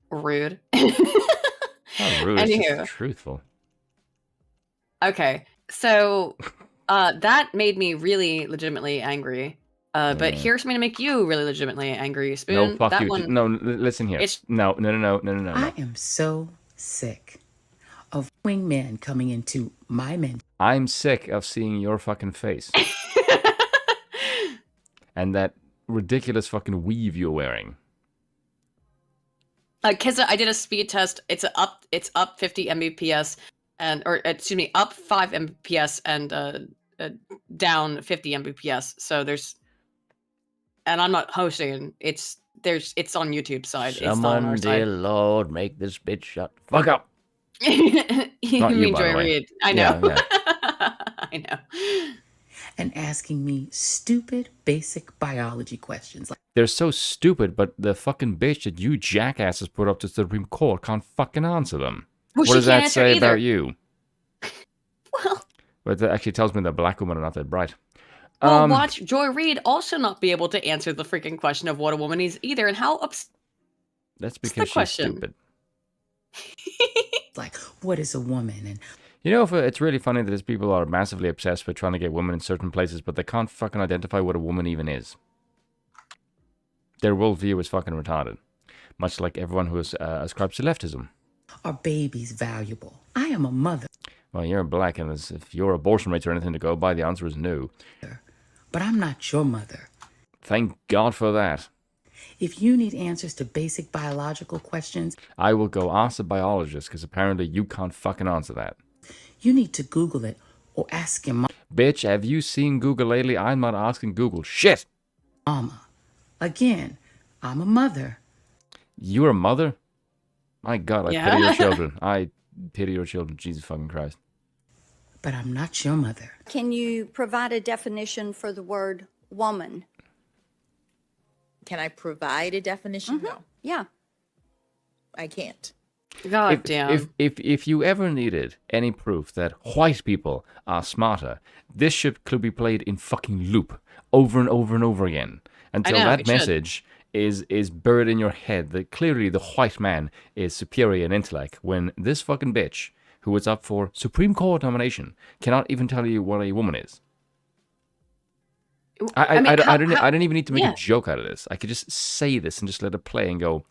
Rude. Not rude. It's Anywho. just truthful. Okay, so that made me really legitimately angry. But here's something to make you really legitimately angry, Spoon. No, fuck that you. One, no, listen here. No. I am so sick of men coming into my men. I'm sick of seeing your fucking face. And that ridiculous fucking weave you're wearing. Cause I did a speed test. It's up 50 Mbps up 5 Mbps and down 50 Mbps. So and I'm not hosting. It's on YouTube side. It's not on our side. Dear Lord, make this bitch shut the fuck up. You Not mean you, by Joy the way. Reid? I know. Yeah. I know. And asking me stupid, basic biology questions. They're so stupid, but the fucking bitch that you jackasses put up to the Supreme Court can't fucking answer them. Well, what does that answer say either. about you? Well, But that actually tells me that black women are not that bright. Well, watch Joy Reid also not be able to answer the freaking question of what a woman is either, and how That's because she's stupid. Like, what is a woman? And You know, it's really funny that these people are massively obsessed with trying to get women in certain places, but they can't fucking identify what a woman even is. Their worldview is fucking retarded. Much like everyone who ascribes to leftism. are babies valuable? I am a mother. Well, you're black, and if your abortion rates are anything to go by, the answer is no. But I'm not your mother. Thank God for that. If you need answers to basic biological questions, I will go ask a biologist because apparently you can't fucking answer that. you need to Google it or ask your Bitch, have you seen Google lately? I'm not asking Google shit. mama. Again, I'm a mother. You're a mother? My God, I Yeah. pity your children. I pity your children. Jesus fucking Christ. But I'm not your mother. Can you provide a definition for the word woman? Can I provide a definition? No, Yeah. I can't. God damn. If you ever needed any proof that white people are smarter, this shit could be played in fucking loop over and over and over again until know, that it should. message is buried in your head that clearly the white man is superior in intellect when this fucking bitch who is up for Supreme Court nomination cannot even tell you what a woman is. I don't even need to make a joke out of this. I could just say this and just let it play and go,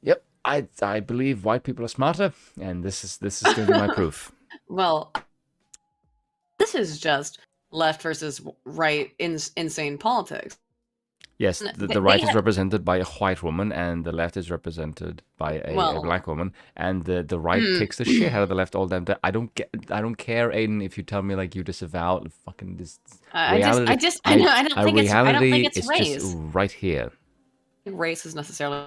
yep, I believe white people are smarter, and this is going to be my proof. Well, this is just left versus right insane politics. Yes, the right is represented by a white woman, and the left is represented by a black woman, and the right kicks the shit out of the left all the time. I don't care, Aiden, if you tell me like you disavow fucking this reality. I don't think it's race. Just right here. Race is necessarily.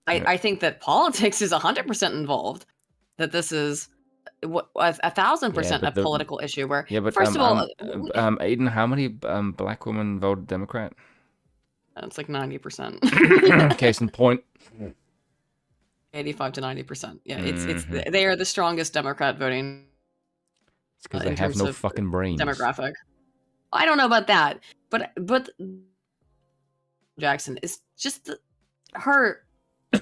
I think that politics is 100% involved. That this is 1,000% a political issue. Where first of all, Aiden, how many black women voted Democrat? It's like 90%. Case in point. 85 to 90%. Yeah, it's they are the strongest Democrat voting. It's because they have no fucking brains. Demographic. I don't know about that, but Jackson is just her.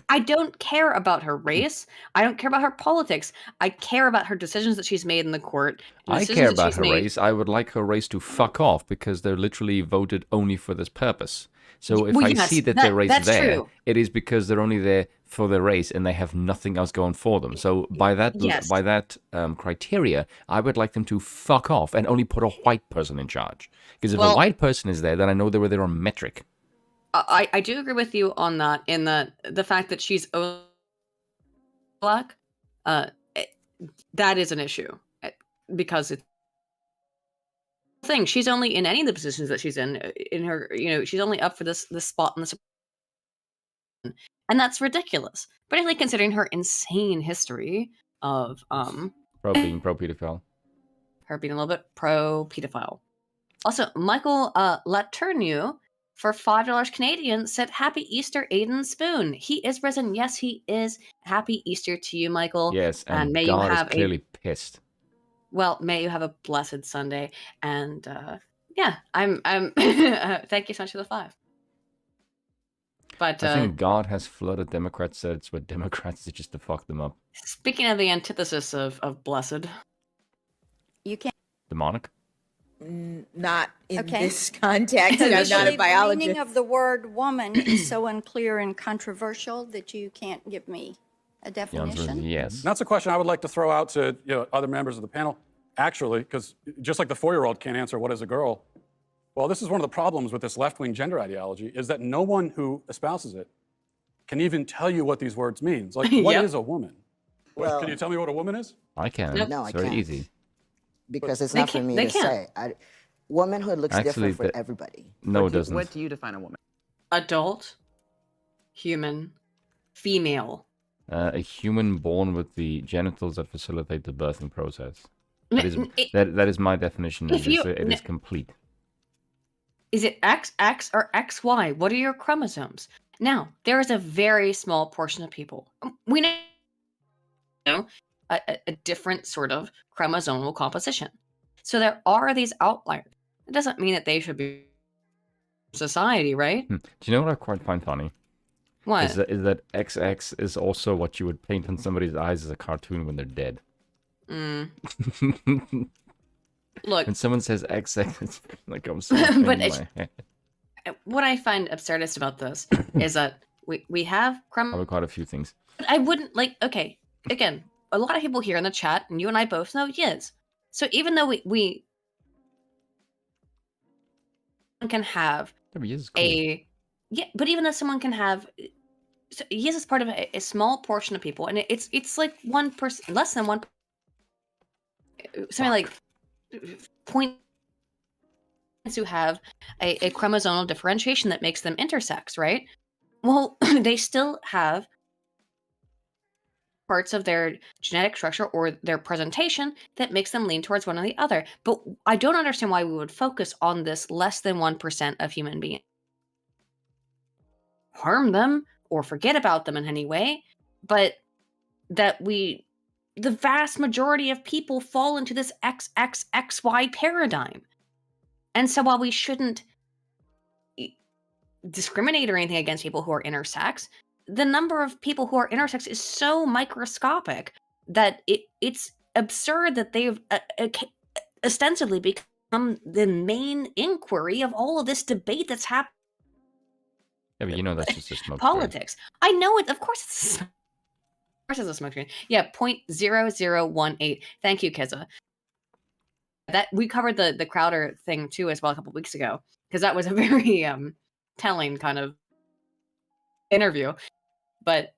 I don't care about her race. I don't care about her politics. I care about her decisions that she's made in the court. I care about her race. I would like her race to fuck off because they're literally voted only for this purpose. So if I see that their race is there, it is because they're only there for their race and they have nothing else going for them. So by that criteria, I would like them to fuck off and only put a white person in charge. Because if a white person is there, then I know they were there on metric. I do agree with you on that. In that the fact that she's black, that is an issue because it's thing. She's only in any of the positions that she's in her, she's only up for this spot in the and that's ridiculous. Particularly considering her insane history of being pro-pedophile. Her being a little bit pro-pedophile. Also, Michael Laturnu for $5 Canadian said, "Happy Easter, Aiden Spoon." He is risen. Yes, he is. Happy Easter to you, Michael. Yes, and may God you have is clearly pissed. Well, may you have a blessed Sunday, and I'm thank you so much for the 5. But I think God has flooded Democrats' sets with Democrats just to fuck them up. Speaking of the antithesis of blessed, you can't demonic. Not in this context. I'm not a biologist. The meaning of the word woman is so unclear and controversial that you can't give me a definition. Yes. That's a question I would like to throw out to other members of the panel, actually, because just like the 4-year-old can't answer what is a girl. Well, this is one of the problems with this left-wing gender ideology is that no one who espouses it can even tell you what these words mean. Like, what is a woman? Well, can you tell me what a woman is? I can. No, it's I very can't. easy. Because it's not for me to say. Womanhood looks different for everybody. No, it doesn't. What do you define a woman? Adult, human, female. A human born with the genitals that facilitate the birthing process. That is my definition. It is complete. Is it XX or XY? What are your chromosomes? Now, there is a very small portion of people. We know a different sort of chromosomal composition. So there are these outliers. It doesn't mean that they should be society, right? Do you know what I quite find funny? What? Is that XX is also what you would paint on somebody's eyes as a cartoon when they're dead. Look, when someone says XX, it's like I'm sorry. But what I find absurdist about this is that we have Probably quite a few things. But I wouldn't again, a lot of people here in the chat, and you and I both know yes. So even though we can have cool. Yeah, but even though someone can have, so he is part of a small portion of people, and it's like 1%, less than 1, something like points who have a chromosomal differentiation that makes them intersex, right? Well, they still have parts of their genetic structure or their presentation that makes them lean towards one or the other. But I don't understand why we would focus on this less than 1% of human beings. Harm them or forget about them in any way, but that the vast majority of people fall into this XXXY paradigm. And so while we shouldn't discriminate or anything against people who are intersex, the number of people who are intersex is so microscopic that it's absurd that they've ostensibly become the main inquiry of all of this debate that's happening. Yeah, but you know that's just a smoke politics. Screen. I know it. Of course it's a smoke screen. Yeah, 0.0018. Thank you, Keza. That we covered the Crowder thing too as well a couple weeks ago, because that was a very telling kind of interview. But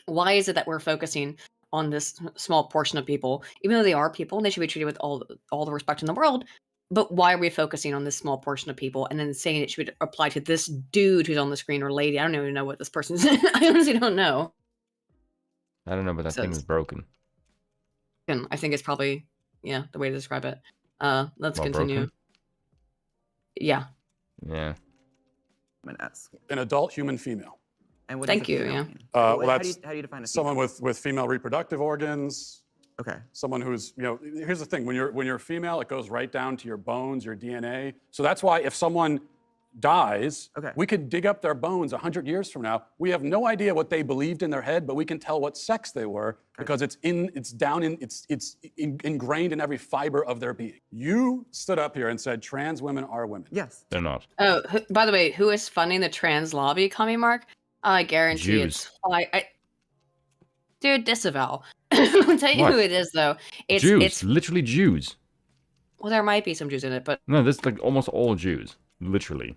why is it that we're focusing on this small portion of people, even though they are people and they should be treated with all the respect in the world? But why are we focusing on this small portion of people and then saying it should apply to this dude who's on the screen or lady? I don't even know what this person's. I honestly don't know. I don't know, but that thing is broken. I think it's probably, yeah, the way to describe it. Let's continue. Broken? Yeah. Yeah. An adult human female. And what Thank you. Yeah. Well, that's how do you define a someone with female reproductive organs. Okay. Someone who's, here's the thing: when you're female, it goes right down to your bones, your DNA. So that's why if someone dies, we could dig up their bones 100 years from now. We have no idea what they believed in their head, but we can tell what sex they were because it's ingrained in every fiber of their being. You stood up here and said trans women are women. Yes. They're not. Oh, by the way, who is funding the trans lobby, Commie Mark? I guarantee Jews. it's dude, disavow. I'll tell you What? who it is, though. It's literally Jews. Well, there might be some Jews in it, but No, this is like almost all Jews. Literally.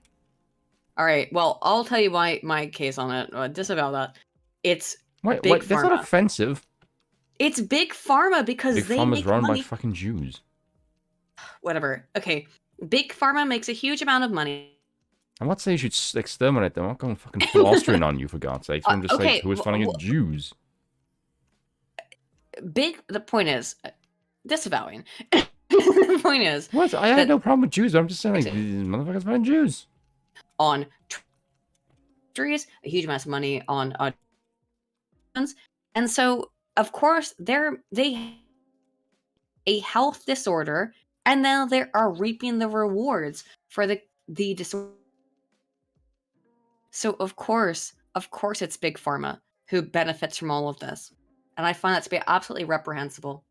all right. Well, I'll tell you my case on it. Disavow that. It's Wait, big that's pharma. not offensive. It's big pharma because Big they Pharma's make run money. by fucking Jews. Whatever. Okay, big pharma makes a huge amount of money. I'm not saying you should exterminate them. I'm not going fucking full Austrian on you, for God's sake. I'm just okay, like, who is funding it? Jews. The point is, disavowing. The point is... What? I had no problem with Jews. I'm just saying, like, these motherfuckers find Jews. On trees, a huge amount of money on and so, of course, they a health disorder, and now they are reaping the rewards for the disorder. So of course it's big pharma who benefits from all of this. And I find that to be absolutely reprehensible.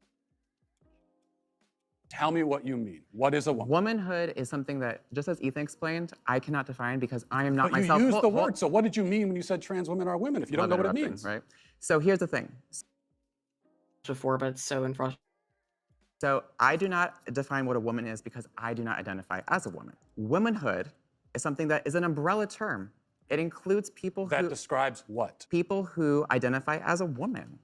Tell me what you mean. What is a woman? Womanhood is something that, just as Ethan explained, I cannot define because I am not But myself. you used the word. So what did you mean when you said trans women are women if you don't know what it means? Right. So here's the thing. Before, but it's so infrastructure. So I do not define what a woman is because I do not identify as a woman. Womanhood is something that is an umbrella term. It includes people that describes what? People who identify as a woman.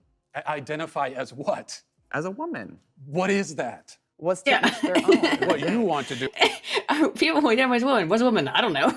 Identify as what? As a woman. What is that? What's to each their own. What you want to do. People who identify as a woman. What's a woman? I don't know.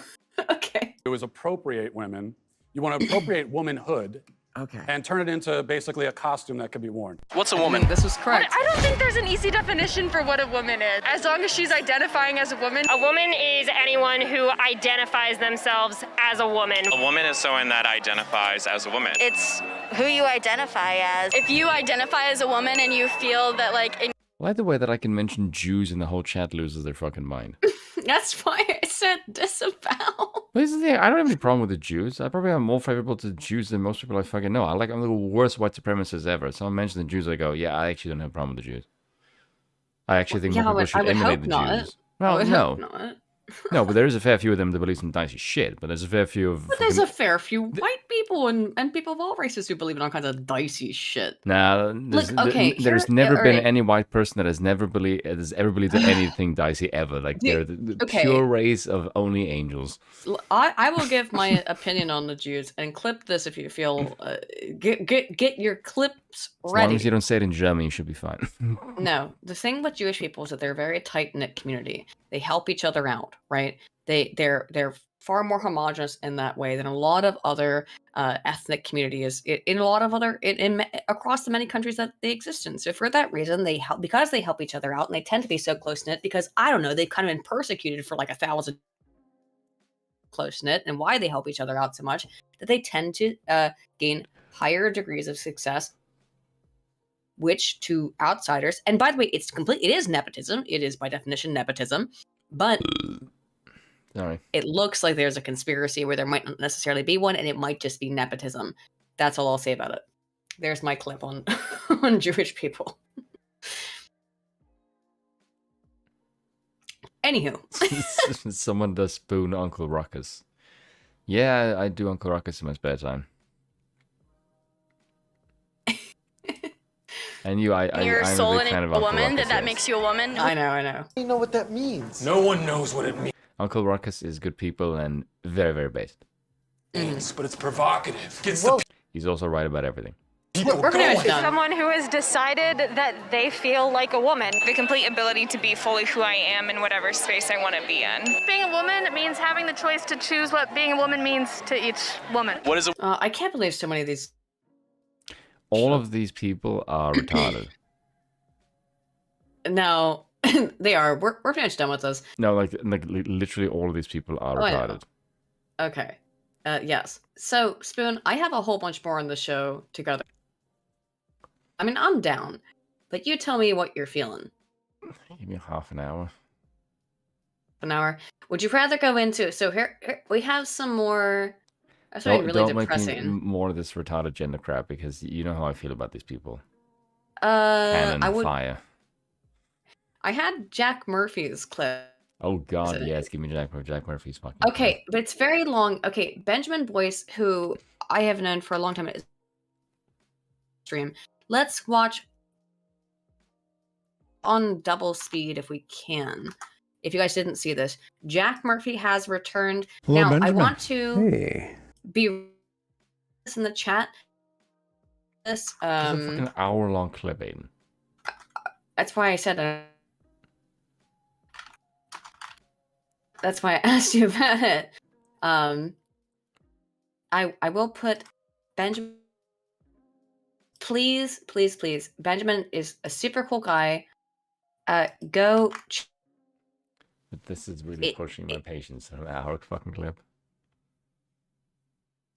Okay. It was appropriate women. You want to appropriate womanhood. Okay. And turn it into basically a costume that could be worn. What's a woman? This was correct. I don't think there's an easy definition for what a woman is. As long as she's identifying as a woman. A woman is anyone who identifies themselves as a woman. A woman is someone that identifies as a woman. It's who you identify as. If you identify as a woman and you feel that I like the way that I can mention Jews and the whole chat loses their fucking mind. That's why I said disavow. But here's the thing, I don't have any problem with the Jews. I probably am more favorable to the Jews than most people I fucking know. I'm the worst white supremacist ever. Someone mentions the Jews, I go, yeah, I actually don't have a problem with the Jews. I actually think more people should emulate the Jews. Well, no. No, but there is a fair few of them that believe some dicey shit, but there's a fair few of... But there's a fair few white people and people of all races who believe in all kinds of dicey shit. Now, there's never been any white person that has ever believed in anything dicey ever. Like they're the pure race of only angels. I will give my opinion on the Jews and clip this if you feel. Get your clips ready. As long as you don't say it in German, you should be fine. No, the thing with Jewish people is that they're a very tight knit community. They help each other out, right? They're far more homogenous in that way than a lot of other ethnic communities in a lot of other across the many countries that they exist in. So for that reason, they help each other out, and they tend to be so close knit because I don't know, they've kind of been persecuted for like 1,000 close knit, and why they help each other out so much that they tend to gain higher degrees of success, which to outsiders, and by the way, it is nepotism. It is by definition nepotism, but. Sorry. It looks like there's a conspiracy where there might not necessarily be one, and it might just be nepotism. That's all I'll say about it. There's my clip on on Jewish people. Anywho. Someone does spoon Uncle Ruckus. Yeah, I do Uncle Ruckus in my spare time. And you're I'm a big fan of Uncle woman, Ruckus, that makes you a woman. I know. You know what that means. No one knows what it means. Uncle Ruckus is good people and very, very based. But it's provocative. He's also right about everything. Someone who has decided that they feel like a woman. The complete ability to be fully who I am in whatever space I want to be in. Being a woman means having the choice to choose what being a woman means to each woman. What is it? I can't believe so many of these. All of these people are retarded. No, they are. We're pretty much done with this. No, like literally all of these people are retarded. Okay. Yes. So, Spoon, I have a whole bunch more on the show to go. I mean, I'm down, but you tell me what you're feeling. Give me half an hour. An hour? Would you rather go into... So here we have some more... That's really depressing. Make me more of this retarded gender crap, because you know how I feel about these people. Fire. I had Jack Murphy's clip. Oh God, yes, give me Jack Murphy's fucking. Okay, but it's very long. Okay, Benjamin Boyce, who I have known for a long time, is stream. Let's watch on double speed if we can. If you guys didn't see this, Jack Murphy has returned. Hello, now, Benjamin. I want to be in the chat. This It's a fucking hour-long clip, Aiden. That's why I said. That's why I asked you about it. I will put Benjamin. Please. Benjamin is a super cool guy. Go. But this is really pushing my patience. An hour fucking clip.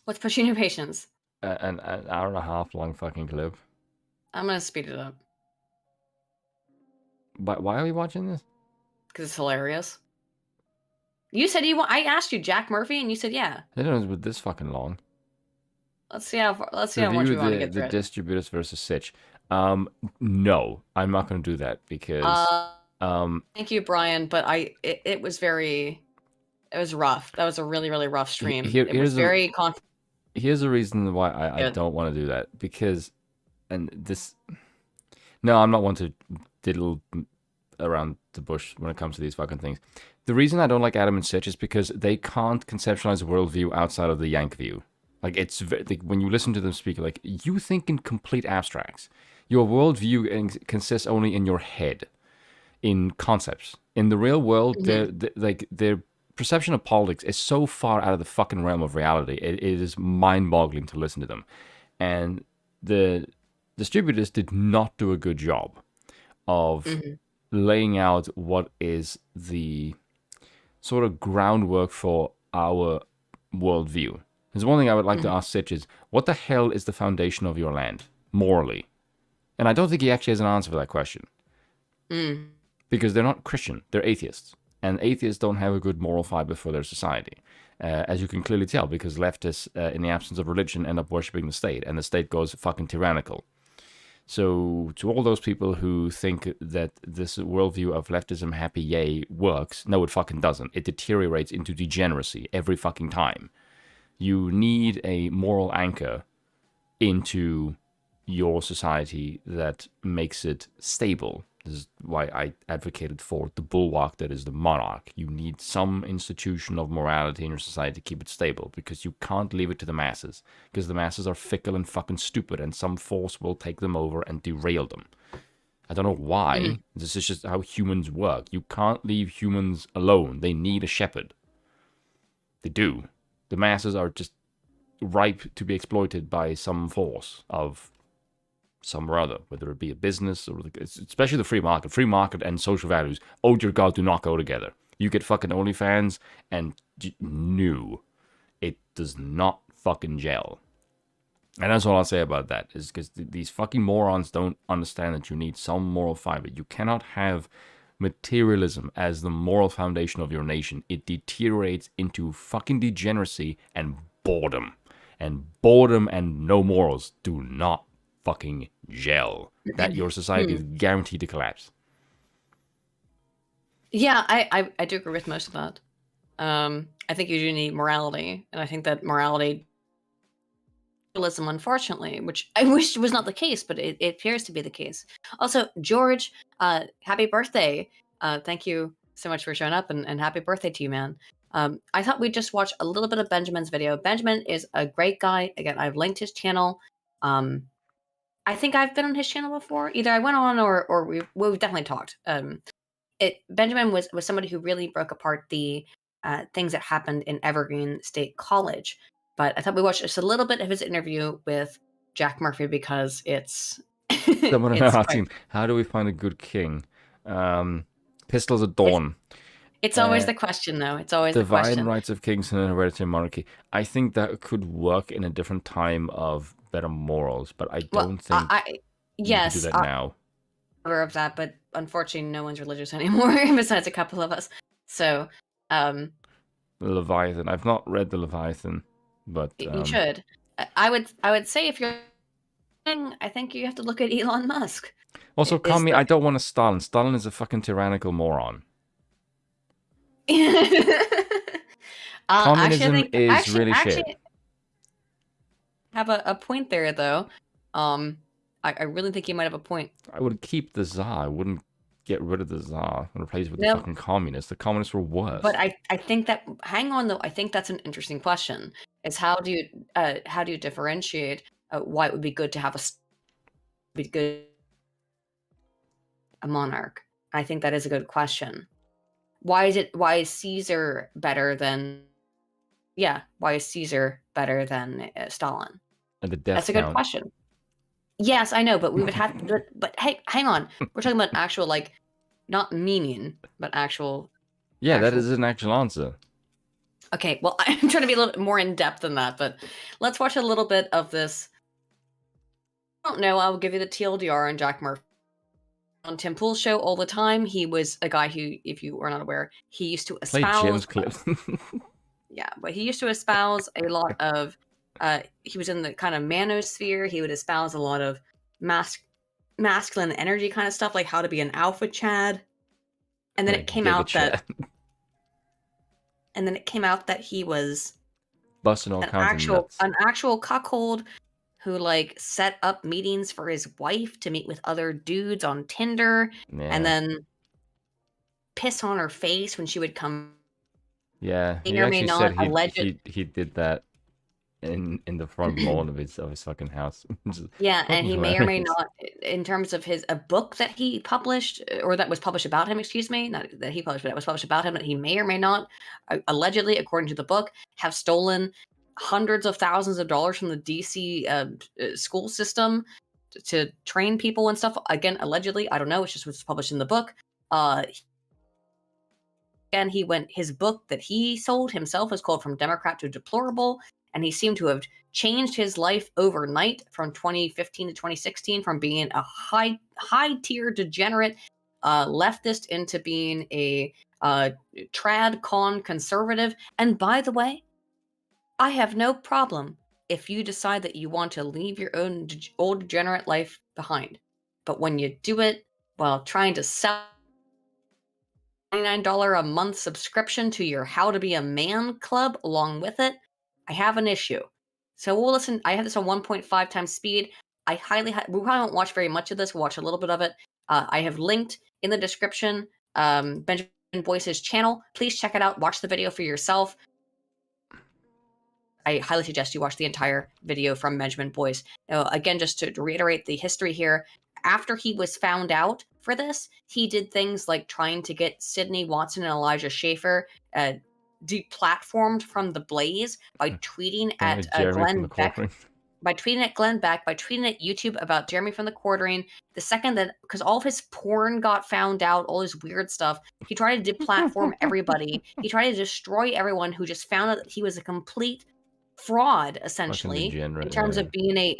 What's pushing your patience? An hour and a half long fucking clip. I'm gonna speed it up. But why are we watching this? Because it's hilarious. You said you want. I asked you Jack Murphy, and you said yeah. I don't know, it's this fucking long. Let's see how much we want to get through the distributors versus Sitch. No, I'm not going to do that because. Thank you, Brian, but it was rough. That was a really, really rough stream. It was very Here's the reason why I don't want to do that, because, no, I'm not one to diddle around the bush when it comes to these fucking things. The reason I don't like Adam and Sitch is because they can't conceptualize a worldview outside of the Yank view. Like, when you listen to them speak, like, you think in complete abstracts. Your worldview consists only in your head, in concepts. In the real world, their perception of politics is so far out of the fucking realm of reality. It is mind-boggling to listen to them. And the distributors did not do a good job of laying out what is the sort of groundwork for our worldview. There's one thing I would like to ask Sitch is, what the hell is the foundation of your land, morally? And I don't think he actually has an answer for that question. Because they're not Christian, they're atheists. And atheists don't have a good moral fiber for their society. As you can clearly tell, because leftists, in the absence of religion, end up worshipping the state, and the state goes fucking tyrannical. So, to all those people who think that this worldview of leftism, happy yay, works, no, it fucking doesn't. It deteriorates into degeneracy every fucking time. You need a moral anchor into your society that makes it stable. This is why I advocated for the bulwark that is the monarch. You need some institution of morality in your society to keep it stable, because you can't leave it to the masses, because the masses are fickle and fucking stupid, and some force will take them over and derail them. I don't know why. This is just how humans work. You can't leave humans alone. They need a shepherd. They do. The masses are just ripe to be exploited by some force of some or other, whether it be a business or especially the free market. Free market and social values, oh dear God, do not go together. You get fucking OnlyFans and no, it does not fucking gel. And that's all I'll say about that, is because these fucking morons don't understand that you need some moral fiber. You cannot have materialism as the moral foundation of your nation. It deteriorates into fucking degeneracy and boredom. And boredom and no morals do not fucking gel. That your society is guaranteed to collapse. Yeah, I do agree with most of that. I think you do need morality, and I think that morality, unfortunately, which I wish was not the case, but it appears to be the case. Also, George, happy birthday. Thank you so much for showing up, and happy birthday to you, man. I thought we'd just watch a little bit of Benjamin's video. Benjamin is a great guy. Again, I've linked his channel. I think I've been on his channel before. Either I went on or we've definitely talked. Benjamin was somebody who really broke apart the things that happened in Evergreen State College. But I thought we watched just a little bit of his interview with Jack Murphy because it's... Someone asking, how do we find a good king? Pistols at dawn. It's always the question, though. It's always the question. Divine rights of kings in a hereditary monarchy. I think that could work in a different time of better morals, but I don't think yes, you can do that now. I'm aware of that, but unfortunately, no one's religious anymore besides a couple of us. So, the Leviathan. I've not read the Leviathan, but you should. I would say if you're, I think you have to look at Elon Musk. Also, I don't want a Stalin. Stalin is a fucking tyrannical moron. Communism is really shit. Have a point there, though. I really think you might have a point. I would keep the Tsar. I wouldn't get rid of the Tsar and replace it with the fucking communists. The communists were worse. But I think that, hang on though, I think that's an interesting question. Is how do you differentiate why it would be good to have a monarch? I think that is a good question. Why is Caesar better than? Yeah, why is Caesar better than Stalin? And the death That's a good question. Yes, I know, but we would have to. But hey, hang on. We're talking about actual, like, not meaning, but actual. Yeah, that is an actual answer. Okay, well, I'm trying to be a little bit more in depth than that, but let's watch a little bit of this. I don't know. I'll give you the TLDR on Jack Murphy. On Tim Pool's show all the time. He was a guy who, if you are not aware, he used to espouse. James Cliff. Yeah, but he used to espouse a lot of. He was in the kind of manosphere. He would espouse a lot of masculine energy kind of stuff, like how to be an alpha Chad. And then it came out that. And then it came out that he was busting all kinds of nuts. An actual cuckold who like set up meetings for his wife to meet with other dudes on Tinder, and then piss on her face when she would come. Yeah, he actually said he did that in the front lawn of his fucking house. Yeah, and he may or may not, in terms of a book that he published, or that was published about him, excuse me, not that he published, but that was published about him, that he may or may not, allegedly, according to the book, have stolen hundreds of thousands of dollars from the DC school system to train people and stuff. Again, allegedly, I don't know. It's just what's published in the book. And his book that he sold himself is called From Democrat to Deplorable. And he seemed to have changed his life overnight from 2015 to 2016, from being a high tier degenerate leftist into being a trad con conservative. And by the way, I have no problem if you decide that you want to leave your own old degenerate life behind. But when you do it while trying to sell $99 a month subscription to your How to Be a Man club along with it, I have an issue. So we'll listen. I have this on 1.5 times speed. We probably won't watch very much of this. We'll watch a little bit of it. I have linked in the description Benjamin Boyce's channel. Please check it out. Watch the video for yourself. I highly suggest you watch the entire video from Benjamin Boyce. Now, again, just to reiterate the history here, after he was found out for this, he did things like trying to get Sydney Watson and Elijah Schaefer deplatformed from the Blaze by tweeting at Glenn Beck. By tweeting at Glenn Beck, by tweeting at YouTube about Jeremy from the Quartering. The second that, because all of his porn got found out, all his weird stuff, he tried to deplatform everybody. He tried to destroy everyone who just found out that he was a complete fraud, essentially, in terms of being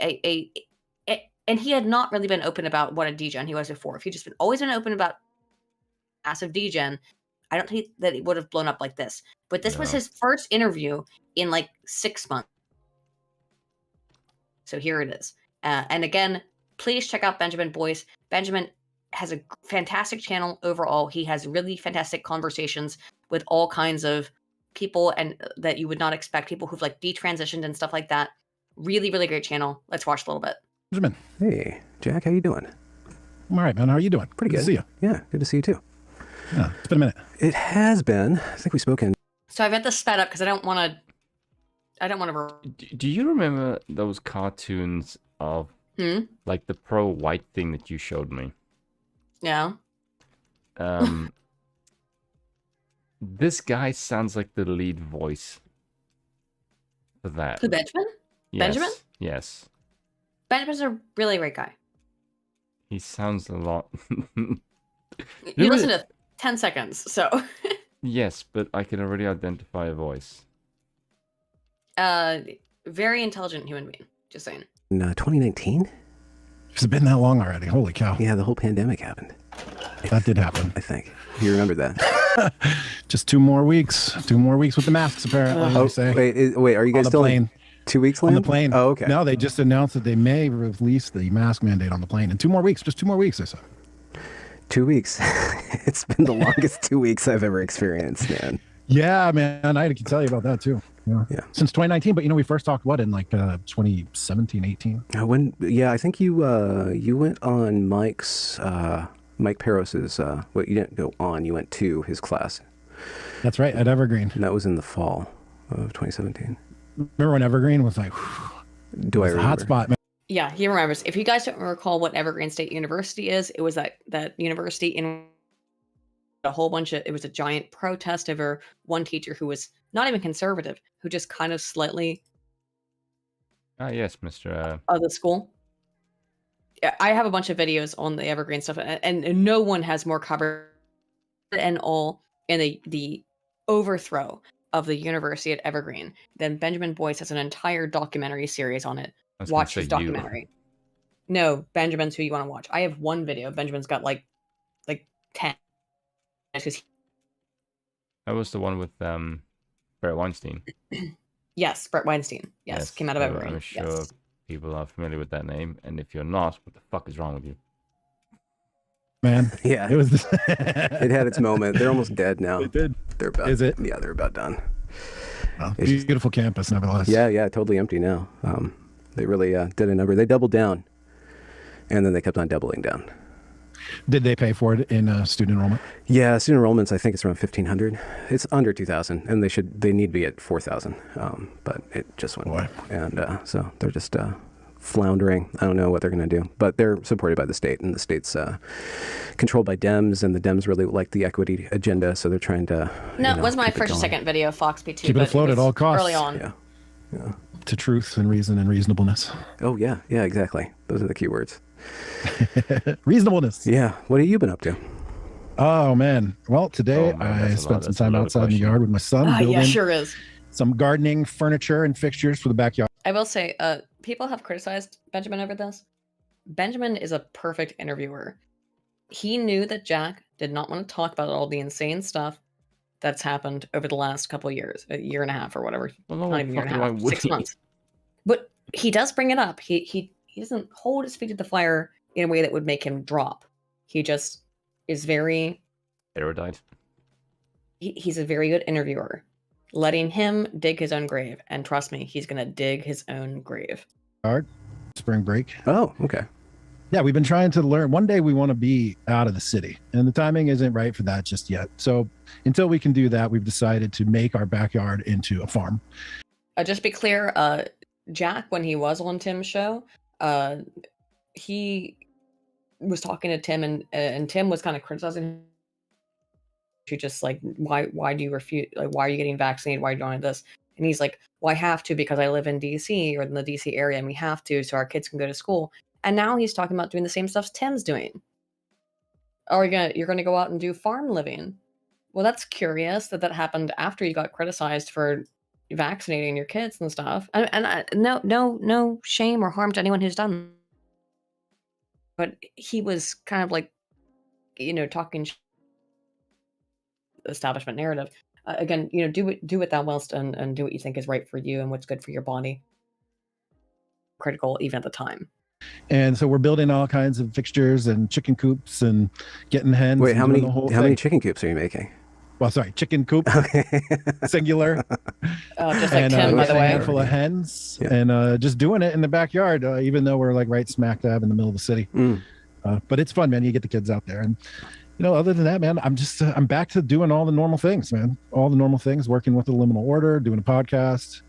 and he had not really been open about what a degen he was before. If he'd just always been open about massive degen, I don't think that it would have blown up like this. But this was his first interview in like 6 months. So here it is. And again, please check out Benjamin Boyce. Benjamin has a fantastic channel overall. He has really fantastic conversations with all kinds of people and that you would not expect, people who've like detransitioned and stuff like that. Really, really great channel. Let's watch a little bit. Benjamin. Hey, Jack, how you doing? I'm all right, man. How are you doing? Pretty good. To see you. Yeah, good to see you too. Yeah, it's been a minute. It has been. I think we spoke in. So I've had this sped up because I don't want to. Do you remember those cartoons of like the pro-white thing that you showed me? Yeah. This guy sounds like the lead voice for that. Who, Benjamin? Yes. Benjamin? Yes. Benjamin's a really great guy. He sounds a lot. You listen to 10 seconds, so. Yes, but I can already identify a voice. Very intelligent human being. Just saying. In 2019? Has it been that long already? Holy cow. Yeah, the whole pandemic happened. That did happen. I think. You remember that. Just 2 more weeks. 2 more weeks with the masks, apparently. Oh, wait, are you guys still plane? 2 weeks on land? the plane? Oh, okay. No, they just announced that they may release the mask mandate on the plane in 2 more weeks. Just 2 more weeks, they said. 2 weeks. It's been the longest 2 weeks I've ever experienced, man. Yeah, man. I can tell you about that, too. Yeah. Since 2019, but we first talked in like 2017, 18. I think you went on Mike Peros's. You didn't go on. You went to his class. That's right, at Evergreen. And that was in the fall of 2017. Remember when Evergreen was like? Do I remember? Hot spot, man. Yeah, he remembers. If you guys don't recall what Evergreen State University is, it was that university in a whole bunch of. It was a giant protest over one teacher who was not even conservative, who just kind of slightly. Yes, Mr. Of the school. Yeah, I have a bunch of videos on the Evergreen stuff, and no one has more coverage and all in the overthrow of the university at Evergreen than Benjamin Boyce has an entire documentary series on it. Watch his documentary. No, Benjamin's who you want to watch. I have one video. Benjamin's got like 10. That was the one with Brett Weinstein. Yes, Brett Weinstein. Yes, came out of Evergreen. I'm sure people are familiar with that name, and if you're not, what the fuck is wrong with you? Man, yeah, it was. It had its moment. They're almost dead now. They did. They're about. Is it? Yeah, they're about done. Well, beautiful campus, nevertheless. Yeah, totally empty now. They really did a number. They doubled down, and then they kept on doubling down. Did they pay for it in student enrollment? Yeah, student enrollments. I think it's around 1,500. It's under 2,000, and they need to be at 4,000. But it just went away, and so they're just floundering. I don't know what they're going to do, but they're supported by the state, and the state's controlled by Dems, and the Dems really like the equity agenda, so they're trying to. No, it was my first or second video of Foxby too. Keep it afloat at all costs. Early on. Yeah. To truth and reason and reasonableness. Oh yeah, exactly. Those are the key words. Reasonableness. Yeah. What have you been up to? Oh man. Well, today I spent some time outside in the yard with my son. Yeah, sure is. Some gardening furniture and fixtures for the backyard. I will say, people have criticized Benjamin over this. Benjamin is a perfect interviewer. He knew that Jack did not want to talk about all the insane stuff that's happened over the last couple of years, a year and a half or whatever. Well, not even a year and a half, 6 months. But he does bring it up. He doesn't hold his feet to the fire in a way that would make him drop. He just is very erudite. He's a very good interviewer. letting him dig his own grave. And trust me, he's going to dig his own grave. Spring break. Oh, okay. Yeah, we've been trying to learn. One day we want to be out of the city, and the timing isn't right for that just yet. So until we can do that, we've decided to make our backyard into a farm. Just be clear, Jack, when he was on Tim's show, he was talking to Tim, and Tim was kind of criticizing him. To just like, why do you refuse? Like, why are you getting vaccinated? Why are you doing this? And he's like, well, I have to because I live in DC or in the DC area, and we have to so our kids can go to school. And now he's talking about doing the same stuff Tim's doing. Or you're gonna go out and do farm living. Well, that's curious that happened after you got criticized for vaccinating your kids and stuff. And no shame or harm to anyone who's done. But he was kind of like, talking establishment narrative. Again, do it thou willst and do what you think is right for you and what's good for your body. Critical even at the time. And so we're building all kinds of fixtures and chicken coops and getting hens. Wait, how many chicken coops are you making? Well, sorry, chicken coop, singular. Just like Tim, by the way. A handful of hens, and just doing it in the backyard, even though we're like right smack dab in the middle of the city. But it's fun, man. You get the kids out there, and other than that, man, I'm back to doing all the normal things, man. All the normal things, working with the liminal order, doing a podcast,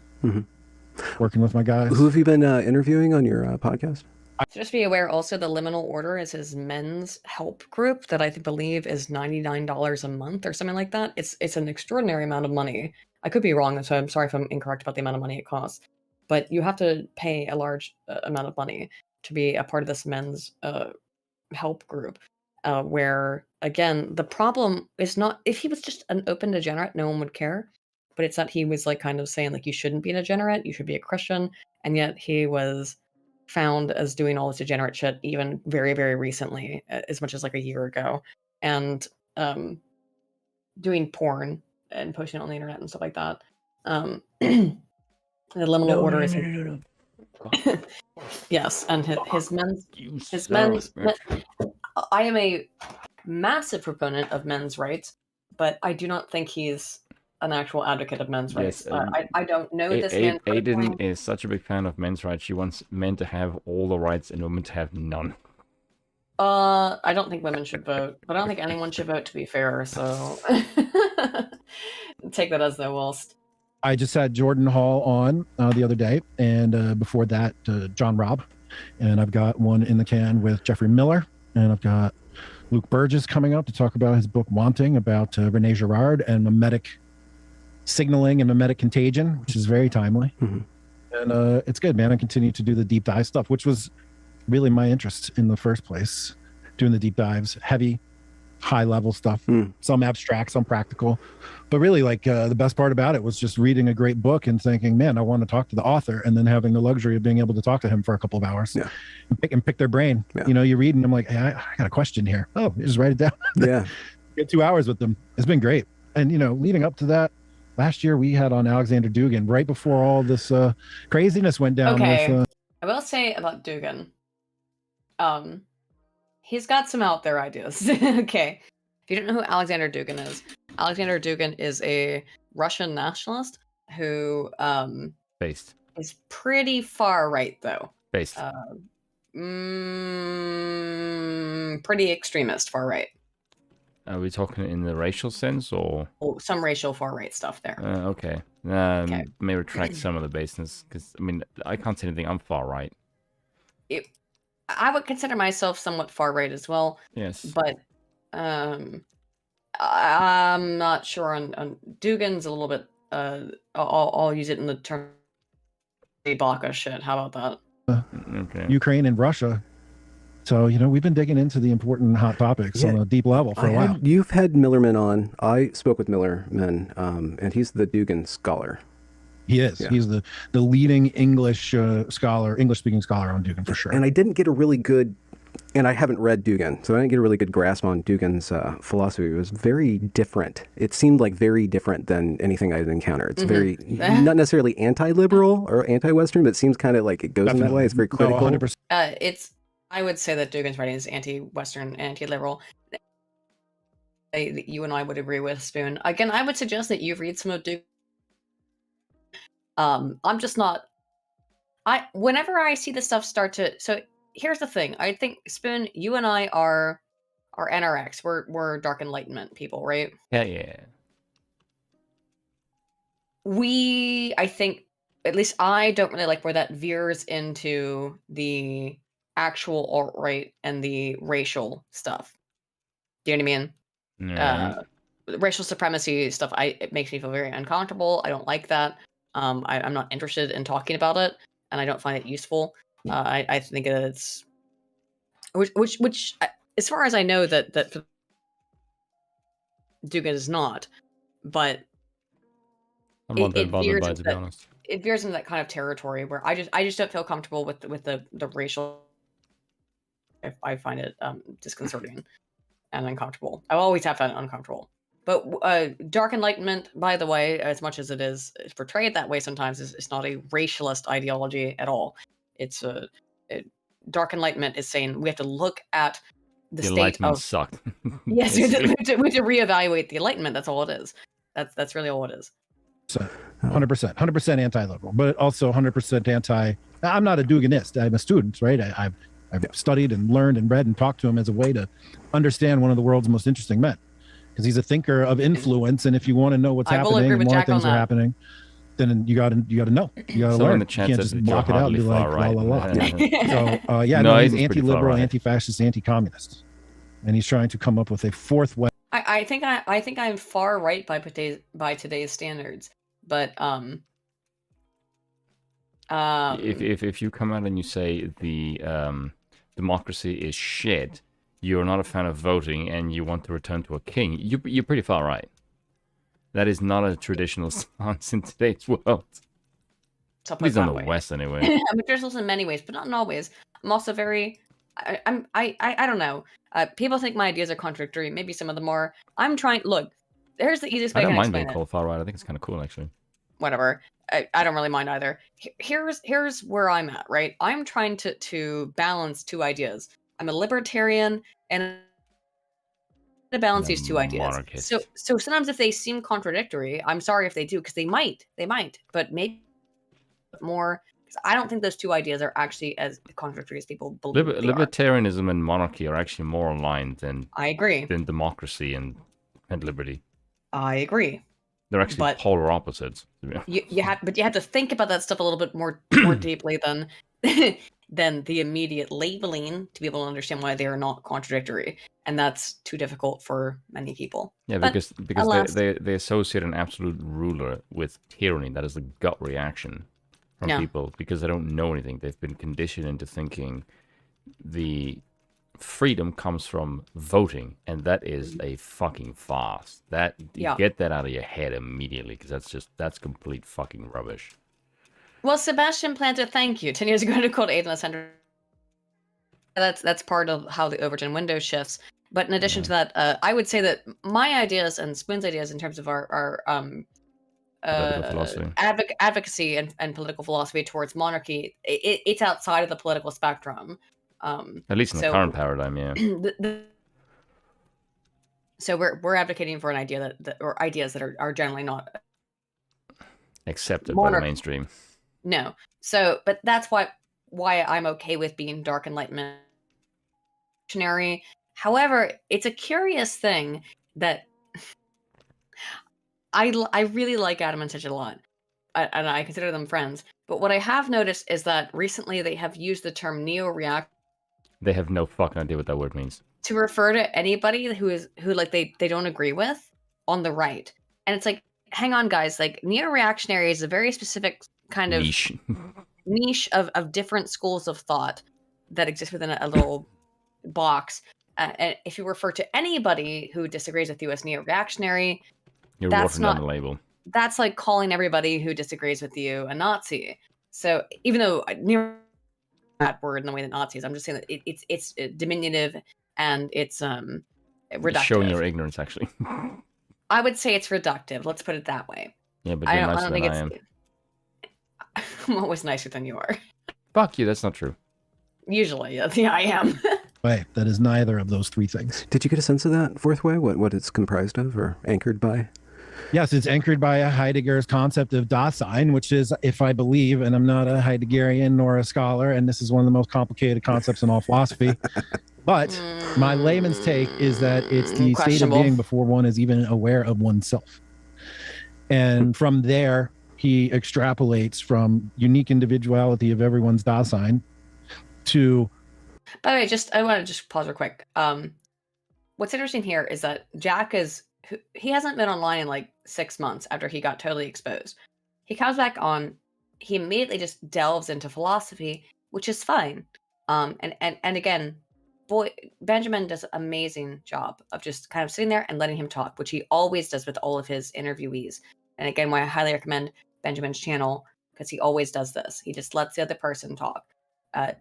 working with my guys. Who have you been interviewing on your podcast? Just be aware also the liminal order is his men's help group that I believe is $99 a month or something like that. It's an extraordinary amount of money. I could be wrong, so I'm sorry if I'm incorrect about the amount of money it costs. But you have to pay a large amount of money to be a part of this men's help group. Where, again, the problem is not, if he was just an open degenerate, no one would care. But it's that he was like kind of saying like, you shouldn't be a degenerate, you should be a Christian. And yet he was found as doing all this degenerate shit even very, very recently, as much as like a year ago, and doing porn and posting it on the internet and stuff like that. The liminal order is yes, and his men's I am a massive proponent of men's rights, but I do not think he's an actual advocate of men's rights. I don't know this man. Aiden is such a big fan of men's rights. She wants men to have all the rights and women to have none. I don't think women should vote, but I don't think anyone should vote, to be fair. So take that as their whilst. I just had Jordan Hall on the other day, and before that, John Robb. And I've got one in the can with Jeffrey Miller, and I've got Luke Burgess coming up to talk about his book Wanting, about Rene Girard and mimetic signaling and mimetic contagion, which is very timely. And it's good, man. I continue to do the deep dive stuff, which was really my interest in the first place, doing the deep dives, heavy, high level stuff, some abstract, some practical. But really, like, the best part about it was just reading a great book and thinking, man, I want to talk to the author, and then having the luxury of being able to talk to him for a couple of hours and pick their brain. You read and I'm like, hey, I got a question here. Oh, you just write it down. Get 2 hours with them. It's been great. And leading up to that, last year we had on Alexander Dugin right before all this craziness went down. Okay, I will say about Dugin, he's got some out there ideas. Okay, if you don't know who Alexander Dugin is a Russian nationalist who is pretty far right, though. Pretty extremist far right. Are we talking in the racial sense, or some racial far right stuff there? Okay. May retract some of the baseness, because I can't say anything. I'm far right. I would consider myself somewhat far right as well. Yes, but I'm not sure on Dugin's a little bit. I'll use it in the term Baka shit. How about that? Okay. Ukraine and Russia. So, we've been digging into the important hot topics on a deep level for a while. You've had Millerman on. I spoke with Millerman, and he's the Dugin scholar. He is. Yeah. He's the leading English-speaking scholar on Dugin, for sure. And I didn't get a really good, and I haven't read Dugin, so I didn't get a really good grasp on Dugin's philosophy. It was very different. It seemed like very different than anything I had encountered. It's very, not necessarily anti-liberal or anti-Western, but it seems kind of like it goes in that way. It's very critical. No, 100%. I would say that Dugin's writing is anti-Western, anti-liberal. You and I would agree with, Spoon. Again, I would suggest that you read some of Dugin's I'm just not. Whenever I see this stuff start to, so here's the thing. I think Spoon, you and I are NRX. We're Dark Enlightenment people, right? Yeah. I think, at least I don't really like where that veers into the actual alt-right and the racial stuff. Do you know what I mean? Yeah. Racial supremacy stuff, it makes me feel very uncomfortable. I don't like that. I'm not interested in talking about it, and I don't find it useful. I think it's which as far as I know that Dugan is not, but I'm not that bothered by it, to be honest. It veers into that kind of territory where I just don't feel comfortable with the racial. I find it disconcerting and uncomfortable. I always have found it uncomfortable. But Dark Enlightenment, by the way, as much as it is portrayed that way sometimes, it's not a racialist ideology at all. It's Dark Enlightenment is saying we have to look at the state Enlightenment of sucked. Yes, we have to reevaluate the Enlightenment. That's all it is. That's really all it is. 100% anti-liberal, but also 100% anti. I'm not a Duganist. I'm a student, right? I've studied and learned and read and talked to him as a way to understand one of the world's most interesting men, because he's a thinker of influence. And if you want to know what's happening and why things are happening, then you got to know. You got to learn. You can't just block it out and be like la la la. So no, he's anti-liberal, anti-fascist, anti-communist, and he's trying to come up with a fourth way. I think I'm far right by today's standards, but if you come out and you say the democracy is shit, you're not a fan of voting, and you want to return to a king, you're pretty far right. That is not a traditional stance in today's world. At least in the West, anyway. I'm a traditionalist in many ways, but not in all ways. I'm also very. I don't know. People think my ideas are contradictory. Maybe some of them are. I'm trying. Look, here's the easiest way I can explain it. I don't mind being called far right. I think it's kind of cool, actually. Whatever. I don't really mind either. Here's where I'm at. Right. I'm trying to balance two ideas. I'm a libertarian and to balance these two ideas. Monarchist. So sometimes if they seem contradictory, I'm sorry if they do, because they might, but maybe more. I don't think those two ideas are actually as contradictory as people believe. Libertarianism and monarchy are actually more aligned than I agree than democracy and liberty. I agree. They're actually polar opposites. You have to think about that stuff a little bit more deeply than the immediate labeling to be able to understand why they are not contradictory, and that's too difficult for many people. Yeah, because they associate an absolute ruler with tyranny. That is the gut reaction from people, because they don't know anything. They've been conditioned into thinking the freedom comes from voting, and that is a fucking farce. That you get that out of your head immediately, because that's complete fucking rubbish. Well, Sebastian Planter, thank you. 10 years ago, I called Aiden Center. That's part of how the Overton window shifts. But in addition to that, I would say that my ideas and Spoon's ideas in terms of our advocacy and political philosophy towards monarchy, it's outside of the political spectrum. At least in the current paradigm, yeah. So we're advocating for an idea or ideas that are generally not accepted by the mainstream. No. So, but that's why I'm okay with being Dark Enlightenment. However, it's a curious thing that I really like Adam and Stitch a lot, and I consider them friends. But what I have noticed is that recently they have used the term neo-react. They have no fucking idea what that word means. To refer to anybody who like they don't agree with on the right, and it's like, hang on, guys, like neo-reactionary is a very specific kind of niche of different schools of thought that exist within a little box. And if you refer to anybody who disagrees with you as neo-reactionary, that's not a label. That's like calling everybody who disagrees with you a Nazi. So even though that word in the way that Nazis, I'm just saying that it's diminutive and it's reductive. Showing your ignorance, actually. I would say it's reductive. Let's put it that way. Yeah, but you're nicer than I am. I'm always nicer than you are. Fuck you, that's not true. Usually, yeah, I am. Right, that is neither of those three things. Did you get a sense of that fourth way? What it's comprised of or anchored by? Yes, it's anchored by Heidegger's concept of Dasein, which is, if I believe, and I'm not a Heideggerian nor a scholar, and this is one of the most complicated concepts in all philosophy, but my layman's take is that it's the state of being before one is even aware of oneself. And from there, he extrapolates from unique individuality of everyone's Dasein to... By the way, I want to just pause real quick. What's interesting here is that Jack he hasn't been online in like 6 months after he got totally exposed. He comes back on, he immediately just delves into philosophy, which is fine. And again, Benjamin does an amazing job of just kind of sitting there and letting him talk, which he always does with all of his interviewees. And again, why I highly recommend Benjamin's channel, because he always does this. He just lets the other person talk.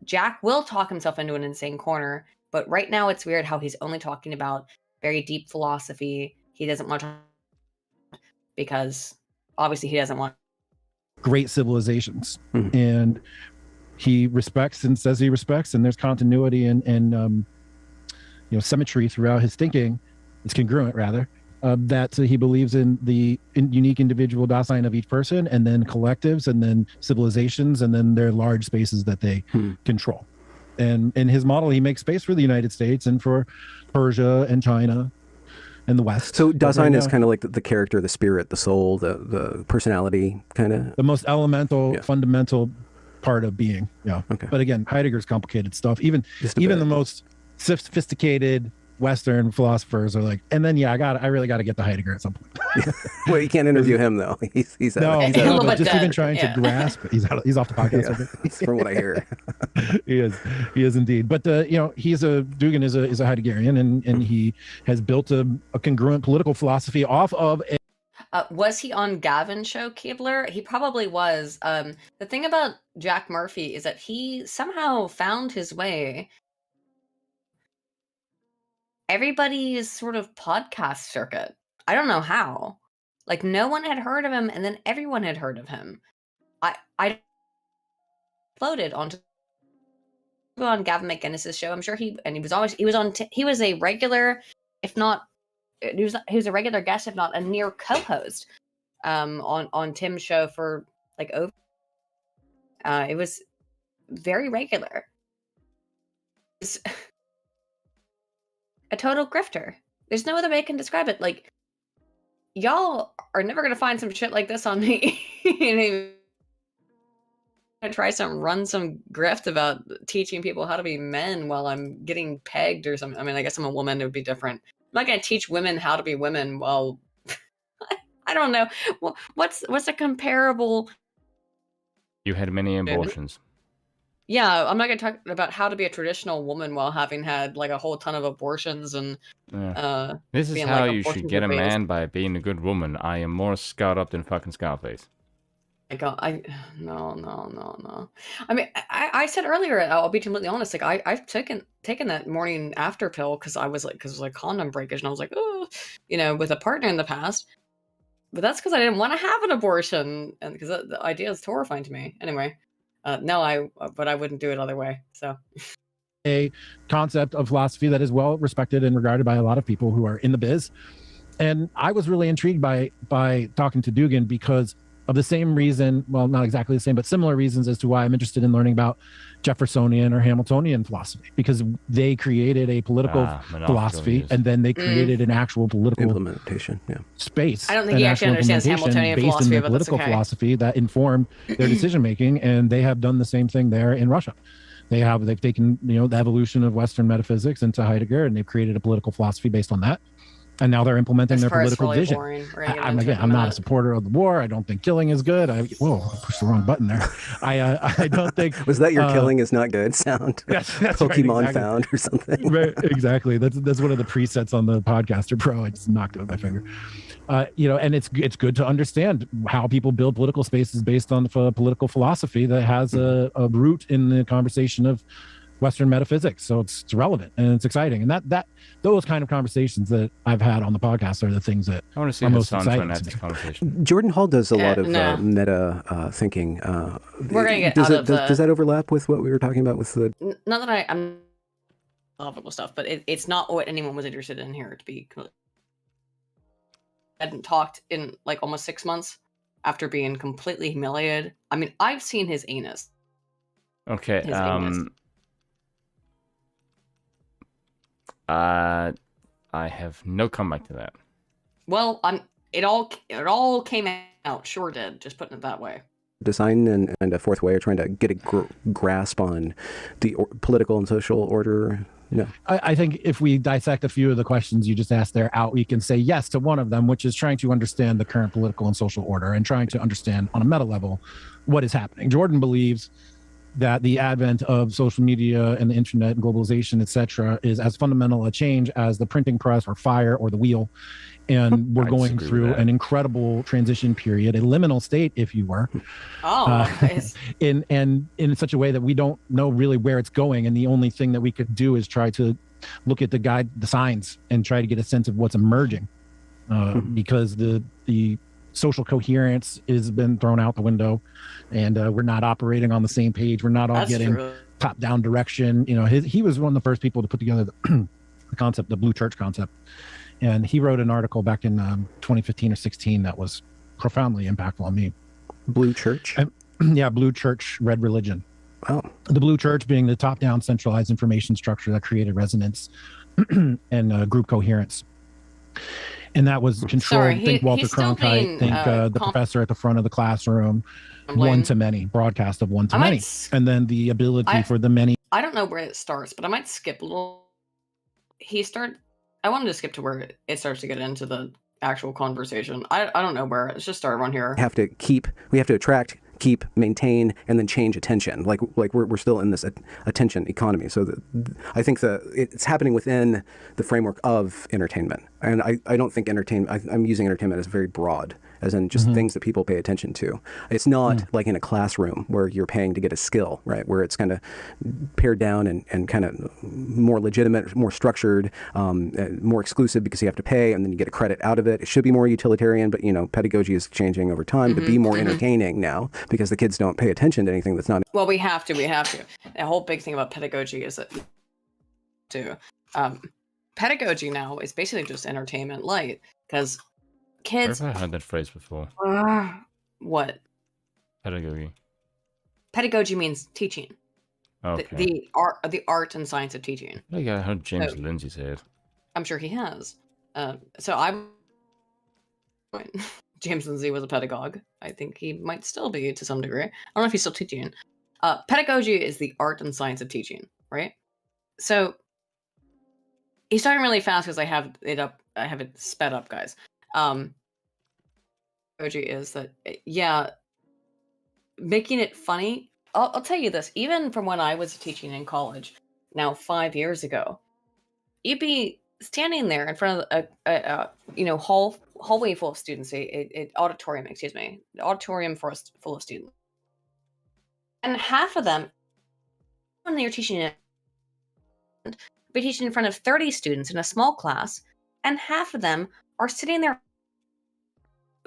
Jack will talk himself into an insane corner, but right now it's weird how he's only talking about very deep philosophy. He doesn't want to, because obviously he doesn't want great civilizations. And he respects and says he respects, and there's continuity and symmetry throughout his thinking. It's congruent, rather, that he believes in the unique individual Dasein of each person, and then collectives, and then civilizations, and then their large spaces that they control. And in his model, he makes space for the United States and for Persia and China and the West. So Dasein is kind of like the character, the spirit, the soul, the personality, kind of the most elemental, fundamental part of being. Yeah. Okay. But again, Heidegger's complicated stuff. Even the most sophisticated Western philosophers are like, and then I really got to get to Heidegger at some point. Well, you can't interview him though. He's out. No, but just even trying to grasp, he's off the podcast. From what I hear. He is indeed. But Dugan is a Heideggerian, and he has built a congruent political philosophy off of was he on Gavin's show, Keebler? He probably was. The thing about Jack Murphy is that he somehow found his way everybody's sort of podcast circuit. I don't know how. Like, no one had heard of him, and then everyone had heard of him. I floated on Gavin McInnes's show. I'm sure he was a regular, if not, he was a regular guest, if not a near co-host, on Tim's show for like over. It was very regular. It's a total grifter. There's no other way I can describe it. Like, y'all are never gonna find some shit like this on me. I try run some grift about teaching people how to be men while I'm getting pegged or something. I mean, I guess I'm a woman, it would be different. I'm not gonna teach women how to be women while I don't know. Well, what's a comparable? You had many abortions. Yeah, I'm not going to talk about how to be a traditional woman while having had like a whole ton of abortions and. This is how you should get a man, by being a good woman. I am more scarred up than fucking Scarface. No. I mean, I said earlier, I'll be completely honest. Like I've taken that morning after pill because it was like condom breakage, and I was like, oh, with a partner in the past. But that's because I didn't want to have an abortion, and because the idea is horrifying to me. Anyway. But I wouldn't do it other way. So, a concept of philosophy that is well respected and regarded by a lot of people who are in the biz. And I was really intrigued by talking to Dugan because of the same reason, well, not exactly the same, but similar reasons as to why I'm interested in learning about Jeffersonian or Hamiltonian philosophy, because they created a political philosophy and then they created an actual political implementation space. I don't think he actually understands Hamiltonian based philosophy, in the but political that's okay. philosophy that informed their decision making, and they have done the same thing there in Russia. They've taken the evolution of Western metaphysics into Heidegger, and they've created a political philosophy based on that. And now they're implementing their political really vision. I'm not a supporter of the war. I don't think killing is good. I pushed the wrong button there. I don't think. Was that your killing is not good sound? That's Pokemon right, exactly. found or something. Right, exactly. That's one of the presets on the Podcaster Pro. I just knocked it with my finger. And it's good to understand how people build political spaces based on political philosophy that has a root in the conversation of Western metaphysics. So it's relevant and it's exciting. And that those kind of conversations that I've had on the podcast are the things that I want to see are most Hassan exciting. trying to have this conversation. Jordan Hall does a lot of meta thinking. We're going to get does that overlap with what we were talking about with the... Not that I'm philosophical stuff, but it's not what anyone was interested in here to be. hadn't talked in like almost 6 months after being completely humiliated. I mean, I've seen his anus. Okay. His anus. I have no comeback to that. Well, it all came out. Sure did. Just putting it that way. Design and a fourth way are trying to get a grasp on the political and social order. No. I think if we dissect a few of the questions you just asked there out, we can say yes to one of them, which is trying to understand the current political and social order and trying to understand on a meta level what is happening. Jordan believes that the advent of social media and the internet and globalization, etc., is as fundamental a change as the printing press or fire or the wheel. And we're going through an incredible transition period, a liminal state, if you were. Oh, nice. in such a way that we don't know really where it's going. And the only thing that we could do is try to look at the signs and try to get a sense of what's emerging. Because the social coherence has been thrown out the window, and we're not operating on the same page. We're not all getting top-down direction. You know, he was one of the first people to put together the concept, the blue church concept. And he wrote an article back in 2015 or 16 that was profoundly impactful on me. Blue church? Yeah, blue church, red religion. Oh. The blue church being the top-down centralized information structure that created resonance and group coherence. And that was controlled. Think Walter Cronkite, think the professor at the front of the classroom, one to many, broadcast of one to many. And then the ability for the many. I don't know where it starts, but I might skip a little. I wanted to skip to where it starts to get into the actual conversation. I don't know where. Let's just start around here. We have to attract, keep, maintain, and then change attention. Like we're still in this attention economy. So I think it's happening within the framework of entertainment. And I don't think entertainment, I'm using entertainment as very broad, as in just things that people pay attention to. It's not like in a classroom where you're paying to get a skill, right? Where it's kind of pared down and kind of more legitimate, more structured, more exclusive because you have to pay and then you get a credit out of it. It should be more utilitarian, but pedagogy is changing over time to be more entertaining now because the kids don't pay attention to anything that's not. Well, we have to. The whole big thing about pedagogy is that pedagogy now is basically just entertainment light because kids. I've heard that phrase before. What? Pedagogy. Pedagogy means teaching. Okay. The art and science of teaching. I think I heard James Lindsay say it. I'm sure he has. James Lindsay was a pedagogue. I think he might still be to some degree. I don't know if he's still teaching. Pedagogy is the art and science of teaching, right? So he's talking really fast because I have it up. I have it sped up, guys. Pedagogy is that, making it funny. I'll tell you this. Even from when I was teaching in college, now 5 years ago, you'd be standing there in front of a hallway full of students, auditorium, full of students, and half of them, when you're teaching be teaching in front of 30 students in a small class, and half of them are sitting there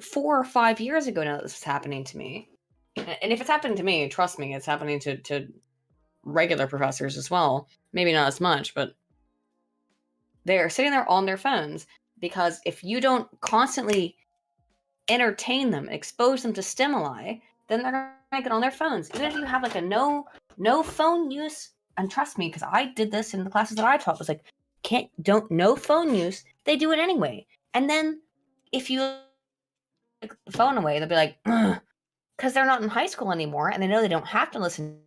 4 or 5 years ago now that this is happening to me. And if it's happening to me, trust me, it's happening to regular professors as well. Maybe not as much, but they're sitting there on their phones because if you don't constantly entertain them, expose them to stimuli, then they're going to get on their phones. Even if you have like a no phone use, and trust me, because I did this in the classes that I taught, was like, no phone use, they do it anyway. And then if you take the phone away, they'll be like, because they're not in high school anymore, and they know they don't have to listen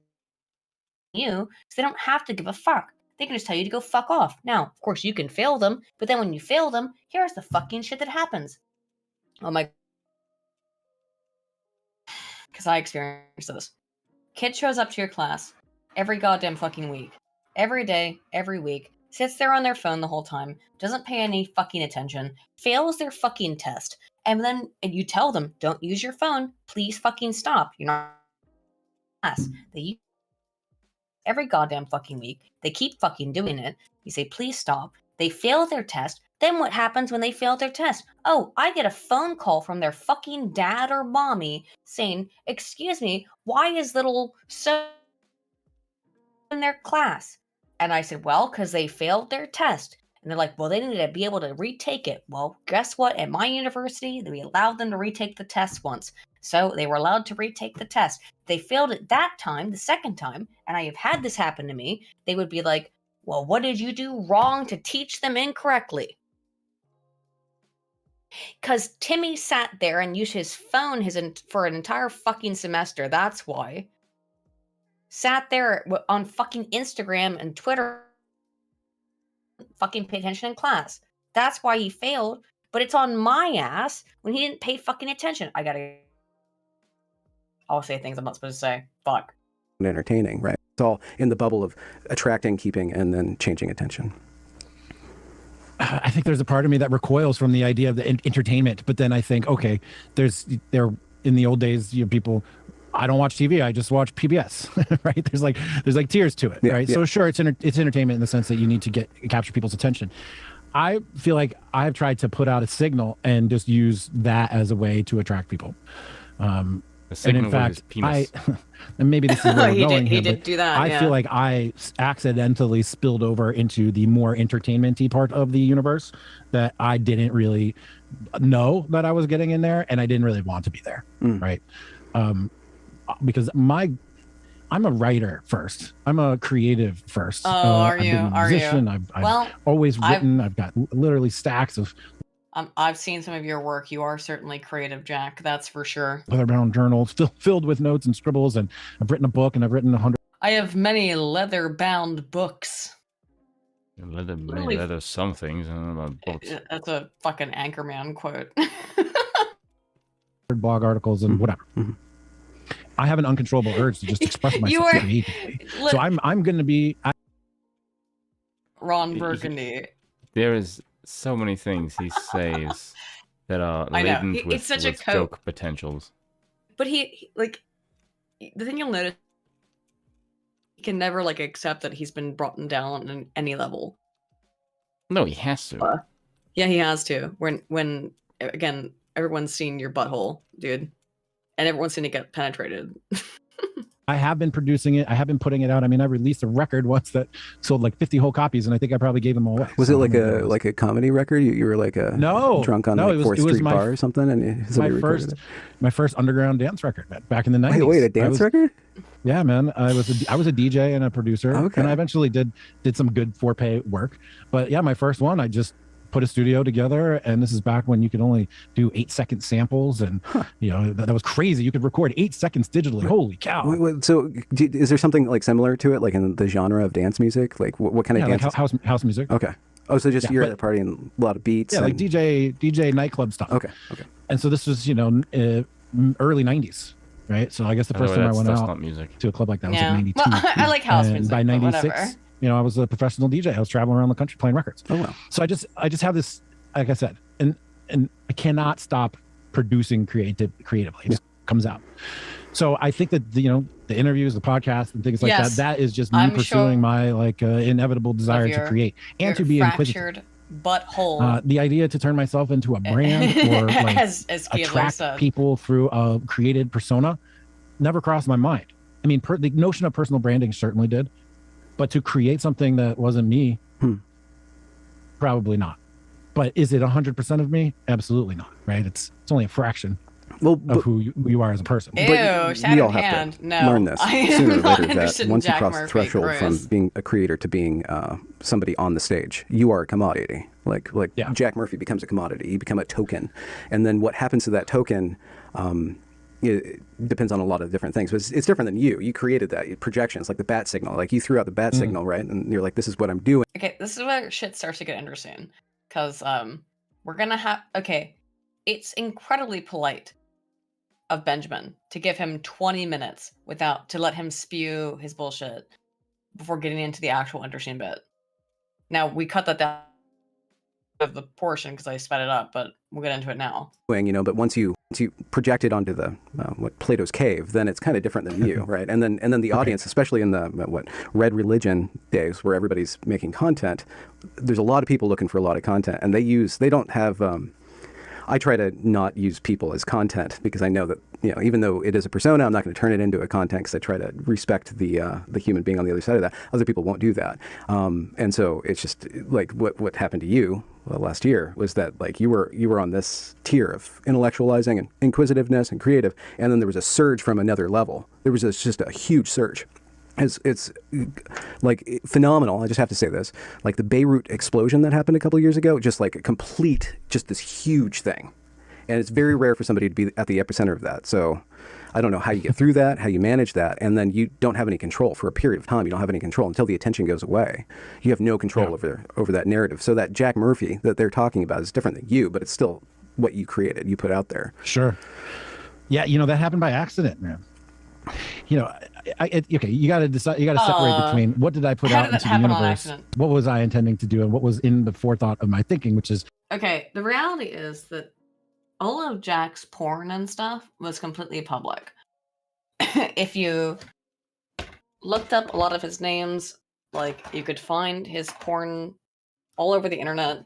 to you, so they don't have to give a fuck. They can just tell you to go fuck off. Now, of course, you can fail them, but then when you fail them, here's the fucking shit that happens. Oh my... Because I experienced this. Kid shows up to your class every goddamn fucking week. Every day, every week. Sits there on their phone the whole time. Doesn't pay any fucking attention. Fails their fucking test. And then you tell them, don't use your phone. Please fucking stop. You're not class. They every goddamn fucking week. They keep fucking doing it. You say, please stop. They fail their test. Then what happens when they fail their test? Oh, I get a phone call from their fucking dad or mommy saying, excuse me, why is little so in their class? And I said, well, because they failed their test. And they're like, well, they need to be able to retake it. Well, guess what? At my university, we allowed them to retake the test once. So they were allowed to retake the test. They failed it that time, the second time, and I have had this happen to me, they would be like, well, what did you do wrong to teach them incorrectly? Because Timmy sat there and used his phone for an entire fucking semester. That's why. Sat there on fucking Instagram and Twitter. Fucking pay attention in class. That's why he failed. But it's on my ass when he didn't pay fucking attention. I'll say things I'm not supposed to say. Fuck. Entertaining, right? It's all in the bubble of attracting, keeping, and then changing attention. I think there's a part of me that recoils from the idea of the entertainment, but then I think, okay, there in the old days, people, I don't watch TV, I just watch PBS, right? There's like tiers to it, right? Yeah. So sure, it's entertainment in the sense that you need to capture people's attention. I feel like I've tried to put out a signal and just use that as a way to attract people. And in fact, and maybe this is where we're going here, but do that, I feel like I accidentally spilled over into the more entertainment-y part of the universe that I didn't really know that I was getting in there, and I didn't really want to be there, right? Because I'm a writer first. I'm a creative first. Oh, are you? I've been a musician. I've always written. I've got literally stacks of. I've seen some of your work. You are certainly creative, Jack. That's for sure. Leather-bound journals filled with notes and scribbles, and I've written a book, and I've written 100. I have many leather-bound books. Leather some things. I don't know about books. That's a fucking Anchorman quote. Blog articles and whatever. I have an uncontrollable urge to just express myself. So I'm going to be Ron Burgundy. There is so many things he says that are laden with joke potentials. But he the thing you'll notice, he can never accept that he's been brought down on any level. No, he has to. Yeah, he has to. When again, everyone's seen your butthole, dude. And everyone's seen it get penetrated. I have been producing it. I have been putting it out. I mean, I released a record once that sold 50 whole copies, and I think I probably gave them all away. Was it like a comedy record? You were drunk on 4th Street bar or something, and my first underground dance record back in the 90s. Wait, a dance record? Yeah, man. I was a DJ and a producer, and I eventually did some good for-pay work. But yeah, my first one, I just put a studio together, and this is back when you could only do 8-second samples, and that was crazy. You could record 8 seconds digitally. Holy cow! So is there something similar to it, in the genre of dance music? What kind of dance? House music. Okay. Oh, so just you're at a party and a lot of beats. Yeah, like DJ nightclub stuff. Okay. And so this was early 90s. Right, so I guess the first time I went out to a club like that was in '92. Well, I like house music. By '96, I was a professional DJ. I was traveling around the country playing records. Oh wow! So I just have this, like I said, and I cannot stop producing creatively. It just comes out. So I think that the interviews, the podcast, and things like that is just me pursuing my inevitable desire to create and to be inquisitive. Butthole. The idea to turn myself into a brand or as attract people through a created persona never crossed my mind. I mean, the notion of personal branding certainly did, but to create something that wasn't me, probably not. But is it 100% of me? Absolutely not. Right? It's only a fraction of who you are as a person. Ew, but we all have to learn this sooner or later that once you cross the threshold from being a creator to being somebody on the stage, you are a commodity. Like Jack Murphy becomes a commodity. You become a token. And then what happens to that token it depends on a lot of different things. But it's different than you. You created that. Projections, like the bat signal. You threw out the bat signal, right? And you're like, this is what I'm doing. Okay, this is where shit starts to get interesting. Because we're going to have... Okay, it's incredibly polite of Benjamin to give him 20 minutes to let him spew his bullshit before getting into the actual interesting bit. Now, we cut that down of the portion because I sped it up, but we'll get into it now. But once you project it onto the Plato's cave, then it's kind of different than you, right? And then the audience, especially in the Red Religion days where everybody's making content, there's a lot of people looking for a lot of content, and they don't have. I try to not use people as content because I know that even though it is a persona, I'm not going to turn it into a content because I try to respect the human being on the other side of that. Other people won't do that. And so it's just like what happened to you last year was that like you were on this tier of intellectualizing and inquisitiveness and creative, and then there was a surge from another level. There was just a huge surge. It's like phenomenal. I just have to say this, like the Beirut explosion that happened a couple of years ago, just like a complete, just this huge thing. And it's very rare for somebody to be at the epicenter of that. So I don't know how you get through that, how you manage that. And then you don't have any control for a period of time. You don't have any control until the attention goes away. You have no control over that narrative. So that Jack Murphy that they're talking about is different than you, but it's still what you created, you put out there. Sure. Yeah. That happened by accident, man. Okay, you got to decide. You got to separate between what did I put out into the universe, what was I intending to do, and what was in the forethought of my thinking, which is okay. The reality is that all of Jack's porn and stuff was completely public. If you looked up a lot of his names, like you could find his porn all over the internet.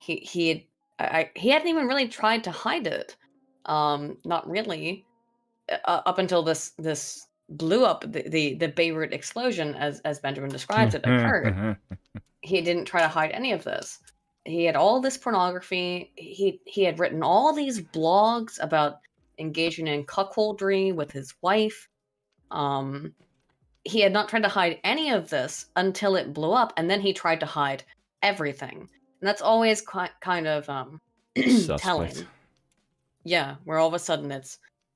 He hadn't even really tried to hide it. Not really. Up until this blew up, the Beirut explosion, as Benjamin describes it, occurred. He didn't try to hide any of this. He had all this pornography. He had written all these blogs about engaging in cuckoldry with his wife. He had not tried to hide any of this until it blew up, and then he tried to hide everything. And that's always kind of telling. Yeah, where all of a sudden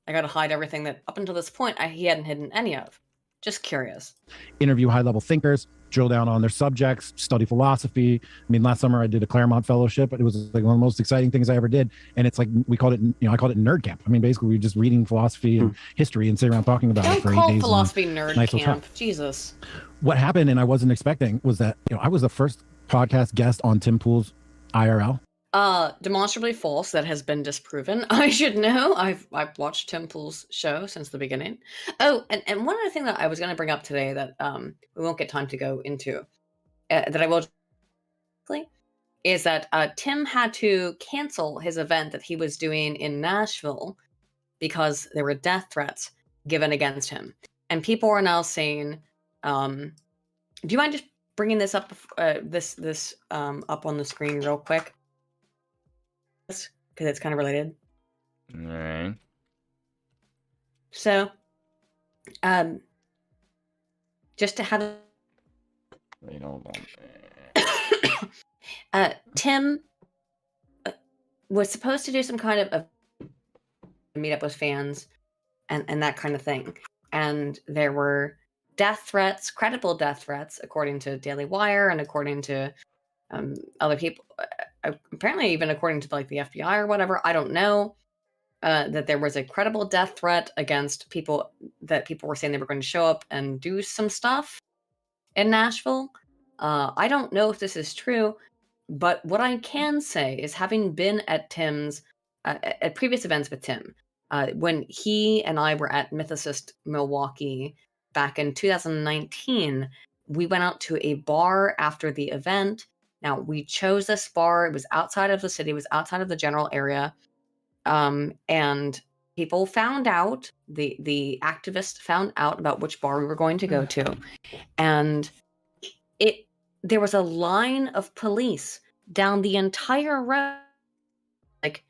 I got to hide everything that up until this point he hadn't hidden any of. Just curious. Interview high-level thinkers, drill down on their subjects, study philosophy. I mean, last summer I did a Claremont Fellowship, but it was like one of the most exciting things I ever did. And it's like, we called it, I called it nerd camp. I mean, basically we were just reading philosophy and history and sitting around talking about it for 8 days. Don't call philosophy nerd camp. Jesus. What happened, and I wasn't expecting, was that, I was the first podcast guest on Tim Pool's IRL. Demonstrably false. That has been disproven. I should know. I've watched Tim Pool's show since the beginning. Oh, and one other thing that I was going to bring up today that we won't get time to go into, that I will, is that Tim had to cancel his event that he was doing in Nashville because there were death threats given against him, and people are now saying, "Do you mind just bringing this up? This up on the screen real quick?" Because it's kind of related. All right. So, just to have, Tim was supposed to do some kind of meet up with fans and that kind of thing, and there were death threats, credible death threats, according to Daily Wire and according to other people. Apparently even according to like the FBI or whatever, I don't know, that there was a credible death threat against people, that people were saying they were going to show up and do some stuff in Nashville. I don't know if this is true, but what I can say is, having been at Tim's, at previous events with Tim, when he and I were at Mythicist Milwaukee back in 2019, we went out to a bar after the event. Now, we chose this bar. It was outside of the city. It was outside of the general area. And people found out, the activists found out about which bar we were going to go to. And there was a line of police down the entire road. Like,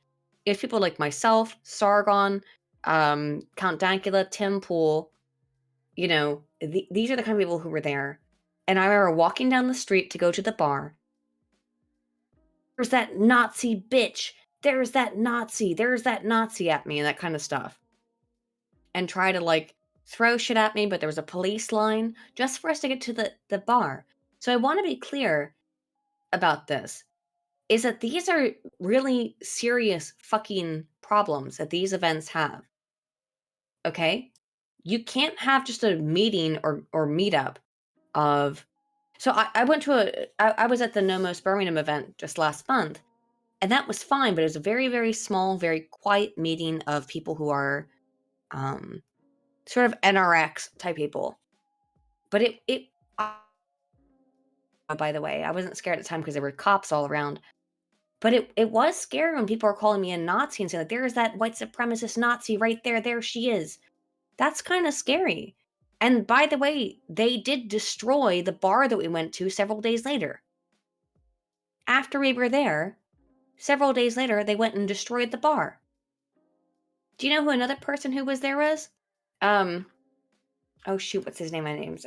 if people like myself, Sargon, Count Dankula, Tim Pool, these are the kind of people who were there. And I remember walking down the street to go to the bar. There's that Nazi bitch. There's that Nazi at me, and that kind of stuff. And try to like throw shit at me, but there was a police line just for us to get to the bar. So I want to be clear about this, is that these are really serious fucking problems that these events have. Okay? You can't have just a meeting or meetup of... So I went to I was at the Nomos Birmingham event just last month, and that was fine, but it was a very, very small, very quiet meeting of people who are sort of NRX type people. But by the way, I wasn't scared at the time because there were cops all around. But it was scary when people are calling me a Nazi and saying, like, there's that white supremacist Nazi right there. There she is. That's kind of scary. And by the way, they did destroy the bar that we went to several days later. After we were there, several days later, they went and destroyed the bar. Do you know who another person who was there was? Oh shoot, what's his name? My name's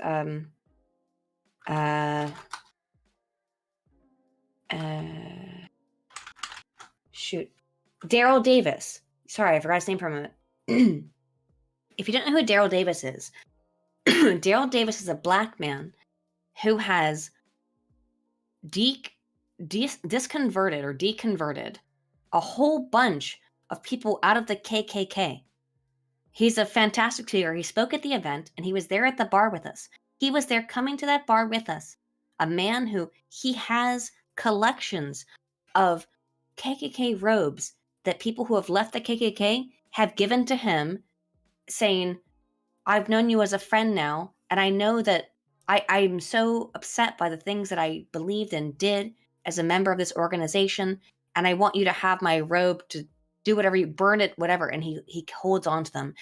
shoot. Daryl Davis. Sorry, I forgot his name for a moment. If you don't know who Daryl Davis is, Daryl Davis is a black man who has deconverted a whole bunch of people out of the KKK. He's a fantastic figure. He spoke at the event, and he was there at the bar with us. He was there coming to that bar with us. A man who he has collections of KKK robes that people who have left the KKK have given to him, saying, I've known you as a friend now, and I know that I'm so upset by the things that I believed and did as a member of this organization, and I want you to have my robe to do whatever, you burn it, whatever. And he holds on to them.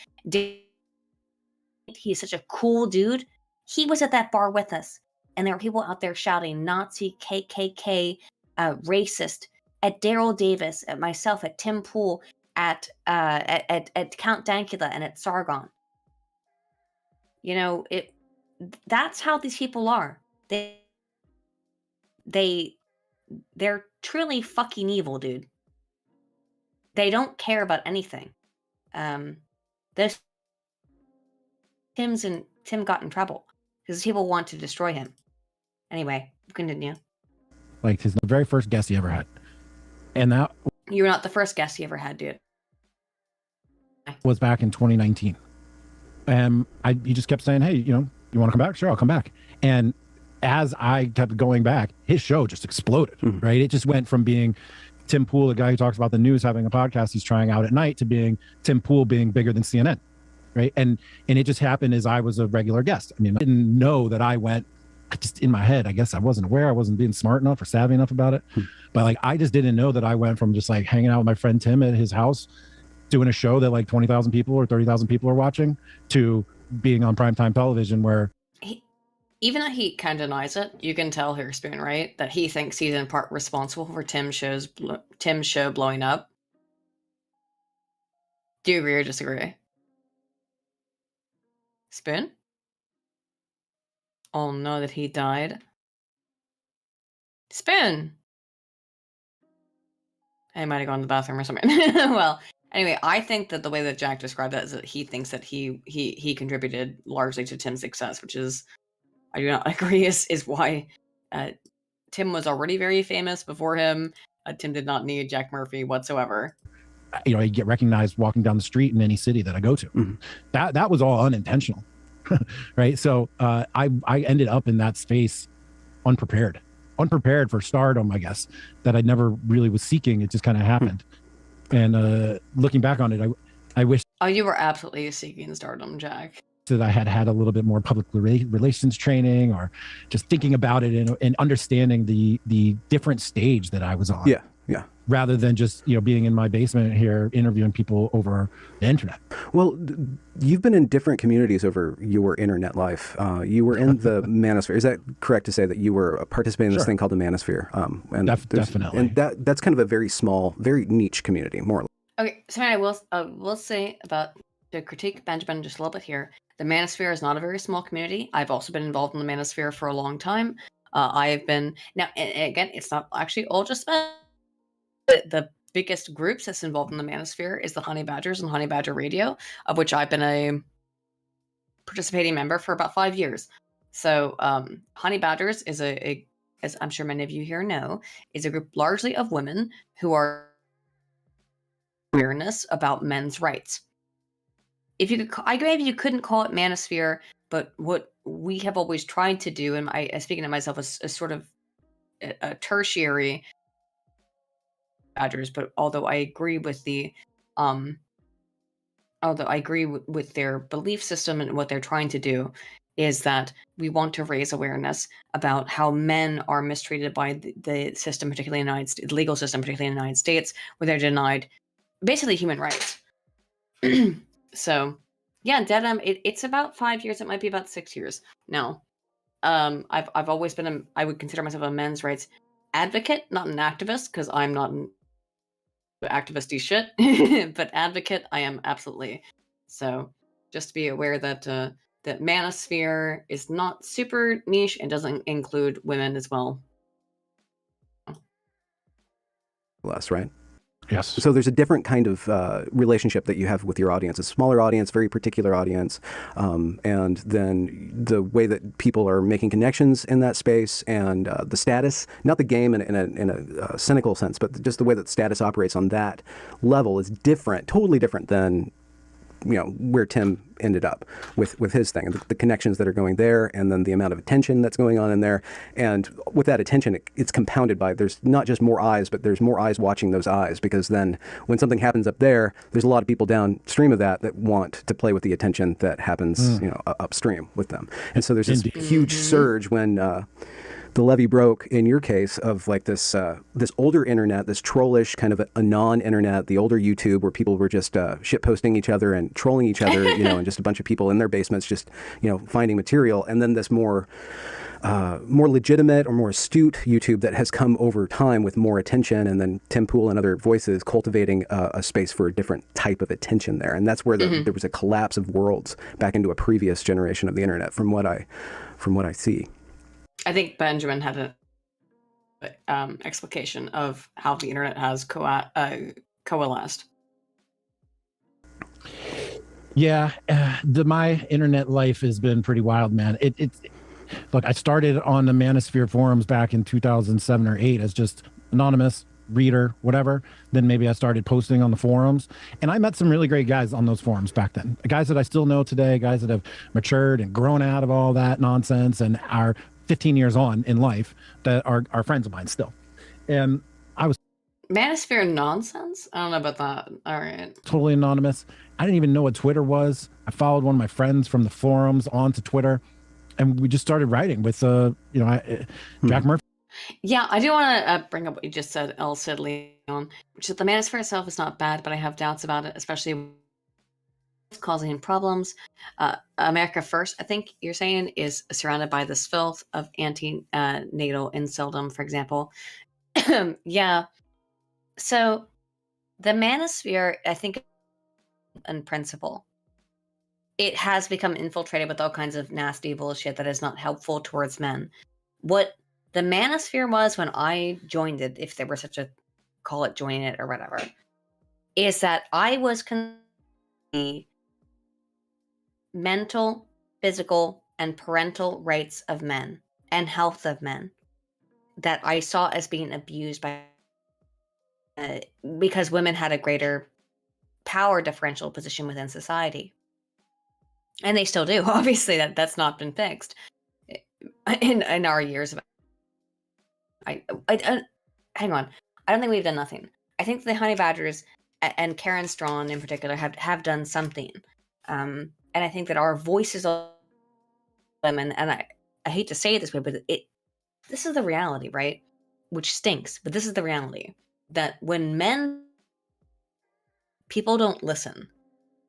He's such a cool dude. He was at that bar with us, and there were people out there shouting Nazi, KKK, racist, at Daryl Davis, at myself, at Tim Pool, at Count Dankula, and at Sargon. You know, that's how these people are. They're truly fucking evil, dude. They don't care about anything. Those Tim got in trouble because people want to destroy him. Anyway, continue. Like his very first guest he ever had, and that you were not the first guest he ever had, dude. Was back in 2019. And he just kept saying, hey, you know, you want to come back? Sure, I'll come back. And as I kept going back, his show just exploded, right? It just went from being Tim Pool, the guy who talks about the news, having a podcast he's trying out at night, to being Tim Pool being bigger than CNN, right? And it just happened as I was a regular guest. I mean, I didn't know that I went, just in my head, I guess I wasn't aware, I wasn't being smart enough or savvy enough about it. But like, I just didn't know that I went from just like hanging out with my friend Tim at his house, doing a show that like 20,000 people or 30,000 people are watching, to being on primetime television where... Even though he kind of denies it, you can tell here, Spoon, right? That he thinks he's in part responsible for Tim's show blowing up. Do you agree or disagree? Spoon? Oh no, that he died. Spoon! I might have gone to the bathroom or something. Well, anyway, I think that the way that Jack described that is that he thinks that he contributed largely to Tim's success, which is, I do not agree, is why Tim was already very famous before him. Tim did not need Jack Murphy whatsoever. You know, I get recognized walking down the street in any city that I go to. That was all unintentional, right? So I ended up in that space unprepared for stardom, I guess, that I never really was seeking. It just kind of happened. And looking back on it, I wish... Oh, you were absolutely seeking stardom, Jack. That I had a little bit more public relations training, or just thinking about it and understanding the different stage that I was on. Yeah. Rather than just, you know, being in my basement here interviewing people over the internet. Well, you've been in different communities over your internet life. You were in the manosphere. Is that correct to say that you were participating in this thing called the manosphere? And definitely. And that's kind of a very small, very niche community, more or less. Okay, so I will say about to critique Benjamin just a little bit here. The manosphere is not a very small community. I've also been involved in the manosphere for a long time. I have been, now, and again, it's not actually all just the biggest groups that's involved in the manosphere is the Honey Badgers and Honey Badger Radio, of which I've been a participating member for about 5 years. So Honey Badgers is as I'm sure many of you here know, is a group largely of women who are awareness about men's rights. If you could, I maybe you couldn't call it manosphere, but what we have always tried to do, and I speaking to myself as sort of a tertiary Badgers, but although I agree with the with their belief system and what they're trying to do, is that we want to raise awareness about how men are mistreated by the system, particularly in the United States, the legal system, particularly in the United States, where they're denied basically human rights. So, yeah, Denim, it's about 5 years. It might be about 6 years now. I've always been I would consider myself a men's rights advocate, not an activist, because I'm not an activist-y shit, but advocate I am absolutely. So just to be aware that that manosphere is not super niche and doesn't include women as well. Less, right? Yes. So there's a different kind of relationship that you have with your audience, a smaller audience, very particular audience, and then the way that people are making connections in that space and the status, not the game in a cynical sense, but just the way that status operates on that level is different, totally different than where Tim ended up with his thing, the connections that are going there, and then the amount of attention that's going on in there. And with that attention, it's compounded by there's not just more eyes, but there's more eyes watching those eyes, because then when something happens up there, there's a lot of people downstream of that want to play with the attention that happens upstream with them. And so there's this huge surge when the levee broke in your case of like this older internet, this trollish kind of a non-internet, the older YouTube where people were just shit posting each other and trolling each other, and just a bunch of people in their basements just finding material, and then this more legitimate or more astute YouTube that has come over time with more attention, and then Tim Pool and other voices cultivating a space for a different type of attention there, and that's where there was a collapse of worlds back into a previous generation of the internet, from what I see. I think Benjamin had an explication of how the internet has coalesced. Yeah, my internet life has been pretty wild, man. Look, I started on the Manosphere forums back in 2007 or 8 as just anonymous reader, whatever. Then maybe I started posting on the forums, and I met some really great guys on those forums back then. Guys that I still know today, guys that have matured and grown out of all that nonsense and are 15 years on in life that are friends of mine still. And I was Manosphere nonsense? I don't know about that. All right. Totally anonymous. I didn't even know what Twitter was. I followed one of my friends from the forums onto Twitter, and we just started writing with Jack Murphy. Yeah, I do want to bring up what you just said, Leon, which is the Manosphere itself is not bad, but I have doubts about it, especially causing problems. America First, I think you're saying, is surrounded by this filth of anti-natal inceldom, for example. Yeah. So the Manosphere, I think, in principle, it has become infiltrated with all kinds of nasty bullshit that is not helpful towards men. What the Manosphere was when I joined it, if there were such a call it joining it or whatever, is that I was mental, physical, and parental rights of men and health of men that I saw as being abused by because women had a greater power differential position within society. And they still do. Obviously, that's not been fixed in our years of. I hang on. I don't think we've done nothing. I think the Honey Badgers and Karen Strawn in particular have done something. And I think that our voices of women, and I hate to say it this way, but this is the reality, right? Which stinks, but this is the reality. That when people don't listen.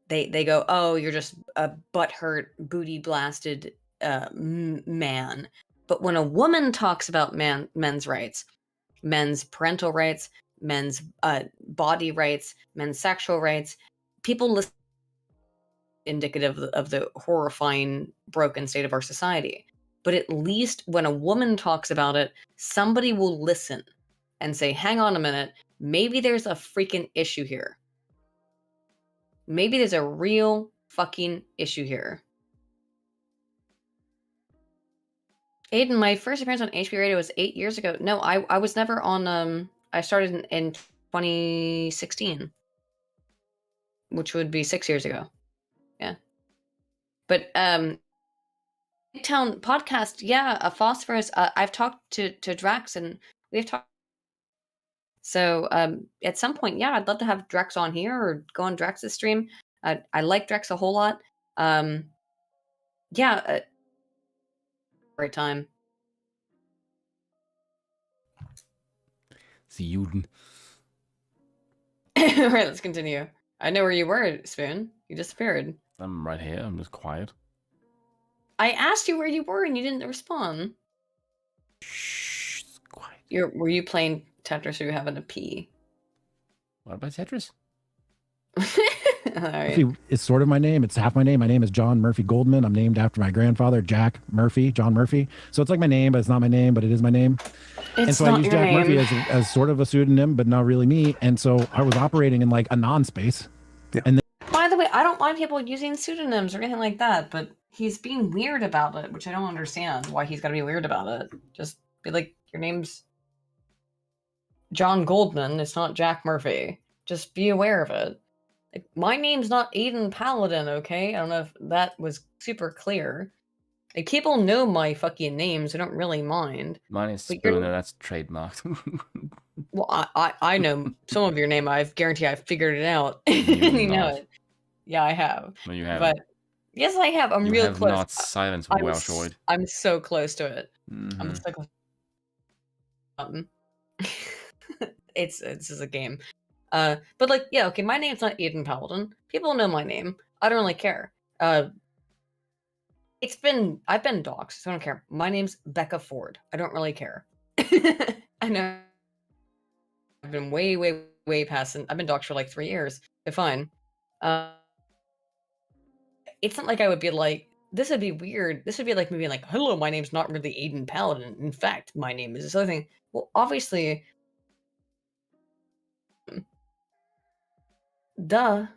They go, oh, you're just a butthurt, booty blasted man. But when a woman talks about men's rights, men's parental rights, men's body rights, men's sexual rights, people listen. Indicative of the horrifying, broken state of our society. But at least when a woman talks about it, somebody will listen and say, hang on a minute, maybe there's a freaking issue here. Maybe there's a real fucking issue here. Aiden, my first appearance on HBO Radio was 8 years ago. No, I was never on, I started in 2016, which would be 6 years ago. Yeah. But Big Town podcast, yeah, a phosphorus. I've talked to Drax, and we've talked. So at some point, yeah, I'd love to have Drax on here or go on Drax's stream. I like Drax a whole lot. Yeah, Great time. The Juden. All right, let's continue. I know where you were, Spoon. You disappeared. I'm right here. I'm just quiet. I asked you where you were and you didn't respond. Shh, quiet. Were you playing Tetris or you having a pee? What about Tetris? Right. It's sort of my name. It's half my name. My name is John Murphy Goldman. I'm named after my grandfather, Jack Murphy, John Murphy. So it's like my name, but it's not my name, but it is my name. And so I use Jack Murphy as sort of a pseudonym, but not really me. And so I was operating in like a non-space. Yeah. And then, by the way, I don't mind people using pseudonyms or anything like that, but he's being weird about it, which I don't understand why he's got to be weird about it. Just be like, your name's John Goldman. It's not Jack Murphy. Just be aware of it. Like, my name's not Aiden Paladin, okay? I don't know if that was super clear. Like, people know my fucking names. I don't really mind. Mine is Spooner. That's trademarked. Well, I know some of your name. I guarantee I've figured it out. You know it. Yeah, I have. No, you haven't. But yes, I have. I'm real close. Not silence Welshwood. I'm so close to it. Mm-hmm. I'm so close. This is a game. But like, yeah, okay, my name's not Aiden Paladin. People know my name. I don't really care. I've been doxxed, so I don't care. My name's Becca Ford. I don't really care. I know. I've been way past, and I've been doxxed for like 3 years. They're fine. It's not like I would be like, this would be weird. This would be like me being like, hello, my name's not really Aiden Paladin. In fact, my name is this other thing. Well, obviously, duh.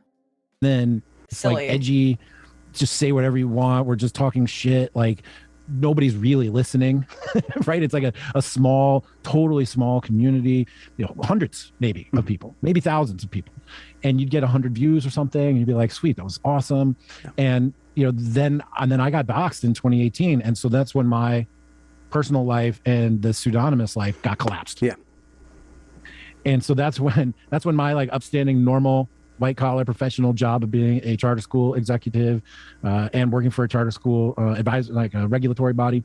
then it's Silly. like edgy, just say whatever you want. We're just talking shit. Like nobody's really listening, right? It's like a small, totally small community, hundreds maybe of people, maybe thousands of people. And you'd get 100 views or something. And you'd be like, sweet, that was awesome. Yeah. And, then I got doxxed in 2018. And so that's when my personal life and the pseudonymous life got collapsed. Yeah. And so that's when my like upstanding, normal, white collar professional job of being a charter school executive and working for a charter school advisor, like a regulatory body,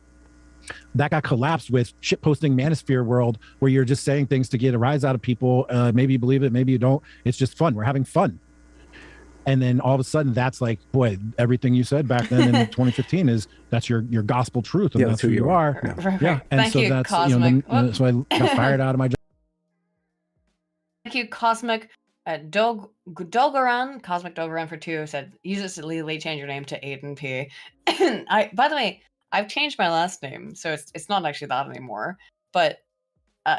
that got collapsed with shit posting manosphere world, where you're just saying things to get a rise out of people. Maybe you believe it, maybe you don't. It's just fun. We're having fun. And then all of a sudden, that's like, boy, everything you said back then in 2015 that's your gospel truth, and that's who you are. Yeah. And Thank so you, that's Cosmic. so I got fired out of my job. Thank you, Cosmic. Dogaran, Cosmic Dogaran for 2 said, use this to legally change your name to Aiden P. By the way, I've changed my last name, so it's not actually that anymore. But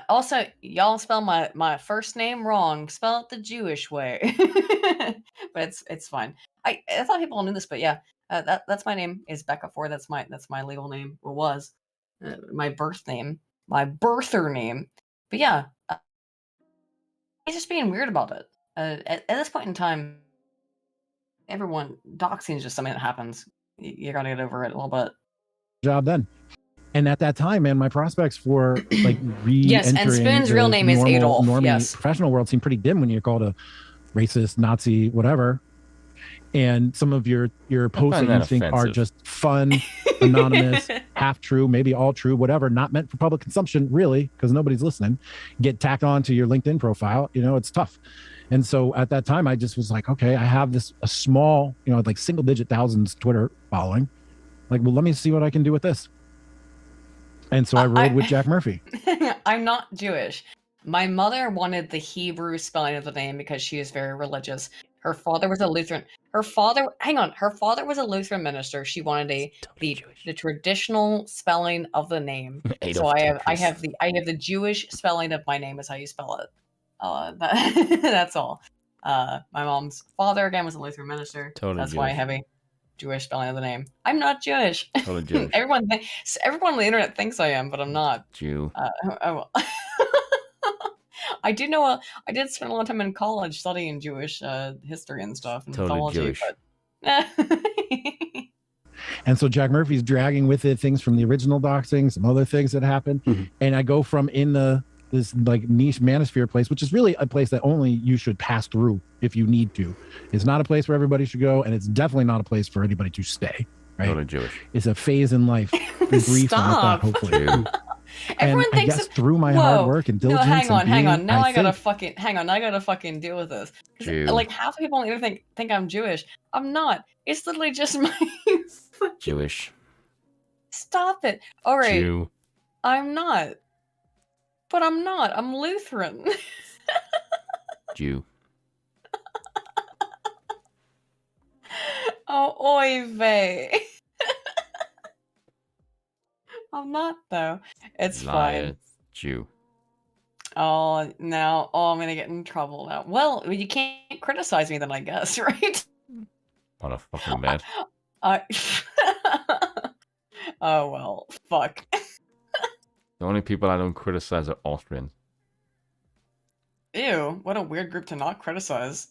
also, y'all spell my first name wrong. Spell it the Jewish way. But it's fine. I thought people knew this, but yeah, that's my name is Becca Ford. That's my legal name. It was my birth name, my birther name. But yeah, he's just being weird about it. At this point in time, everyone doxing is just something that happens. You gotta get over it a little bit. Job then. And at that time, man, my prospects for like yes, and Spoon's real name is Adolf. Yes, professional world seemed pretty dim when you're called a racist, Nazi, whatever. And some of your posts that you think are just fun, anonymous, half true, maybe all true, whatever, not meant for public consumption, really, because nobody's listening, get tacked on to your LinkedIn profile. It's tough. And so at that time, I just was like, okay, I have a small, like single digit thousands Twitter following. Like, well, let me see what I can do with this. And so I rode with Jack Murphy. I'm not Jewish. My mother wanted the Hebrew spelling of the name because she is very religious. Her father was a Lutheran. Her father was a Lutheran minister. She wanted the traditional spelling of the name. So I have the Jewish spelling of my name is how you spell it. That's all. My mom's father again was a Lutheran minister. Totally that's Jewish. Why I have a Jewish spelling of the name. I'm not Jewish. Totally Jewish. Everyone on the internet thinks I am, but I'm not. Jew. I do know. I did spend a lot of time in college studying Jewish history and stuff and totally mythology. Jewish. But... And so Jack Murphy's dragging with it things from the original doxing, some other things that happened, and I go from this like niche manosphere place, which is really a place that only you should pass through if you need to. It's not a place where everybody should go, and it's definitely not a place for anybody to stay. right? Totally Jewish. It's a phase in life. Grief and with that, hopefully. Everyone and thinks I guess through my hard work and diligence. No, hang on. And Now I gotta think, fucking hang on. Now I gotta fucking deal with this. 'Cause, Jew. like half the people on the internet think I'm Jewish. I'm not. It's literally just my Jewish. Stop it. All right. Jew. I'm not. But I'm not. I'm Lutheran. Jew. Oh, oy vey. I'm not though. It's Liar. fine. Jew. Oh, now, I'm gonna get in trouble now. Well, you can't criticize me then, I guess, right? What a fucking bad. Oh well, fuck. The only people I don't criticize are Austrians. Ew, what a weird group to not criticize.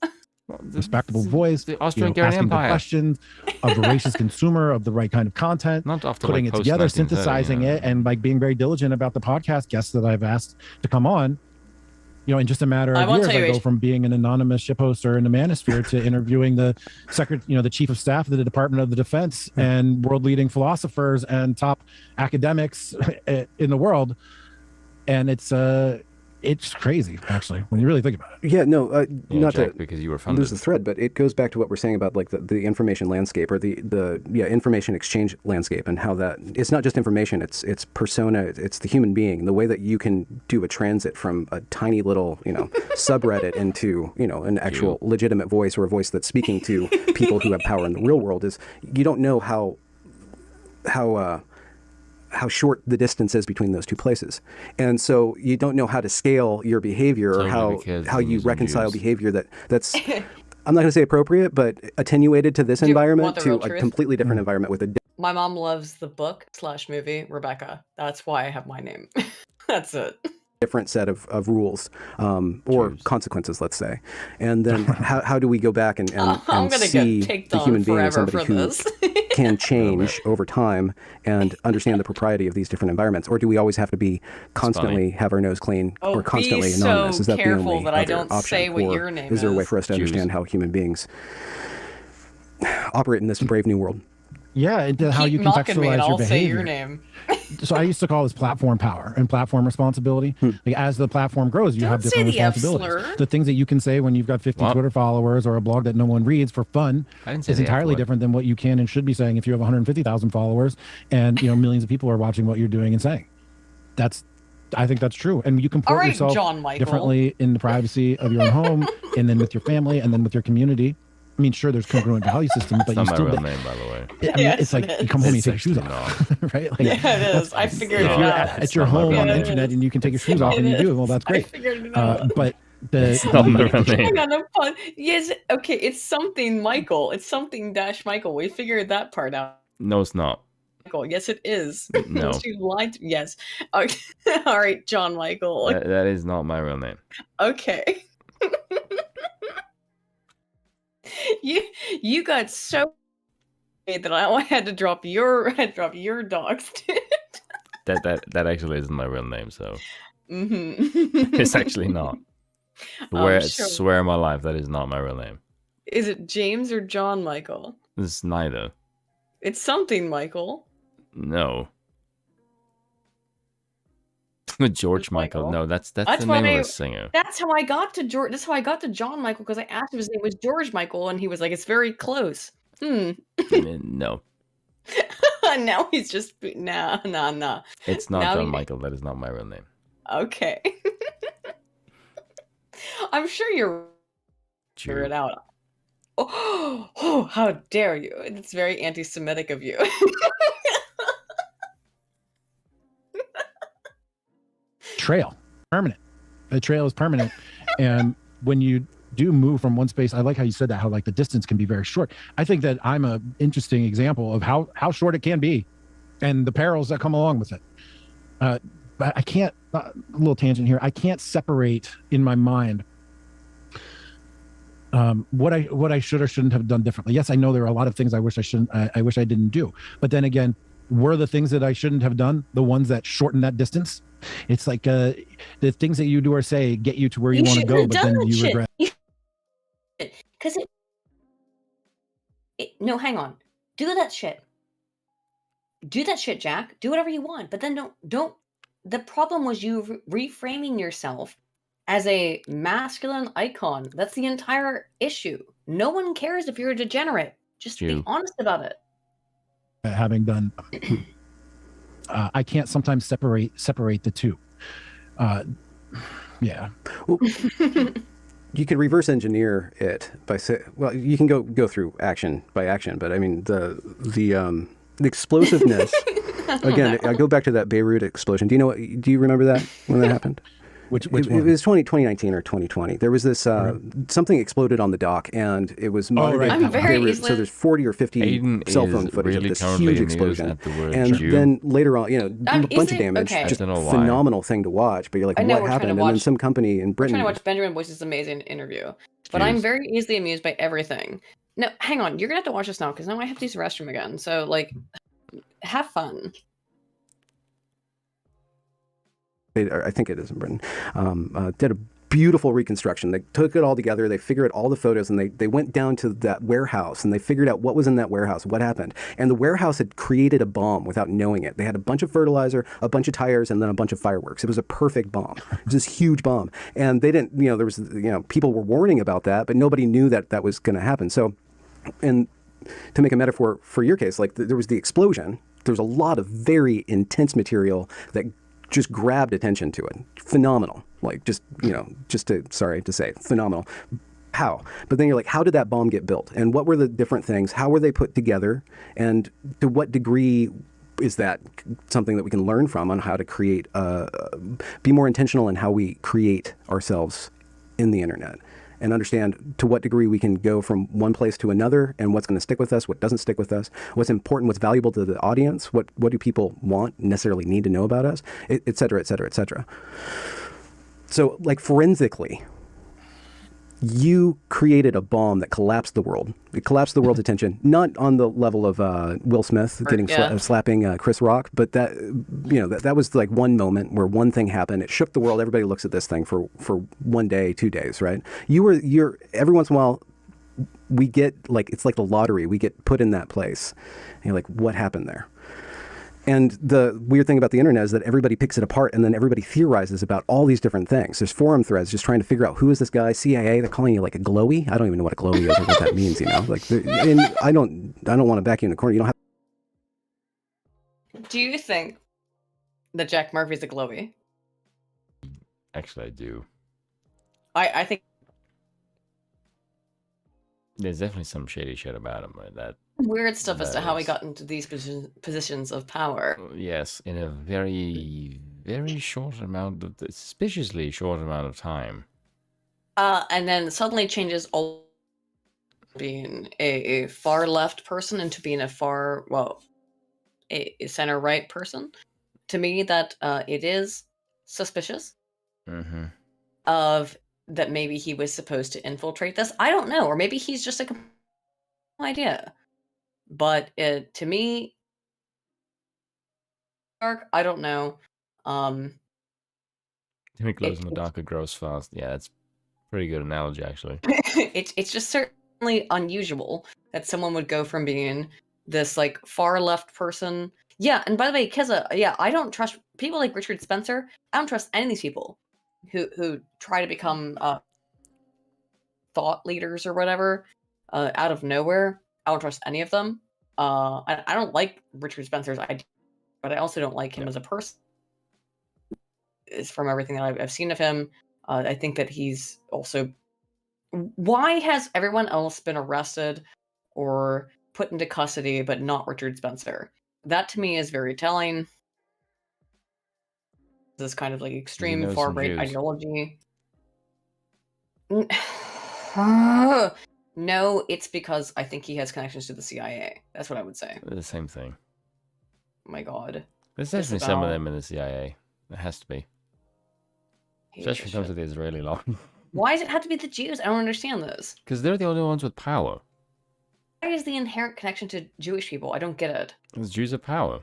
respectable voice, the Austro-Hungarian asking good Empire. questions, of a racist consumer, of the right kind of content, Not after, putting like, it together, post-1930, synthesizing it, and like being very diligent about the podcast guests that I've asked to come on. You know, in just a matter of years, I go from being an anonymous ship hoster in the manosphere to interviewing the the chief of staff of the Department of the Defense and world-leading philosophers and top academics in the world, and it's crazy, actually, when you really think about it. Yeah, no, not Jack, to because you were lose the thread, but it goes back to what we're saying about like the information landscape or the information exchange landscape, and how that it's not just information, it's persona, it's the human being, the way that you can do a transit from a tiny little subreddit into an actual legitimate voice, or a voice that's speaking to people who have power in the real world. Is you don't know how short the distance is between those two places, and so you don't know how to scale your behavior or how you reconcile behavior that's I'm not going to say appropriate, but attenuated to this environment to a completely different environment with a My mom loves the book/movie Rebecca. That's why I have my name. That's it. different set of rules or consequences, let's say. And then how do we go back and see the human being as somebody who can change over time and understand the propriety of these different environments? Or do we always have to be constantly have our nose clean or constantly anonymous? Is that the only that I other don't option? say what Or your name is there a way for us to understand how human beings operate in this brave new world? Yeah, into how you contextualize your behavior. Say your name. So I used to call this platform power and platform responsibility. Like, as the platform grows, you have different responsibilities. The things that you can say when you've got 50 Twitter followers or a blog that no one reads for fun is entirely different than what you can and should be saying if you have 150,000 followers and millions of people are watching what you're doing and saying. I think that's true. And you comport yourself differently in the privacy of your own home, and then with your family, and then with your community. I mean, sure, there's congruent value systems, but you still. That's not my real name, by the way. I mean, it's like you come home and you take your shoes off, right? Like, yeah, it is. I figured it if you're out. at your home on the internet and you can take your shoes off and you do, well, that's great. I figured it out. But hang on, I'm fun. Yes, okay, it's something Michael. It's something dash Michael. We figured that part out. No, it's not. Michael. Yes, it is. No. You lied to me. Yes. Okay. All right, John Michael. That is not my real name. Okay. You got so that I had to drop your dogs. that actually isn't my real name, so Mm-hmm. it's actually not. Swear my life, that is not my real name. Is it James or John Michael? It's neither. It's something Michael. No. George Michael. No, that's the name of a singer. That's how I got to George. That's how I got to John Michael, because I asked him if his name was George Michael, and he was like, "It's very close." No. Now he's just nah. It's not John Michael. That is not my real name. Okay. I'm sure you're figure it out. Oh, how dare you! It's very anti-Semitic of you. Trail, permanent. The trail is permanent, and when you do move from one space, I like how you said that, how like the distance can be very short. I think that I'm a interesting example of how short it can be, and the perils that come along with it. But I can't. A little tangent here. I can't separate in my mind what I should or shouldn't have done differently. Yes, I know there are a lot of things I wish I didn't do. But then again, were the things that I shouldn't have done the ones that shorten that distance? It's like the things that you do or say get you to where you want to go, but then you regret. Because no, hang on. Do that shit. do that shit, Jack. Do whatever you want, but then don't. The problem was you reframing yourself as a masculine icon. That's the entire issue. No one cares if you're a degenerate. Just be honest about it. Having done, I can't sometimes separate the two. Yeah. Well, you could reverse engineer it by well, you can go through action by action, but I mean the explosiveness. Again, I go back to that Beirut explosion. Do you remember that when that happened? Which it was 2019 or 2020. There was this something exploded on the dock, and it was monitored I'm very Beirut. easily- So there's 40 or 50 Aiden cell is phone footage really of this currently huge amused explosion, at the word and Jew. then later on, a I'm bunch of easily- damage. okay. Just I don't know why. phenomenal thing to watch. But you're like, I know what we're trying to happened? And then watch- some company in I'm Britain. trying to watch Benjamin Boyce's amazing interview, but Jeez. I'm very easily amused by everything. No, hang on. You're gonna have to watch this now because now I have to use the restroom again. So like, have fun. I think it is in Britain, did a beautiful reconstruction. They took it all together, they figured all the photos, and they went down to that warehouse, and they figured out what was in that warehouse, what happened. And the warehouse had created a bomb without knowing it. They had a bunch of fertilizer, a bunch of tires, and then a bunch of fireworks. It was a perfect bomb. It was this huge bomb. And they didn't, there was, people were warning about that, but nobody knew that that was going to happen. So, and to make a metaphor for your case, like there was the explosion. There was a lot of very intense material that just grabbed attention to it. Phenomenal. Like sorry to say, phenomenal. How? But then you're like, how did that bomb get built? And what were the different things? How were they put together? And to what degree is that something that we can learn from on how to create, be more intentional in how we create ourselves in the internet? And understand to what degree we can go from one place to another, and what's going to stick with us, what doesn't stick with us, what's important, what's valuable to the audience, what do people want, necessarily need to know about us, et cetera, et cetera, et cetera. So, like, forensically, you created a bomb that collapsed the world. It collapsed the world's attention, not on the level of Will Smith slapping Chris Rock, but that that was like one moment where one thing happened. It shook the world. Everybody looks at this thing for 1 day, 2 days, right? You're every once in a while, we get like, it's like the lottery. We get put in that place, and you're like, what happened there? And the weird thing about the internet is that everybody picks it apart, and then everybody theorizes about all these different things. There's forum threads just trying to figure out, who is this guy? CIA? They're calling you like a glowy. I don't even know what a glowy is or what that means. Like, and I don't want to back you in the corner. You don't have. Do you think that Jack Murphy's a glowy? Actually, I do. I think there's definitely some shady shit about him. Right? That weird stuff as to how he got into these positions of power. Yes, in a very, very short amount of, suspiciously short amount of time. And then suddenly changes all being a far left person into being a center right person. To me, that it is suspicious of that maybe he was supposed to infiltrate this. I don't know, or maybe he's just a idea. But to me, dark, I don't know. Timmy clothes in the dark grows fast. Yeah, that's a pretty good analogy, actually. It's just certainly unusual that someone would go from being this like far left person. Yeah, and by the way, Keza, I don't trust people like Richard Spencer. I don't trust any of these people who try to become thought leaders or whatever out of nowhere. I don't trust any of them. I don't like Richard Spencer's idea, but I also don't like him as a person. Is from everything that I've seen of him. I think that he's also. Why has everyone else been arrested or put into custody, but not Richard Spencer? That to me is very telling. This kind of like extreme far right ideology. No, it's because I think he has connections to the CIA. That's what I would say. The same thing. Oh my God. There's definitely some of them in the CIA. There has to be. Especially when it comes to the Israeli law. Why does it have to be the Jews? I don't understand this. Because they're the only ones with power. Why is the inherent connection to Jewish people? I don't get it. Because Jews have power.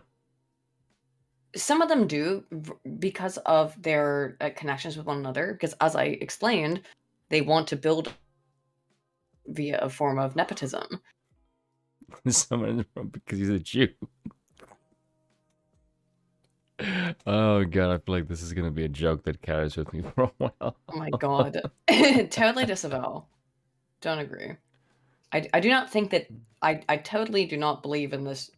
Some of them do because of their connections with one another. Because as I explained, they want to build via a form of nepotism. Someone because he's a Jew. Oh god, I feel like this is gonna be a joke that carries with me for a while. Oh my god. Totally disavow. Don't agree. I do not think that I totally do not believe in this.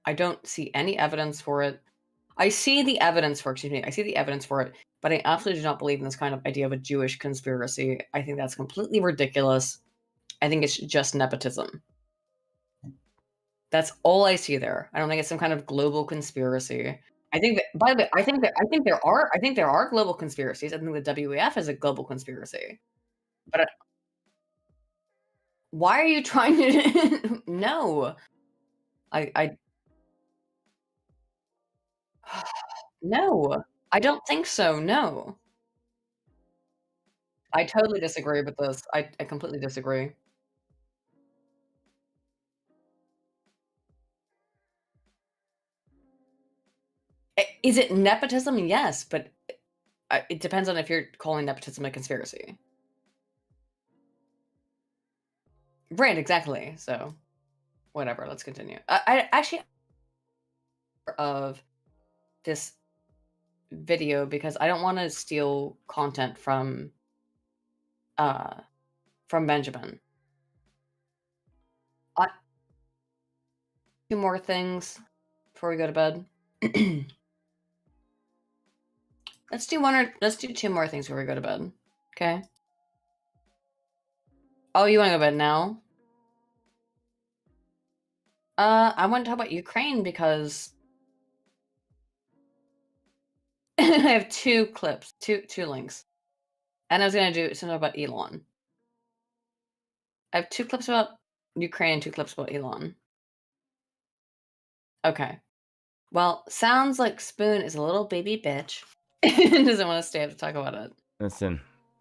I don't see any evidence for it. I see the evidence for it, but I absolutely do not believe in this kind of idea of a Jewish conspiracy. I think that's completely ridiculous. I think it's just nepotism. That's all I see there. I don't think it's some kind of global conspiracy. I think that, by the way, I think there are global conspiracies. I think the WEF is a global conspiracy. But why are you trying to? No, I no, I don't think so. No, I totally disagree with this. I completely disagree. Is it nepotism? Yes, but it depends on if you're calling nepotism a conspiracy. Right, exactly. So, whatever. Let's continue. I actually of this video because I don't want to steal content from Benjamin. Two more things before we go to bed. Let's do two more things before we go to bed. Okay. Oh, you want to go to bed now? I want to talk about Ukraine because I have two clips, two links. And I was gonna do something about Elon. I have two clips about Ukraine, two clips about Elon. Okay. Well, sounds like Spoon is a little baby bitch and doesn't want to stay up to talk about it. Listen,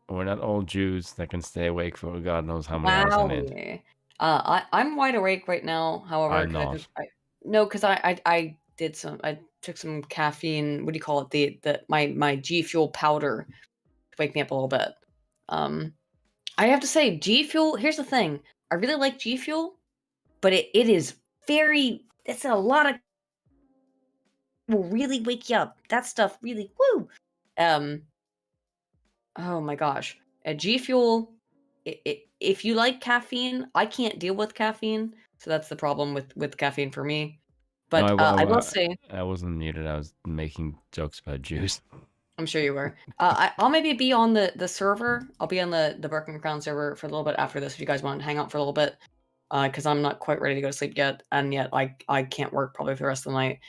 we're not all Jews that can stay awake for God knows how many hours on end. I'm wide awake right now. However, I'm not. Because I took some caffeine. What do you call it? My G Fuel powder to wake me up a little bit. I have to say, G Fuel. Here's the thing. I really like G Fuel, but it is very. It's a lot of. Will really wake you up. That stuff really. Woo. Oh my gosh. G Fuel. If you like caffeine, I can't deal with caffeine, so that's the problem with caffeine for me. But No, I will say, I wasn't muted. I was making jokes about Jews. I'm sure you were. I'll maybe be on the server. I'll be on the Broken Crown server for a little bit after this if you guys want to hang out for a little bit. Because I'm not quite ready to go to sleep yet, and yet I can't work probably for the rest of the night.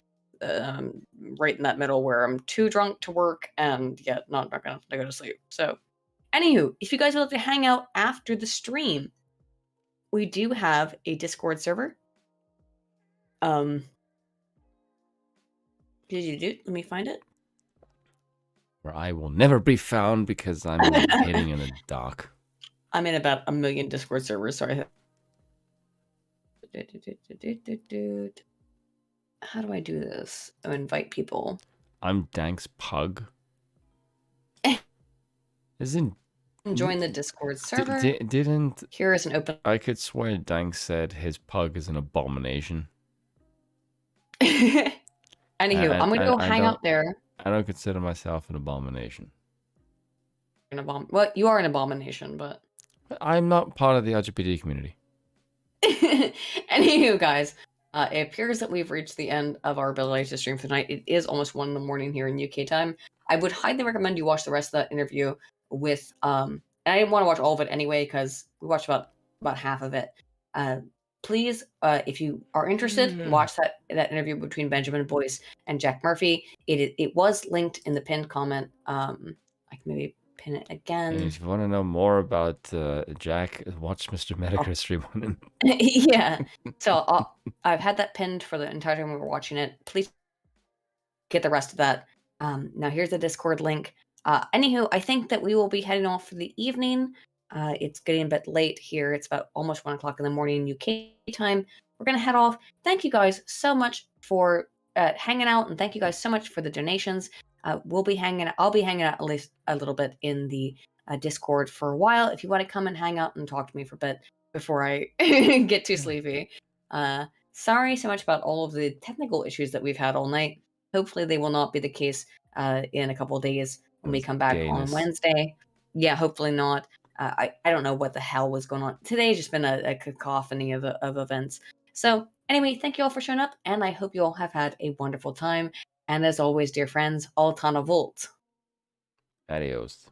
Right in that middle where I'm too drunk to work and yet not drunk enough to go to sleep. So, anywho, if you guys would like to hang out after the stream, we do have a Discord server. Let me find it. Where I will never be found because I'm hiding in a dock. I'm in about 1 million Discord servers, so how do I do this? Oh, invite people. I'm Dank's pug. Isn't join the Discord server? Didn't here is an open. I could swear Dank said his pug is an abomination. Anywho, I'm gonna go hang out there. I don't consider myself an abomination. Well, you are an abomination, but I'm not part of the LGBT community. Anywho, guys, it appears that we've reached the end of our ability to stream for the night. It is almost 1 a.m. here in UK time. I would highly recommend you watch the rest of that interview with and I didn't want to watch all of it anyway because we watched about half of it. Please, if you are interested, watch that interview between Benjamin Boyce and Jack Murphy. It was linked in the pinned comment. I can maybe pin it again. And if you want to know more about Jack, watch Mr. Medicare stream on him. Yeah. So I've had that pinned for the entire time we were watching it. Please get the rest of that. Now here's the Discord link. Anywho, I think that we will be heading off for the evening. It's getting a bit late here. It's about almost 1 o'clock in the morning UK time. We're going to head off. Thank you guys so much for hanging out, and thank you guys so much for the donations. I'll be hanging out at least a little bit in the Discord for a while. If you want to come and hang out and talk to me for a bit before I get too sleepy. Sorry so much about all of the technical issues that we've had all night. Hopefully they will not be the case in a couple of days when we come back on gayness. Wednesday. Yeah, hopefully not. I don't know what the hell was going on. Today's just been a cacophony of events. So anyway, thank you all for showing up, and I hope you all have had a wonderful time. And as always, dear friends, Altana Volt. Adios.